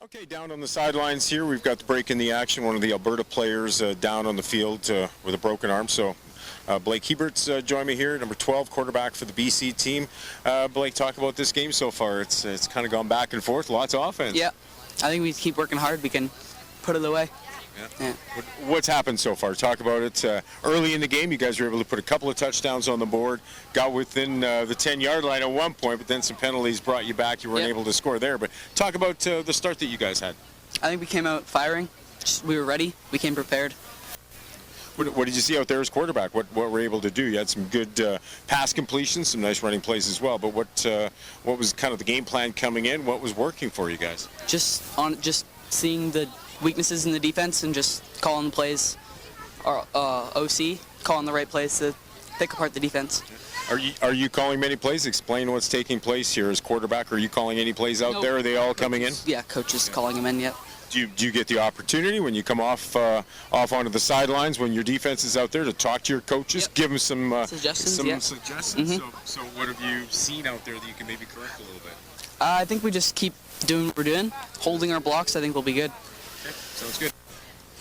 F: Okay, down on the sidelines here, we've got the break in the action. One of the Alberta players down on the field with a broken arm. So Blake Hebert's joined me here, number 12, quarterback for the BC team. Blake, talk about this game so far. It's kind of gone back and forth, lots of offense.
J: Yeah, I think we keep working hard. We can put it away.
F: Yeah. What's happened so far? Talk about it. Early in the game, you guys were able to put a couple of touchdowns on the board, got within the 10-yard line at one point, but then some penalties brought you back. You weren't able to score there. But talk about the start that you guys had.
J: I think we came out firing. We were ready. We came prepared.
F: What did you see out there as quarterback? What were you able to do? You had some good pass completions, some nice running plays as well. But what was kind of the game plan coming in? What was working for you guys?
J: Just seeing the weaknesses in the defense and just calling the plays. Our OC calling the right plays to pick apart the defense.
F: Are you calling many plays? Explain what's taking place here as quarterback. Are you calling any plays out there? Are they all coming in?
J: Yeah, coaches calling them in. Yep.
F: Do you get the opportunity when you come off onto the sidelines when your defense is out there to talk to your coaches, give them some
J: suggestions?
F: Suggestions. So what have you seen out there that you can maybe correct a little bit?
J: I think we just keep doing what we're doing, holding our blocks. I think we'll be good.
F: Okay, sounds good.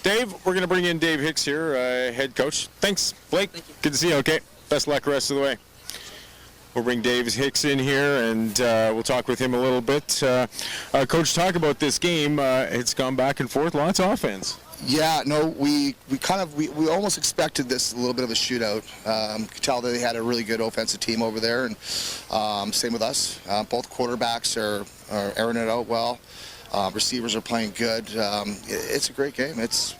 F: Dave, we're going to bring in Dave Hicks here, head coach. Thanks, Blake.
J: Thank you.
F: Good to see you. Okay, best of luck the rest of the way. We'll bring Dave Hicks in here, and we'll talk with him a little bit. Coach, talk about this game. It's gone back and forth, lots of offense.
K: Yeah, no, we almost expected this a little bit of a shootout. Could tell that they had a really good offensive team over there, and same with us. Both quarterbacks are airing it out well. Receivers are playing good. It's a great game. This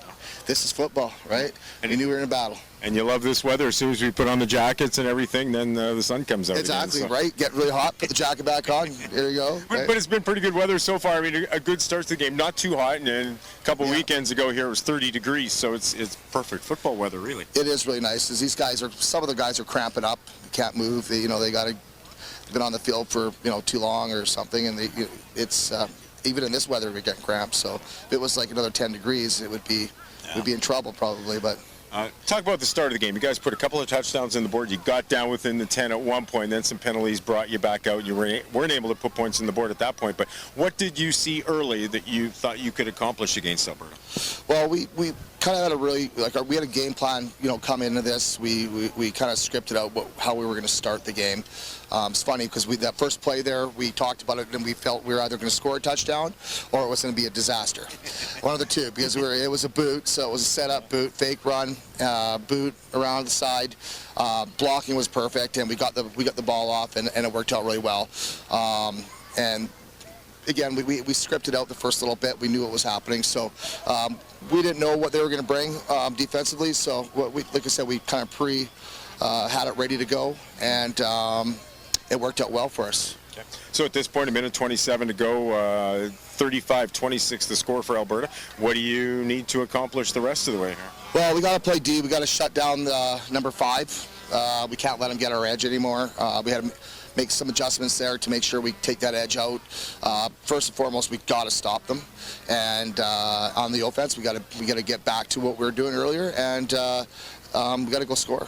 K: is football, right? And we knew we were in a battle.
F: And you love this weather. As soon as we put on the jackets and everything, then the sun comes out.
K: Exactly,
F: again, so.
K: Right? Get really hot, put the jacket back on. There you go. Right?
F: But it's been pretty good weather so far. I mean, a good start to the game. Not too hot. And then a couple weekends ago here, it was 30 degrees. So it's perfect football weather, really.
K: It is really nice. As some of the guys are cramping up, can't move. They got to been on the field for too long or something, and it's even in this weather we get cramped. So if it was like another 10 degrees, it would be we'd be in trouble probably. But
F: talk about the start of the game. You guys put a couple of touchdowns on the board. You got down within the 10 at one point. Then some penalties brought you back out. You weren't able to put points on the board at that point. But what did you see early that you thought you could accomplish against Alberta?
K: Well, we kind of had we had a game plan, come into this. We kind of scripted out how we were going to start the game. It's funny because that first play there, we talked about it and we felt we were either going to score a touchdown or it was going to be a disaster. One of the two, because it was a boot, so it was a setup boot, fake run, boot around the side. Blocking was perfect, and we got the ball off, and it worked out really well. And again, we scripted out the first little bit. We knew what was happening, so we didn't know what they were going to bring defensively. So like I said, we kind of had it ready to go, and it worked out well for us.
F: Okay. So at this point, a minute 27 to go, 35-26 the score for Alberta. What do you need to accomplish the rest of the way here?
K: Well, we got to play D. We got to shut down the number 5. We can't let them get our edge anymore. We had to make some adjustments there to make sure we take that edge out. First and foremost, we got to stop them, and on the offense, we got to get back to what we were doing earlier, and we got to go score.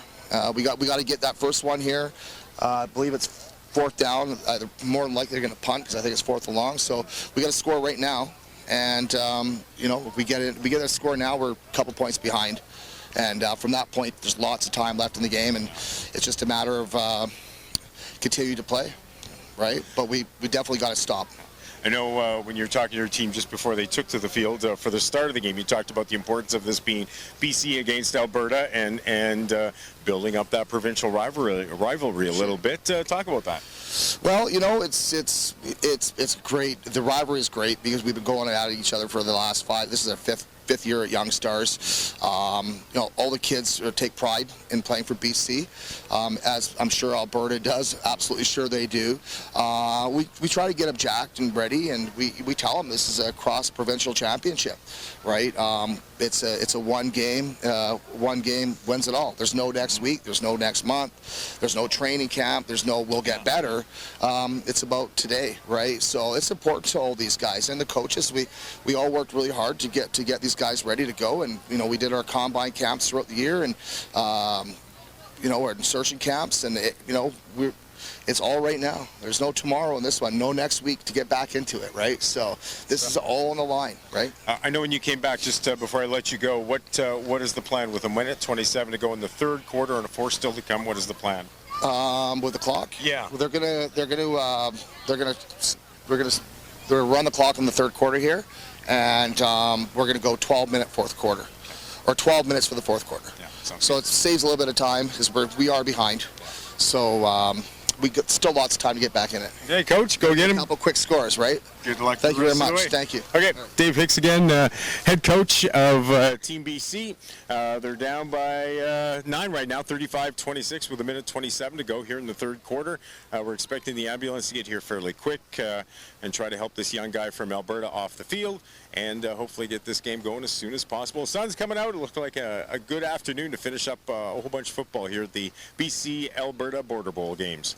K: We got to get that first one here. I believe it's 4th down. More than likely they're going to punt because I think it's 4th and long. So we got to score right now, and if we get a score now, we're a couple points behind. And from that point, there's lots of time left in the game, and it's just a matter of continue to play, right? But we definitely got to stop.
F: I know when you were talking to your team just before they took to the field for the start of the game, you talked about the importance of this being BC against Alberta and building up that provincial rivalry a little bit. Talk about that.
K: Well, it's great. The rivalry is great because we've been going at each other for the last 5. This is our fifth year at Young Stars. All the kids take pride in playing for BC, as I'm sure Alberta does. Absolutely sure they do. We try to get them jacked and ready, and we tell them this is a cross-provincial championship, right? It's a one game wins it all. There's no next week. There's no next month. There's no training camp. There's no we'll get better. It's about today, right? So it's important to all these guys and the coaches. We all worked really hard to get these guys ready to go. And, you know, we did our combine camps throughout the year and, you know, our insertion camps. And, you know, it's all right now. There's no tomorrow in this one, no next week to get back into it, right? So this is all on the line, right?
F: I know when you came back, just before I let you go, what is the plan with a minute 27 to go in the third quarter and a 4 still to come? What is the plan?
K: With the clock?
F: Yeah.
K: Well, they're gonna run the clock in the third quarter here, and we're gonna go 12-minute fourth quarter, or 12 minutes for the fourth quarter.
F: Yeah,
K: so it saves a little bit of time because we are behind. So we got still lots of time to get back in it.
F: Hey, Coach, go get him.
K: A couple quick scores, right?
F: Good luck.
K: Thank you very much. Thank you.
F: Okay, Dave Hicks again, head coach of Team BC. They're down by 9 right now, 35-26 with a minute 27 to go here in the third quarter. We're expecting the ambulance to get here fairly quick and try to help this young guy from Alberta off the field and hopefully get this game going as soon as possible. Sun's coming out. It looked like a good afternoon to finish up a whole bunch of football here at the BC-Alberta Border Bowl games.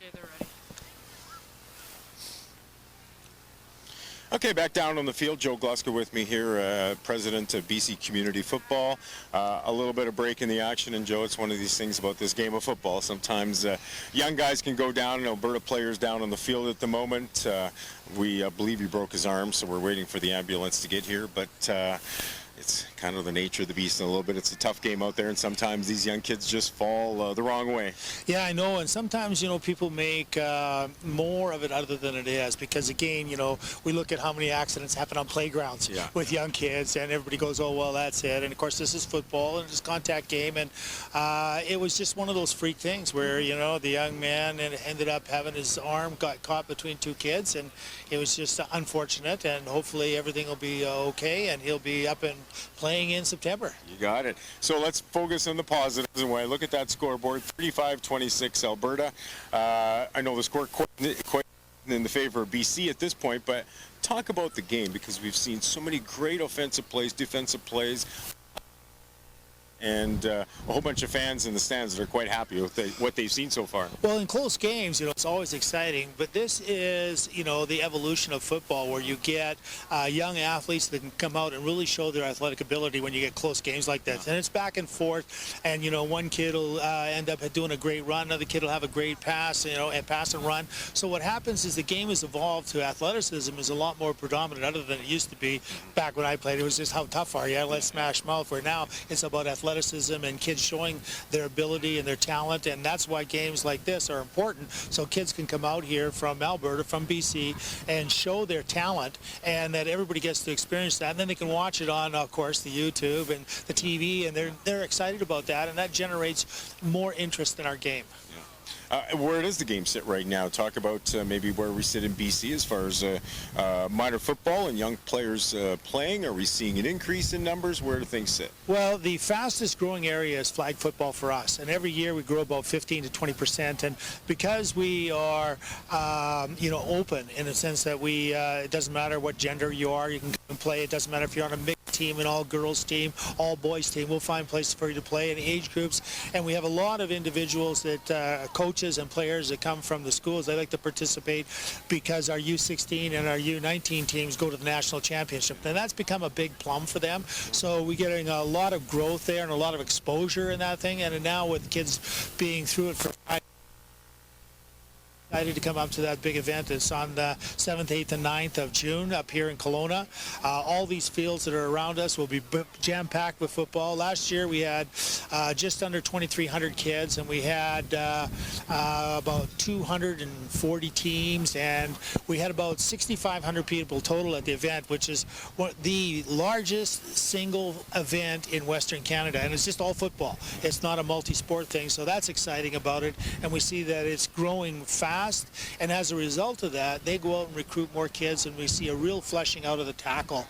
H: Okay, they're ready.
F: Okay, back down on the field. Joe Glusker with me here, president of BC Community Football. A little bit of break in the action, and Joe, it's one of these things about this game of football. Sometimes young guys can go down, and Alberta players down on the field at the moment. We believe he broke his arm, so we're waiting for the ambulance to get here, but it's kind of the nature of the beast in a little bit. It's a tough game out there, and sometimes these young kids just fall the wrong way.
I: Yeah, I know, and sometimes, you know, people make more of it other than it is because, again, you know, we look at how many accidents happen on playgrounds with young kids, and everybody goes, oh, well, that's it. And, of course, this is football, and it's a contact game, and it was just one of those freak things where, you know, the young man ended up having his arm got caught between two kids, and it was just unfortunate, and hopefully everything will be okay, and he'll be up and playing in September.
F: You got it. So let's focus on the positives. And when I look at that scoreboard, 35-26 Alberta. I know the score quite in the favor of BC at this point, but talk about the game because we've seen so many great offensive plays, defensive plays. and a whole bunch of fans in the stands that are quite happy with what they've seen so far.
I: Well, in close games, it's always exciting, but this is, the evolution of football where you get young athletes that can come out and really show their athletic ability when you get close games like this. And it's back and forth, and, one kid will end up doing a great run, another kid will have a great pass, and pass and run. So what happens is the game has evolved to athleticism is a lot more predominant other than it used to be back when I played. It was just how tough are you? Let's smash mouth. Where now it's about athleticism and kids showing their ability and their talent, and that's why games like this are important, so kids can come out here from Alberta, from BC, and show their talent, and that everybody gets to experience that, and then they can watch it on, of course, the YouTube and the TV, and they're excited about that, and that generates more interest in our game.
F: Where does the game sit right now? Talk about maybe where we sit in BC as far as minor football and young players playing. Are we seeing an increase in numbers? Where do things sit?
I: Well, the fastest growing area is flag football for us, and every year we grow about 15 to 20%. And because we are, open in the sense that it doesn't matter what gender you are, you can come and play. It doesn't matter if you're on a mixed team, an all-girls team, all-boys team. We'll find places for you to play in age groups, and we have a lot of individuals that coaches and players that come from the schools. They like to participate because our U16 and our U19 teams go to the national championship, and that's become a big plum for them. So we're getting a lot of growth there and a lot of exposure in that thing, and now with kids being through it for excited to come up to that big event. It's on the 7th, 8th, and 9th of June up here in Kelowna. All these fields that are around us will be jam-packed with football. Last year we had just under 2,300 kids, and we had about 240 teams, and we had about 6,500 people total at the event, which is the largest single event in Western Canada, and it's just all football. It's not a multi-sport thing, so that's exciting about it, and we see that it's growing fast. And as a result of that, they go out and recruit more kids, and we see a real fleshing out of the tackle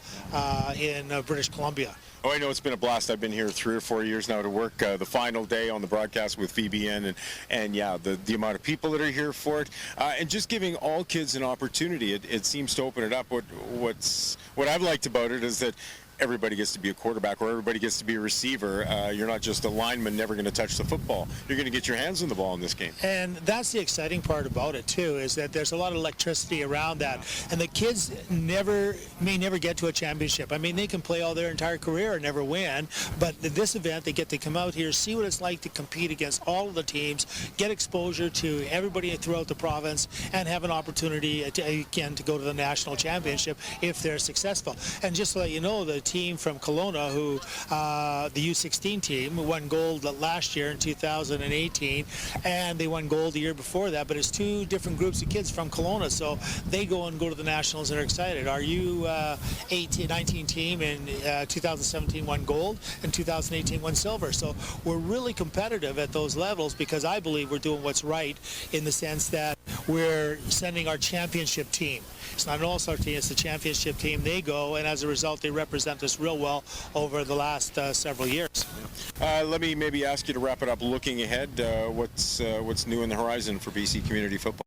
I: in British Columbia.
F: Oh, I know it's been a blast. I've been here 3 or 4 years now to work the final day on the broadcast with VBN, and yeah, the amount of people that are here for it, and just giving all kids an opportunity. It seems to open it up. What I've liked about it is that everybody gets to be a quarterback, or everybody gets to be a receiver. You're not just a lineman never going to touch the football. You're going to get your hands on the ball in this game.
I: And that's the exciting part about it, too, is that there's a lot of electricity around that. And the kids may never get to a championship. I mean, they can play all their entire career and never win. But at this event, they get to come out here, see what it's like to compete against all of the teams, get exposure to everybody throughout the province, and have an opportunity, again, to go to the national championship if they're successful. And just to let you know, the team from Kelowna, who the U16 team won gold last year in 2018, and they won gold the year before that, but it's 2 different groups of kids from Kelowna, so they go to the nationals and are excited. Our U19 team in 2017 won gold, and 2018 won silver, so we're really competitive at those levels because I believe we're doing what's right in the sense that we're sending our championship team. It's not an all-star team, it's the championship team. They go, and as a result, they represent us real well over the last several years.
F: Let me maybe ask you to wrap it up. Looking ahead, what's new in the horizon for BC community football?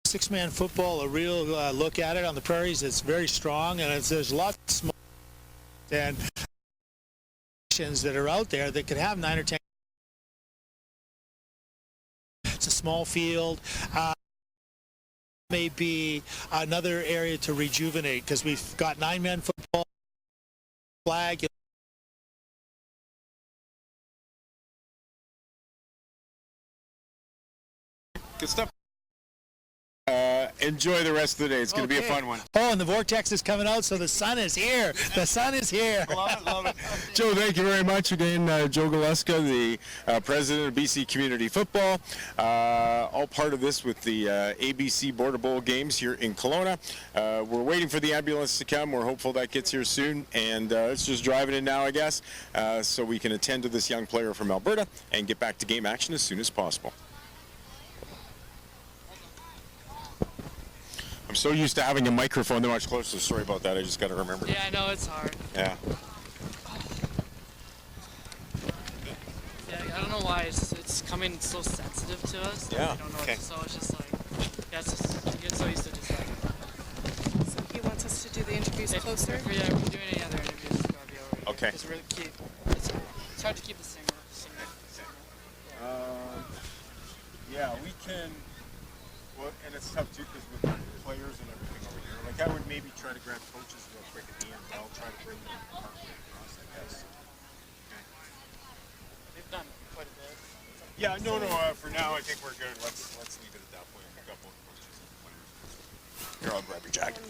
I: Six-man football, a real look at it on the prairies. It's very strong, and there's lots of small and that are out there that could have 9 or 10. It's a small field. May be another area to rejuvenate because we've got 9-man football, flag.
F: Good stuff. Enjoy the rest of the day. It's going to be a fun one.
I: Oh, and the vortex is coming out, so the sun is here. The sun is here.
F: Love it. Joe, thank you very much again. Joe Galeska, the president of BC Community Football. All part of this with the ABC Border Bowl games here in Kelowna. We're waiting for the ambulance to come. We're hopeful that gets here soon, and it's just driving in now, I guess, so we can attend to this young player from Alberta and get back to game action as soon as possible. I'm so used to having a microphone that much closer. Sorry about that. I just got to remember.
H: Yeah, I know it's hard.
F: Yeah.
H: Yeah, I don't know why it's coming so sensitive to us.
F: Yeah.
H: I don't know.
F: Okay.
H: So it's just like, yeah, you get so used to just like.
E: So he wants us to do the interviews closer?
H: If we're doing any other interviews, it's gotta be over
F: Okay.
H: It's really keep. It's hard to keep the singer.
F: Yeah, we can. Well, and it's tough too because with the players and everything over here. Like I would maybe try to grab coaches real quick at the end, but I'll try to bring them partway across, I guess. Okay.
H: They've done quite a bit.
F: Yeah, no. For now, I think we're good. Let's leave it at that point. We've got both coaches and players.
G: Here, I'll grab your jacket.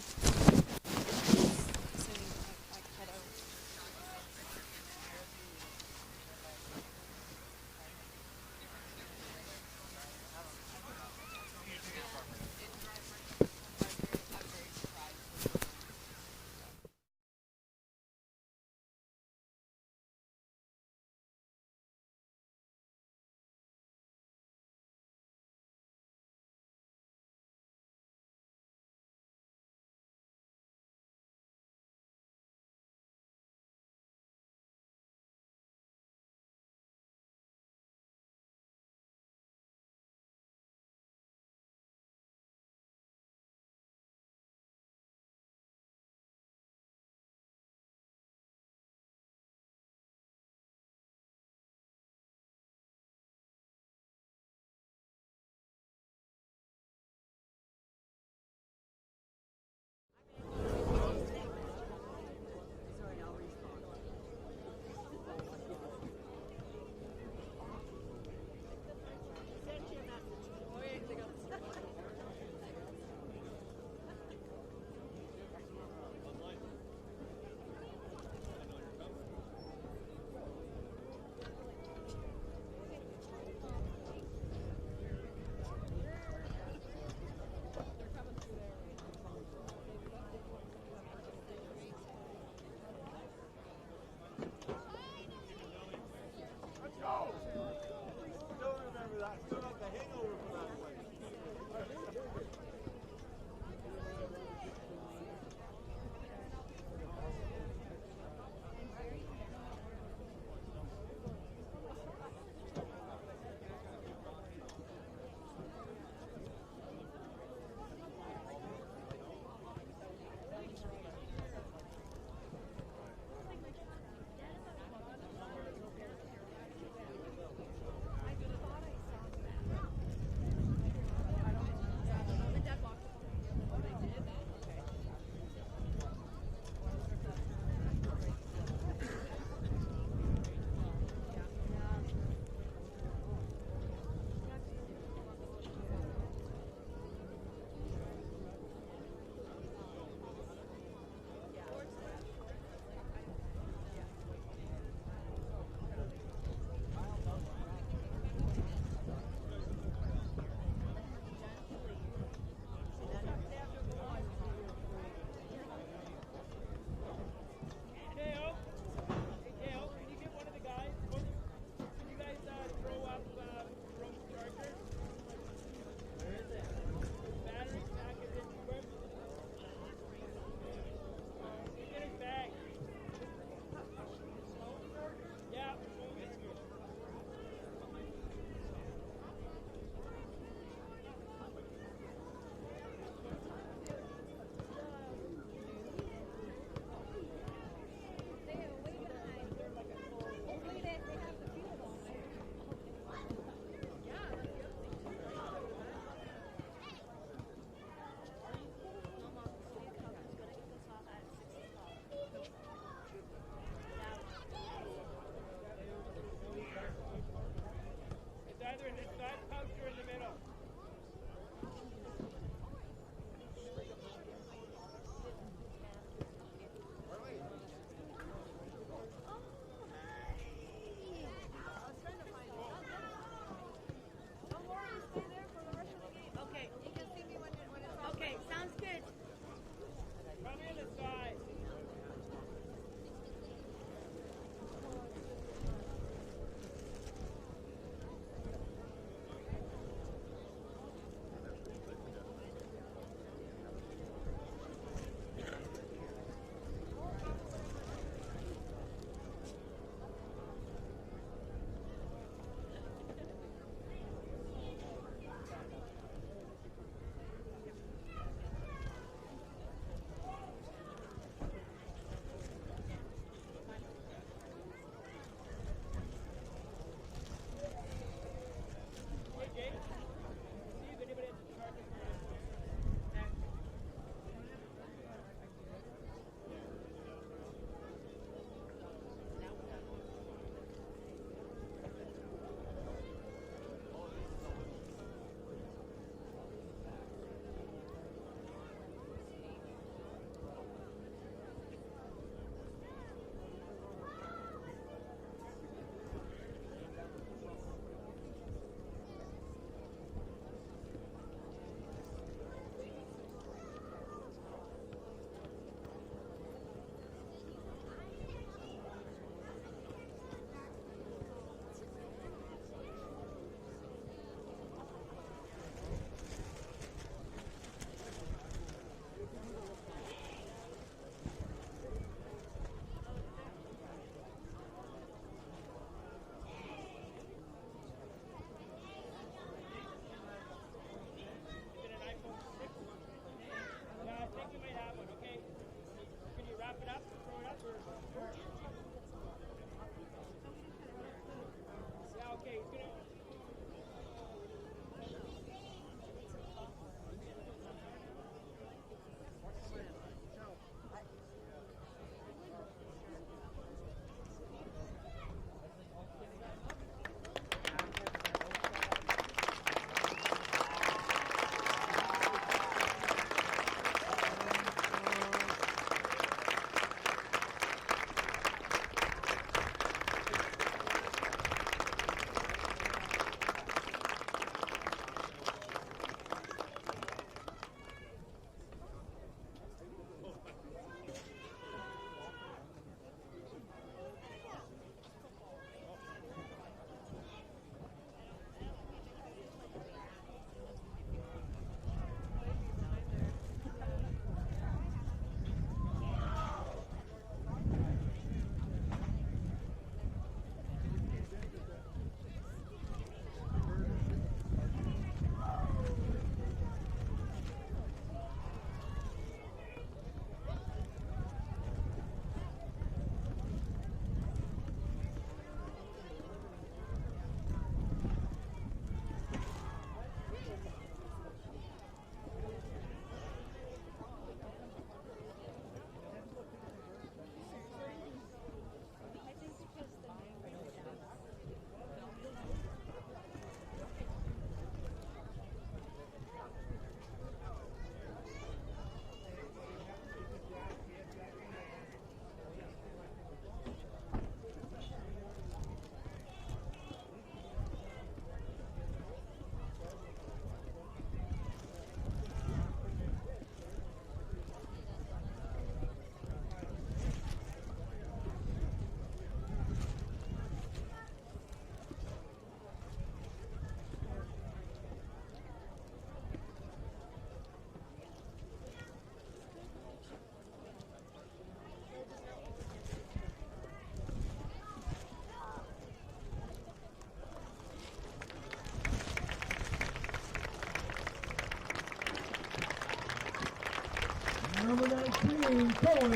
A: Number 19, Cohen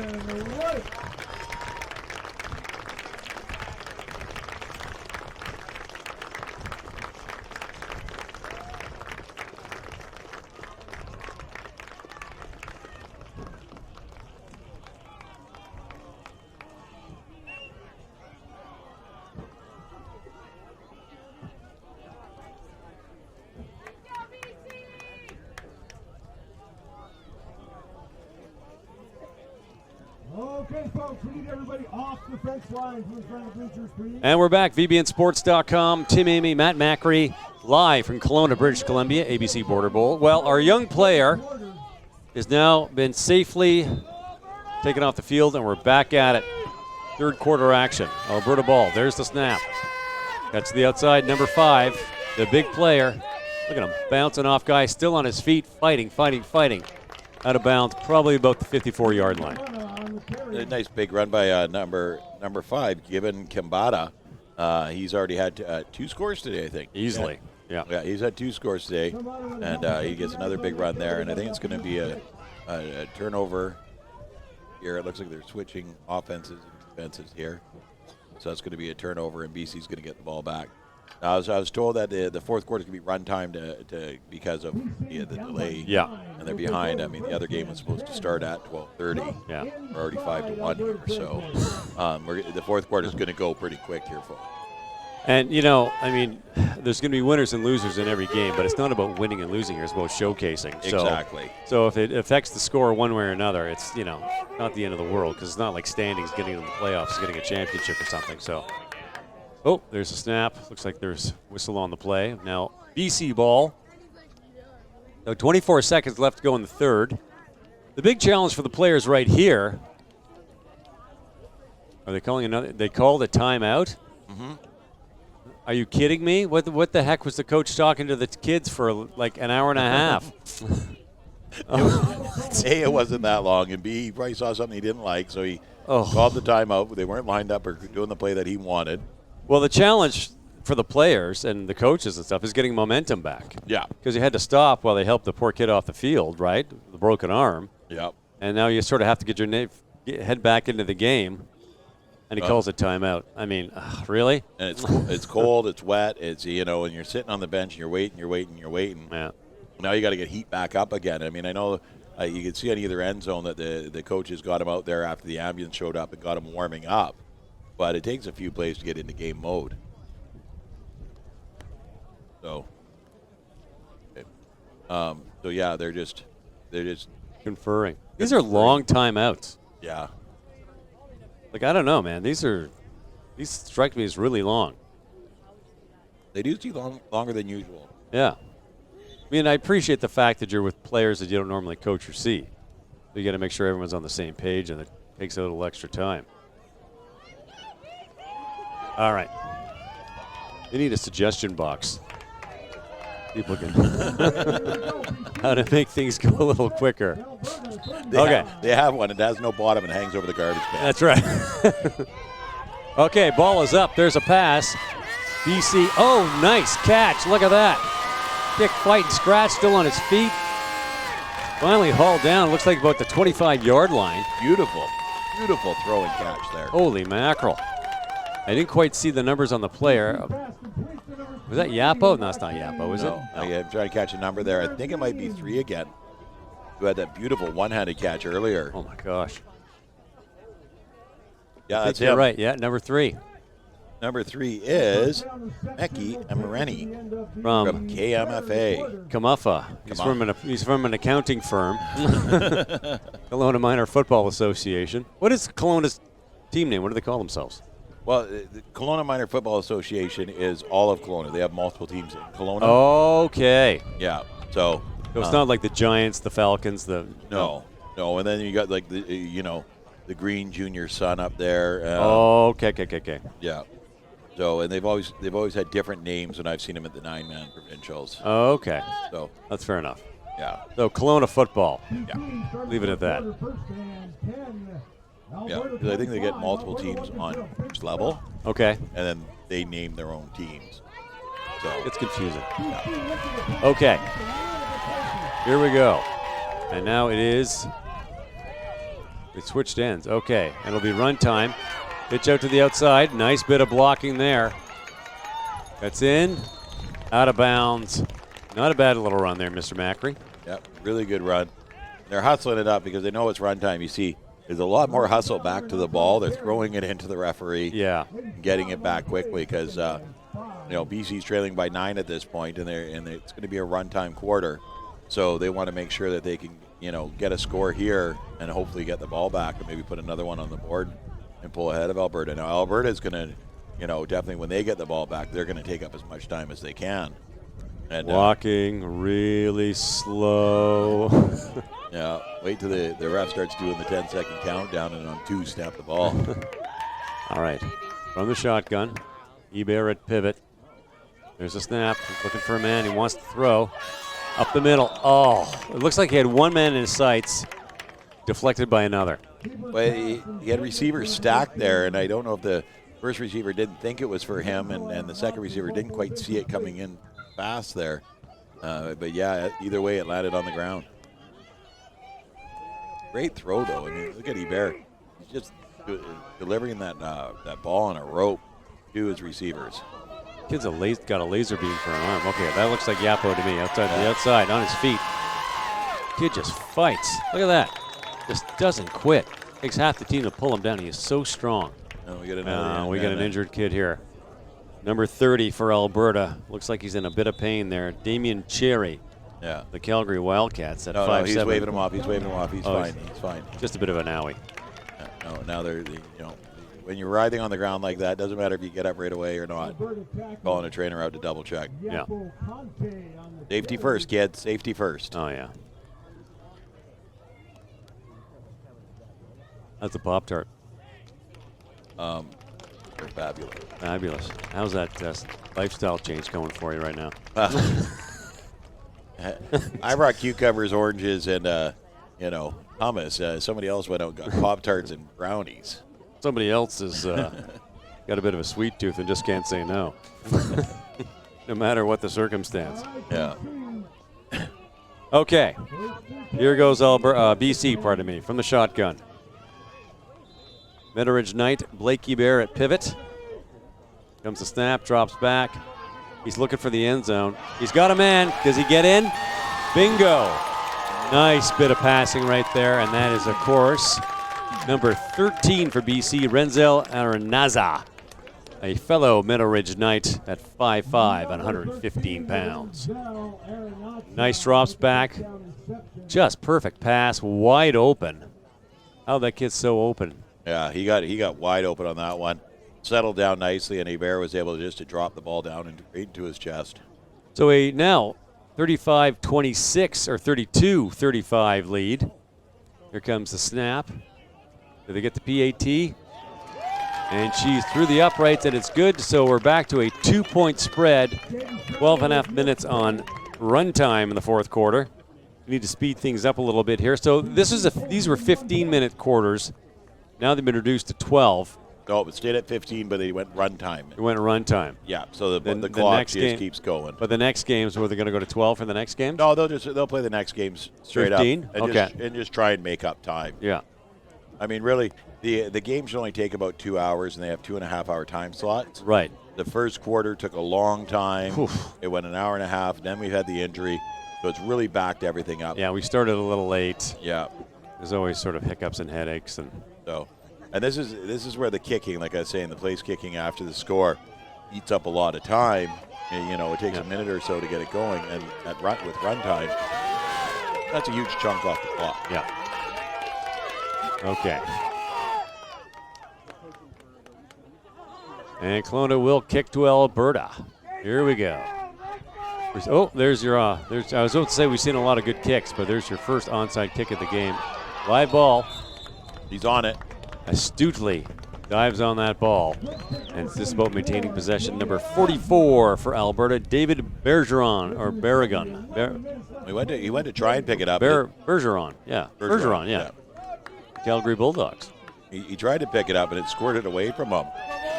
A: Right. Okay, folks, we need everybody off the fence line from the front of the bleachers, please.
C: And we're back, VBNSports.com. Tim Amy, Matt Macri, live from Kelowna, British Columbia, ABC Border Bowl. Well, our young player has now been safely taken off the field, and we're back at it. Third quarter action. Alberta ball. There's the snap. That's the outside, number 5, the big player. Look at him, bouncing off guy, still on his feet, fighting. Out of bounds, probably about the 54-yard line.
D: A nice big run by number 5, Gibbon Kimbata. He's already had 2 scores today, I think.
C: Easily, yeah.
D: Yeah, he's had 2 scores today, and he gets another big run there. And I think it's going to be a turnover here. It looks like they're switching offenses and defenses here. So it's going to be a turnover, and BC's going to get the ball back. I was told that the fourth quarter is going to be run time because of the delay.
C: Yeah.
D: And they're behind. I mean, the other game was supposed to start at 12:30.
C: Yeah.
D: We're already 5-1 here. So the fourth quarter is going to go pretty quick here, folks.
C: And, you know, I mean, there's going to be winners and losers in every game, but it's not about winning and losing here. It's about showcasing.
D: Exactly.
C: So if it affects the score one way or another, it's, you know, not the end of the world, because it's not like standings getting into the playoffs, getting a championship or something. So, oh, there's a snap. Looks like there's whistle on the play. Now, BC ball. So 24 seconds left to go in the third. The big challenge for the players right here. Are they calling another? They called a timeout?
D: Mm-hmm.
C: Are you kidding me? What the heck was the coach talking to the kids for like an hour and a half?
D: A, it wasn't that long, and B, he probably saw something he didn't like, so he called the timeout. They weren't lined up or doing the play that he wanted.
C: Well, the challenge for the players and the coaches and stuff is getting momentum back.
D: Yeah.
C: Because you had to stop while they helped the poor kid off the field, right? The broken arm.
D: Yeah.
C: And now you sort of have to get your head back into the game. And he calls a timeout. I mean, really?
D: And it's cold, it's wet, it's, you know, and you're sitting on the bench and you're waiting.
C: Yeah.
D: Now you got to get heat back up again. I mean, I know you can see on either end zone that the coaches got him out there after the ambulance showed up and got him warming up. But it takes a few plays to get into game mode. So, yeah, they're just
C: conferring. These are long timeouts.
D: Yeah.
C: Like, I don't know, man. These strike me as really long.
D: They do seem longer than usual.
C: Yeah. I mean, I appreciate the fact that you're with players that you don't normally coach or see. So you got to make sure everyone's on the same page, and it takes a little extra time. All right. You need a suggestion box. People can how to make things go a little quicker.
D: They have one. It has no bottom and hangs over the garbage can.
C: That's right. Okay, ball is up. There's a pass. BC. Oh, nice catch. Look at that. Kick, fight, and scratch, still on his feet. Finally hauled down. Looks like about the 25-yard line.
D: Beautiful throw and catch there.
C: Holy mackerel. I didn't quite see the numbers on the player. Was that Yapo? No, it's not Yapo, is it?
D: No. I'm trying to catch a number there. I think it might be 3 again. Who had that beautiful one-handed catch earlier.
C: Oh, my gosh.
D: Yeah, that's
C: you're
D: him.
C: right. Yeah, number 3.
D: Number 3 is Meki Amareni from KMFA.
C: Kamuffa. He's from an accounting firm. Kelowna Minor Football Association. What is Kelowna's team name? What do they call themselves?
D: Well, the Kelowna Minor Football Association is all of Kelowna. They have multiple teams in Kelowna.
C: Okay.
D: Yeah. So
C: it's not like the Giants, the Falcons,
D: No. And then you got like the Green Junior Sun up there.
C: Okay.
D: Yeah. So and they've always had different names when I've seen them at the 9-man provincials.
C: Okay.
D: So
C: that's fair enough.
D: Yeah.
C: So Kelowna football.
D: Yeah.
C: Leave it at that.
D: Yeah, because I think they get multiple teams on each level.
C: Okay.
D: And then they name their own teams. So
C: it's confusing.
D: Yeah.
C: Okay. Here we go. And now it is It switched ends. Okay, and it'll be run time. Pitch out to the outside. Nice bit of blocking there. That's in. Out of bounds. Not a bad little run there, Mr. Macri.
D: Yep, really good run. They're hustling it up because they know it's run time. You see, there's a lot more hustle back to the ball. They're throwing it into the referee.
C: Yeah.
D: Getting it back quickly because, BC's trailing by 9 at this point, and it's going to be a run time quarter. So they want to make sure that they can, get a score here and hopefully get the ball back and maybe put another one on the board and pull ahead of Alberta. Now, Alberta's going to, definitely when they get the ball back, they're going to take up as much time as they can. And
C: walking really slow.
D: Yeah, wait till the ref starts doing the 10-second countdown, and on 2, snap the ball.
C: All right, from the shotgun, Hebert at pivot. There's a snap. He's looking for a man. He wants to throw. Up the middle. Oh, it looks like he had one man in his sights, deflected by another.
D: But he had receivers stacked there, and I don't know if the first receiver didn't think it was for him, and the second receiver didn't quite see it coming in fast there. But yeah, either way, it landed on the ground. Great throw, though. I mean, look at Hebert. He's just delivering that ball on a rope to his receivers.
C: Kid's got a laser beam for an arm. Okay, that looks like Yapo to me. Outside the outside, on his feet. Kid just fights. Look at that. Just doesn't quit. Takes half the team to pull him down. He is so strong.
D: Oh, we got
C: an injured kid here. Number 30 for Alberta. Looks like he's in a bit of pain there. Damien Cherry.
D: Yeah.
C: The Calgary Wildcats at 5'7".
D: No, he's waving him off. He's waving him off. He's fine. He's fine.
C: Just a bit of an owie.
D: No, now they're, when you're writhing on the ground like that, doesn't matter if you get up right away or not. Calling a trainer out to double check.
C: Yeah.
D: Safety first, kids. Safety first.
C: Oh, yeah. That's a Pop-Tart.
D: They're fabulous.
C: Fabulous. How's that lifestyle change going for you right now?
D: I brought cucumbers, oranges, and, hummus. Somebody else went out and got Pop-Tarts and brownies.
C: Somebody else has got a bit of a sweet tooth and just can't say no. No matter what the circumstance.
D: Yeah.
C: Okay. Here goes BC, from the shotgun. Meadow Knight, Blake Hebert at pivot. Comes the snap, drops back. He's looking for the end zone. He's got a man. Does he get in? Bingo. Nice bit of passing right there, and that is, of course, number 13 for BC, Renzel Aranaza, a fellow Meadow Ridge Knight at 5'5" and 115 pounds. Nice drops back. Just perfect pass, wide open. How that kid's so open.
D: Yeah, he got wide open on that one. Settled down nicely, and Hebert was able to drop the ball down right into his chest.
C: So a now 35-26 or 32-35 lead. Here comes the snap. Do they get the PAT? And she's through the uprights, and it's good. So we're back to a 2-point spread. 12.5 minutes on run time in the fourth quarter. We need to speed things up a little bit here. So these were 15-minute quarters. Now they've been reduced to 12.
D: No, it stayed at 15, but they went run time.
C: It went run time.
D: Yeah, so the clock just keeps going.
C: But the next games, were they going to go to 12 for the next game?
D: No, they'll play the next games straight
C: 15?
D: up. And just try and make up time.
C: Yeah.
D: I mean, really, the game should only take about 2 hours, and they have 2.5-hour time slots.
C: Right.
D: The first quarter took a long time.
C: Oof.
D: It went an hour and a half. Then we had the injury, so it's really backed everything up.
C: Yeah, we started a little late.
D: Yeah.
C: There's always sort of hiccups and headaches, and
D: And this is where the kicking, like I was saying, the place kicking after the score eats up a lot of time. And, it takes a minute or so to get it going, and with run time, that's a huge chunk off the clock.
C: Yeah. Okay. And Kelowna will kick to Alberta. Here we go. There's your. I was about to say we've seen a lot of good kicks, but there's your first onside kick of the game. Live ball.
D: He's on it.
C: Astutely dives on that ball. And it's just about maintaining possession. Number 44 for Alberta, David Bergeron, or Berrigan.
D: He went to try and pick it up.
C: Bergeron, yeah. Bergeron, yeah. Calgary Bulldogs.
D: He tried to pick it up, and it squirted away from him.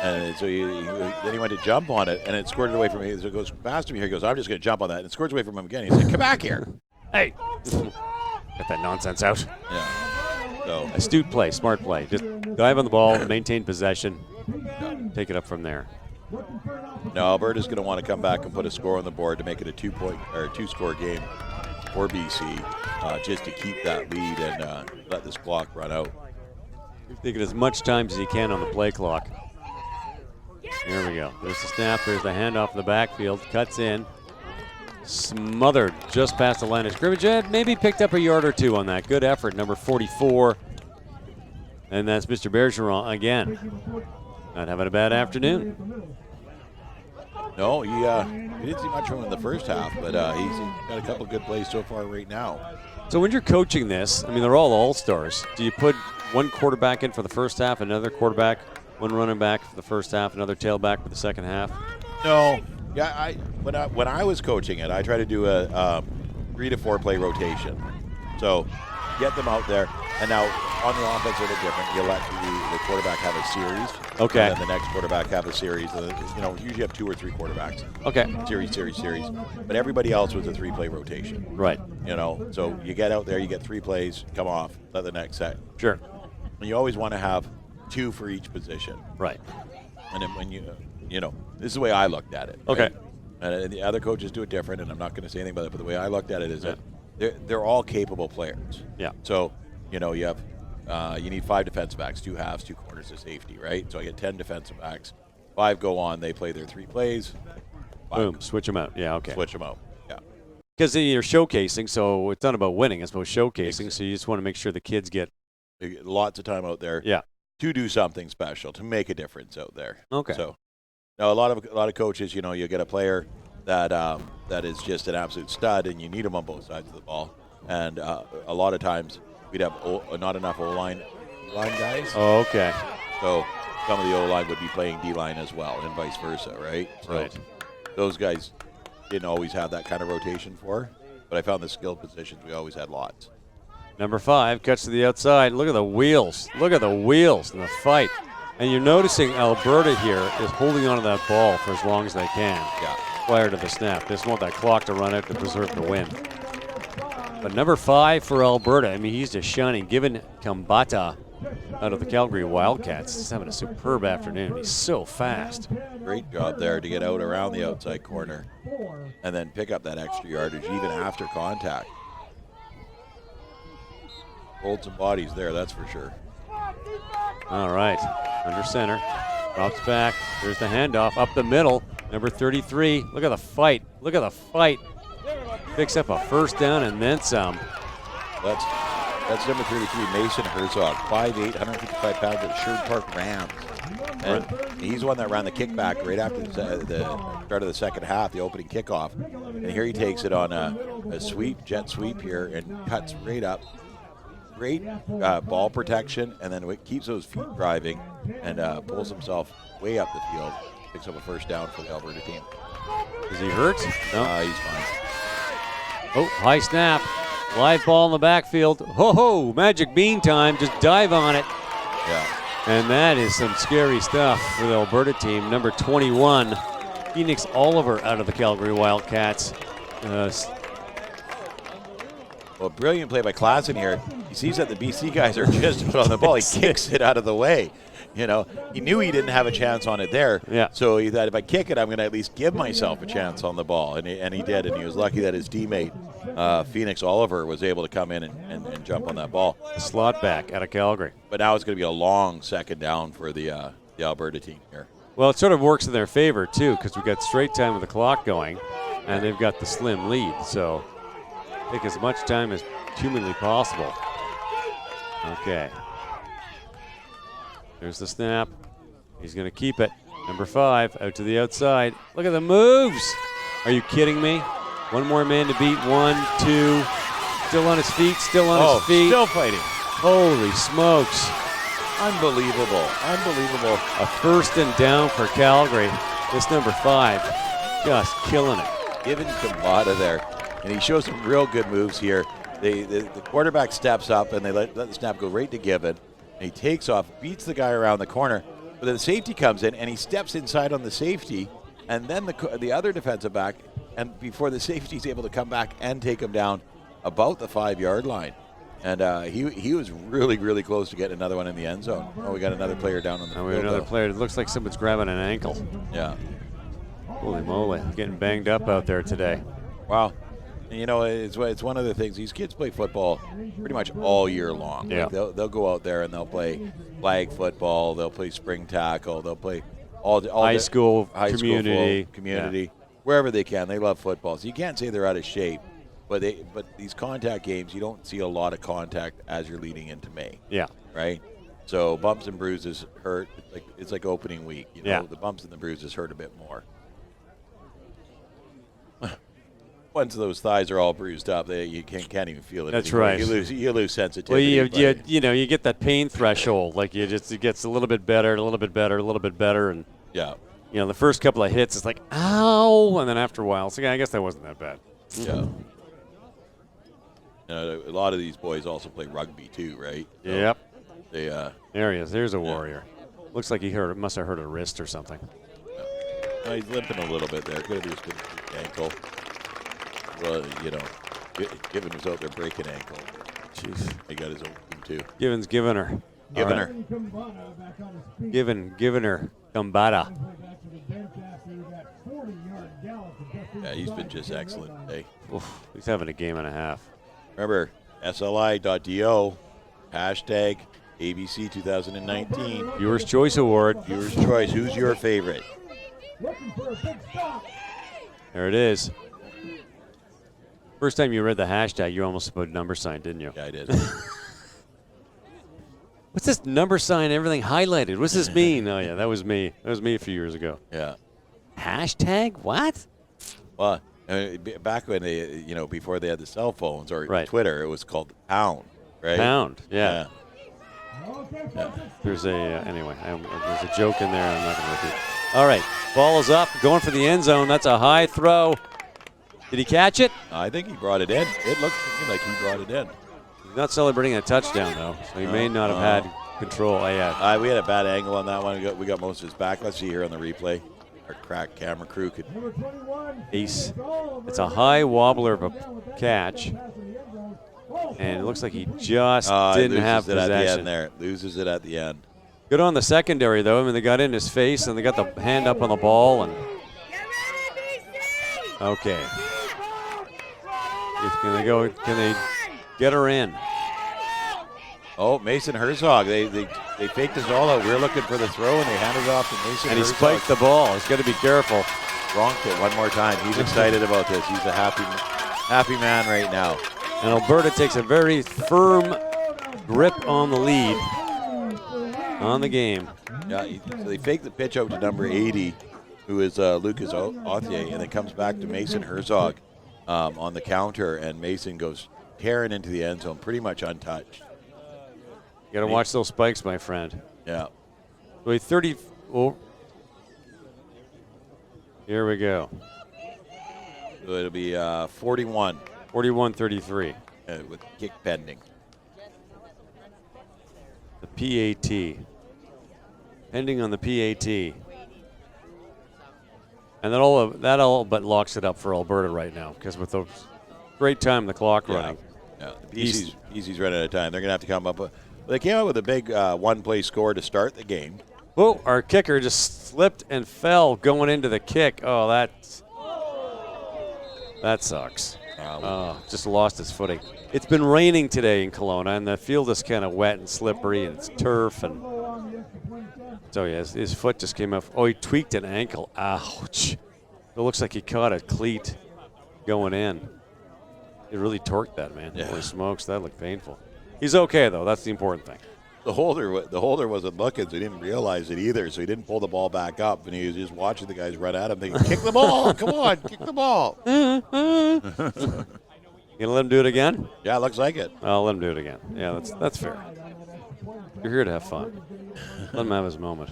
D: And so then he went to jump on it, and it squirted away from him. So it goes past him here. He goes, I'm just going to jump on that. And it squirts away from him again. He said, come back here.
C: Hey. Get that nonsense out.
D: Yeah. So
C: astute play, smart play. Just dive on the ball, maintain possession, take it up from there.
D: Now Alberta's going to want to come back and put a score on the board to make it a 2-score game for BC, just to keep that lead and let this clock run out.
C: You're thinking as much time as he can on the play clock. Here we go. There's the snap. There's the handoff in the backfield. Cuts in. Smothered just past the line of scrimmage. Maybe picked up a yard or two on that. Good effort, number 44. And that's Mr. Bergeron again. Not having a bad afternoon.
D: No, he didn't see much from him in the first half, but he's got a couple good plays so far right now.
C: So when you're coaching this, I mean, they're all all-stars. Do you put one quarterback in for the first half, another quarterback, one running back for the first half, another tailback for the second half?
D: No. Yeah, when I was coaching it, I try to do a 3 to 4 play rotation. So get them out there, and now on the offense a little different. You let the quarterback have a series.
C: Okay.
D: And then the next quarterback have a series. Usually have 2 or 3 quarterbacks.
C: Okay.
D: Series. But everybody else was a 3-play rotation.
C: Right.
D: So you get out there, you get 3 plays, come off, let the next set.
C: Sure.
D: And you always want to have 2 for each position.
C: Right.
D: And then when this is the way I looked at it.
C: Okay.
D: Right? And the other coaches do it different, and I'm not going to say anything about it, but the way I looked at it is that they're all capable players.
C: Yeah.
D: So, you have you need 5 defensive backs, 2 halves, 2 corners of safety, right? So I get 10 defensive backs. 5 go on, they play their 3 plays.
C: Boom, switch them out. Yeah, okay.
D: Switch them out. Yeah.
C: Because you're showcasing, so it's not about winning, it's about showcasing. So you just want to make sure the kids get
D: lots of time out there.
C: Yeah.
D: To do something special, to make a difference out there.
C: Okay.
D: So, now a lot of coaches, you get a player that is just an absolute stud, and you need him on both sides of the ball. And a lot of times we'd have not enough O-line guys.
C: Oh, okay.
D: So some of the O-line would be playing D-line as well, and vice versa, right? So
C: right.
D: Those guys didn't always have that kind of rotation for, but I found the skilled positions we always had lots.
C: Number 5 cuts to the outside. Look at the wheels. Look at the wheels in the fight. And you're noticing Alberta here is holding on to that ball for as long as they can.
D: Yeah.
C: Prior to the snap. They just want that clock to run out to preserve the win. But number 5 for Alberta, I mean, he's just shining. Given Kambata out of the Calgary Wildcats, he's having a superb afternoon. He's so fast.
D: Great job there to get out around the outside corner and then pick up that extra yardage even after contact. Hold some bodies there, that's for sure.
C: All right, under center, drops back. There's the handoff up the middle. Number 33. Look at the fight. Look at the fight. Picks up a first down and then some.
D: That's number 33, Mason Herzog, 5'8", 155 pounds at Sherwood Park Rams. And he's the one that ran the kickback right after the start of the second half, the opening kickoff. And here he takes it on a jet sweep here, and cuts right up. Great ball protection, and then keeps those feet driving and pulls himself way up the field. Picks up a first down for the Alberta team.
C: Is he hurt? No.
D: He's fine.
C: Oh, high snap. Live ball in the backfield. Ho-ho, magic bean time. Just dive on it.
D: Yeah.
C: And that is some scary stuff for the Alberta team. Number 21, Phoenix Oliver out of the Calgary Wildcats.
D: Well, brilliant play by Klassen here. He sees that the BC guys are just on the ball. He kicks it out of the way. He knew he didn't have a chance on it there.
C: Yeah.
D: So he thought, if I kick it, I'm going to at least give myself a chance on the ball. And he did. And he was lucky that his teammate, Phoenix Oliver, was able to come in and jump on that ball.
C: Slot back out of Calgary.
D: But now it's going to be a long second down for the Alberta team here.
C: Well, it sort of works in their favor, too, because we've got straight time with the clock going, and they've got the slim lead. So take as much time as humanly possible. Okay. There's the snap. He's going to keep it. Number 5 out to the outside. Look at the moves. Are you kidding me? One more man to beat. 1, 2. Still on his feet. Still on his feet.
D: Still fighting.
C: Holy smokes.
D: Unbelievable. Unbelievable.
C: A first and down for Calgary. This number 5 just killing it.
D: Given Kambata there. And he shows some real good moves here. The quarterback steps up, and they let the snap go right to Given. And he takes off, beats the guy around the corner. But then the safety comes in, and he steps inside on the safety. And then the other defensive back, and before the safety's able to come back and take him down about the 5-yard line. And he was really, really close to getting another one in the end zone. Oh, we got another player down on the field.
C: Another player. It looks like someone's grabbing an ankle.
D: Yeah.
C: Holy moly. Getting banged up out there today.
D: Wow. And, you know, it's one of the things. These kids play football pretty much all year long.
C: Yeah.
D: Like they'll go out there and they'll play flag football. They'll play spring tackle. They'll play all
C: high school,
D: community,
C: yeah.
D: wherever they can. They love football. So you can't say they're out of shape. But these contact games, you don't see a lot of contact as you're leading into May.
C: Yeah.
D: Right? So bumps and bruises hurt. It's like opening week. You know,
C: yeah.
D: The bumps and the bruises hurt a bit more. Once those thighs are all bruised up, you can't even feel it.
C: That's
D: anymore.
C: right.
D: You lose sensitivity.
C: Well, you get that pain threshold. Like it gets a little bit better, a little bit better, a little bit better, and
D: yeah.
C: You know, the first couple of hits, it's like ow, and then after a while, it's like, I guess that wasn't that bad.
D: Yeah. You know, a lot of these boys also play rugby too, right? So
C: yep.
D: They
C: there he is. There's a warrior. Looks like he must have hurt a wrist or something.
D: No, he's limping a little bit there. Could have just been his ankle. Well, you know, Given was out there breaking ankle. Jeez, he got his own team too.
C: Given's giving her.
D: Giving her.
C: Giving her. Gambada.
D: Yeah, he's been just excellent today.
C: Oof, he's having a game and a half.
D: Remember, SLI.do, hashtag ABC 2019.
C: Viewers' Choice Award.
D: Viewers' Choice. Who's your favorite?
C: There it is. First time you read the hashtag, you almost put a number sign, didn't you?
D: Yeah, I did.
C: What's this number sign, everything highlighted? What's this mean? Oh, yeah, that was me. That was me a few years ago.
D: Yeah.
C: Hashtag? What?
D: Well, back when they, before they had the cell phones or Twitter, it was called pound, right?
C: Pound, yeah. There's anyway, there's a joke in there I'm not going to repeat. All right, ball is up, going for the end zone. That's a high throw. Did he catch it?
D: I think he brought it in. It looked to me like he brought it in.
C: He's not celebrating a touchdown, though, so he may not have had control. Oh, yeah.
D: We had a bad angle on that one. We got most of his back. Let's see here on the replay. Our crack camera crew could.
C: Ace. It's a high wobbler of a catch. And it looks like he just didn't have possession.
D: At the end there. Loses it at the end.
C: Good on the secondary, though. I mean, they got in his face, and they got the hand up on the ball. And okay. Can they get her in?
D: Oh, Mason Herzog. They faked us all out. We were looking for the throw, and they handed it off to Mason Herzog.
C: And he spiked the ball. He's got to be careful.
D: Wronked it one more time. He's excited about this. He's a happy man right now.
C: And Alberta takes a very firm grip on the lead on the game.
D: Yeah, so they fake the pitch out to number 80, who is Lucas Authier, and it comes back to Mason Herzog on the counter, and Mason goes tearing into the end zone, pretty much untouched.
C: You got to watch those spikes, my friend.
D: Yeah.
C: So 30. Oh. Here we go.
D: So it'll be 41.
C: 41-33.
D: With kick pending.
C: The PAT. Pending on the PAT. And that all but locks it up for Alberta right now, because with the great time the clock running.
D: Yeah, the PC's running out of time. They're going to have to come up with. They came out with a big one-play score to start the game.
C: Whoa, our kicker just slipped and fell going into the kick. Oh, that sucks. Just lost his footing. It's been raining today in Kelowna, and the field is kind of wet and slippery, and it's turf. And so, yeah, his foot just came off. Oh, he tweaked an ankle. Ouch. It looks like he caught a cleat going in. It really torqued that, man.
D: Yeah.
C: Holy smokes, that looked painful. He's okay, though. That's the important thing.
D: The holder wasn't looking, so he didn't realize it either, so he didn't pull the ball back up, and he was just watching the guys run at him thinking, kick the ball, come on, kick the ball.
C: You gonna let him do it again?
D: Yeah, it looks like it.
C: I'll let him do it again. Yeah, that's fair. You're here to have fun. Let him have his moment.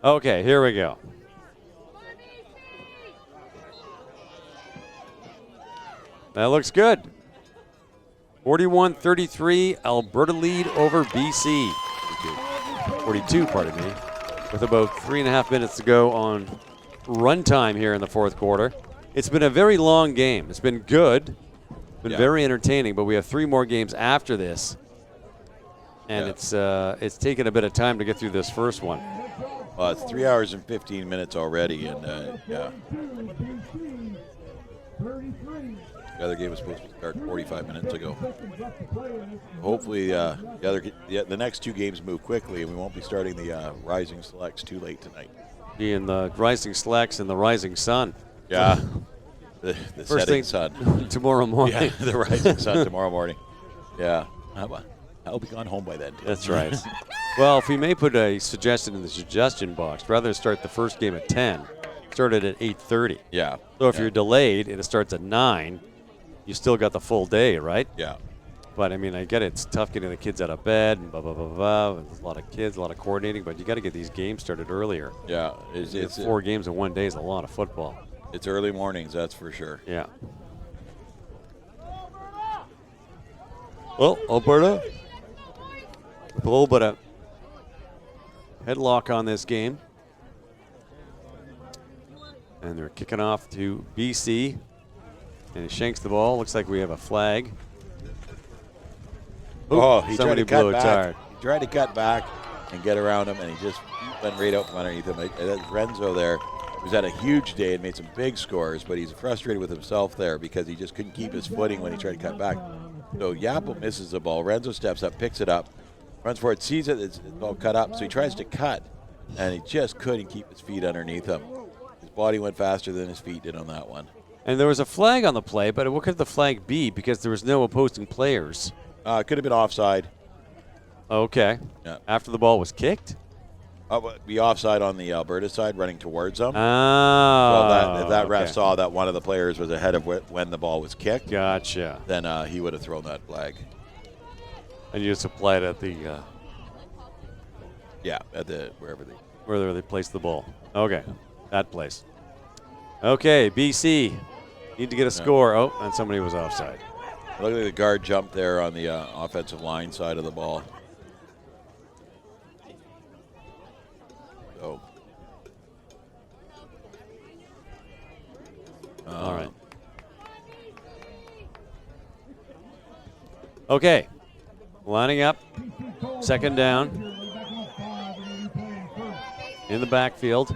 C: Okay, here we go. That looks good. 41-33, Alberta lead over BC. 42, pardon me. With about 3.5 minutes to go on runtime here in the fourth quarter. It's been a very long game. It's been good. Been very entertaining, but we have 3 more games after this. And it's taken a bit of time to get through this first one.
D: Well, it's 3 hours and 15 minutes already, and yeah. The other game was supposed to start 45 minutes ago. Hopefully, the next 2 games move quickly, and we won't be starting the Rising Selects too late tonight.
C: Being the Rising Selects and the Rising Sun.
D: Yeah. The
C: First
D: setting
C: thing
D: sun.
C: tomorrow morning.
D: Yeah, the rising sun tomorrow morning. Yeah. I'll be gone home by then.
C: That's right. Well, if we may put a suggestion in the suggestion box, rather than start the first game at 10, start it at 8:30.
D: Yeah.
C: So if you're delayed and it starts at 9, you still got the full day, right?
D: Yeah.
C: But, I mean, I get it. It's tough getting the kids out of bed and blah, blah, blah, blah. There's a lot of kids, a lot of coordinating, but you got to get these games started earlier.
D: Yeah.
C: It's 4 games in one day is a lot of football.
D: It's early mornings, that's for sure.
C: Yeah. Well, Alberta with a little bit of headlock on this game. And they're kicking off to BC. And he shanks the ball. Looks like we have a flag.
D: Oh, he
C: somebody
D: tried to
C: blew
D: cut
C: a
D: back.
C: tire.
D: He tried to cut back and get around him, and he just went right out from underneath him. Renzo there was had a huge day and made some big scores, but he's frustrated with himself there because he just couldn't keep his footing when he tried to cut back. So Yapple misses the ball. Renzo steps up, picks it up, runs for it, sees it, it's all cut up. So he tries to cut, and he just couldn't keep his feet underneath him. His body went faster than his feet did on that one.
C: And there was a flag on the play, but what could the flag be? Because there was no opposing players.
D: It could have been offside.
C: Okay.
D: Yeah.
C: After the ball was kicked?
D: Be offside on the Alberta side, running towards them.
C: Oh.
D: Well, if that ref
C: okay.
D: saw that one of the players was ahead of when the ball was kicked,
C: Gotcha.
D: then he would have thrown that flag.
C: And you just applied at the
D: Yeah, at the wherever
C: they placed the ball. Okay, that place. Okay, BC need to get a score. Oh, and somebody was offside.
D: Look at the guard jump there on the offensive line side of the ball. So.
C: All right. Okay, lining up, second down in the backfield.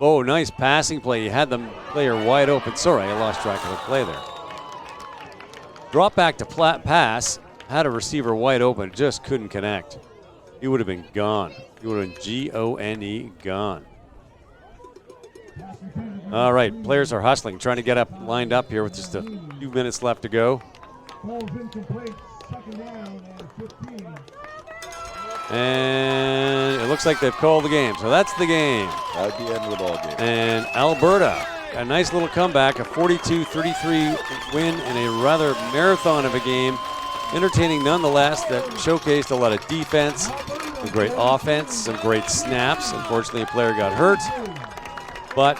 C: Oh, nice passing play. You had the player wide open. Sorry, I lost track of the play there. Drop back to pass, had a receiver wide open, just couldn't connect. He would have been gone. He would have been Gone, gone. All right, players are hustling, trying to get up, lined up here with just a few minutes left to go. And it looks like they've called the game, so that's the game.
D: At the end of the ball game.
C: And Alberta, a nice little comeback, a 42-33 win in a rather marathon of a game. Entertaining nonetheless, that showcased a lot of defense, some great offense, some great snaps. Unfortunately, a player got hurt, but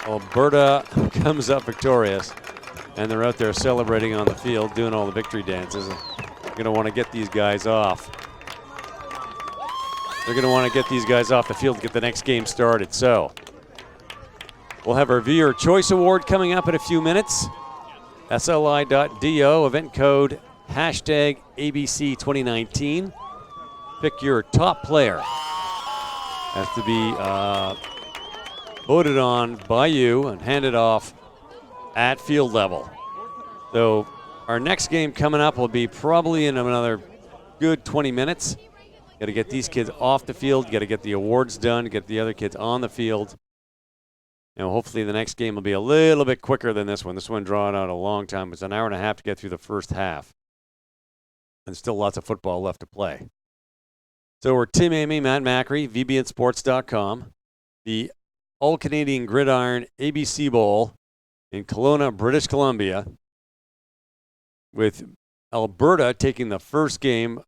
C: Alberta comes up victorious, and they're out there celebrating on the field, doing all the victory dances. And they're going to want to get these guys off. They're going to want to get these guys off the field to get the next game started. So we'll have our Viewer Choice Award coming up in a few minutes. SLI.do, event code #ABC2019. Pick your top player. Has to be voted on by you and handed off at field level. So our next game coming up will be probably in another good 20 minutes. Got to get these kids off the field, got to get the awards done, get the other kids on the field. And hopefully the next game will be a little bit quicker than this one. This one drawn out a long time. It's an hour and a half to get through the first half. And still lots of football left to play. So we're Tim Amy, Matt Macri, VBNsports.com. The All-Canadian Gridiron ABC Bowl in Kelowna, British Columbia, with Alberta taking the first game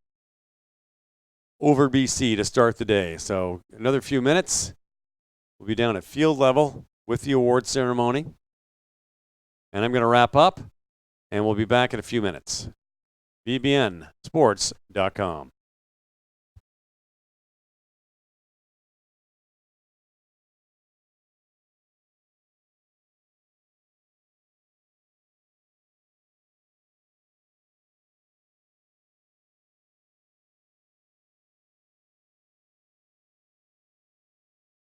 C: over BC to start the day. So another few minutes. We'll be down at field level with the award ceremony. And I'm going to wrap up, and we'll be back in a few minutes. VBNsports.com.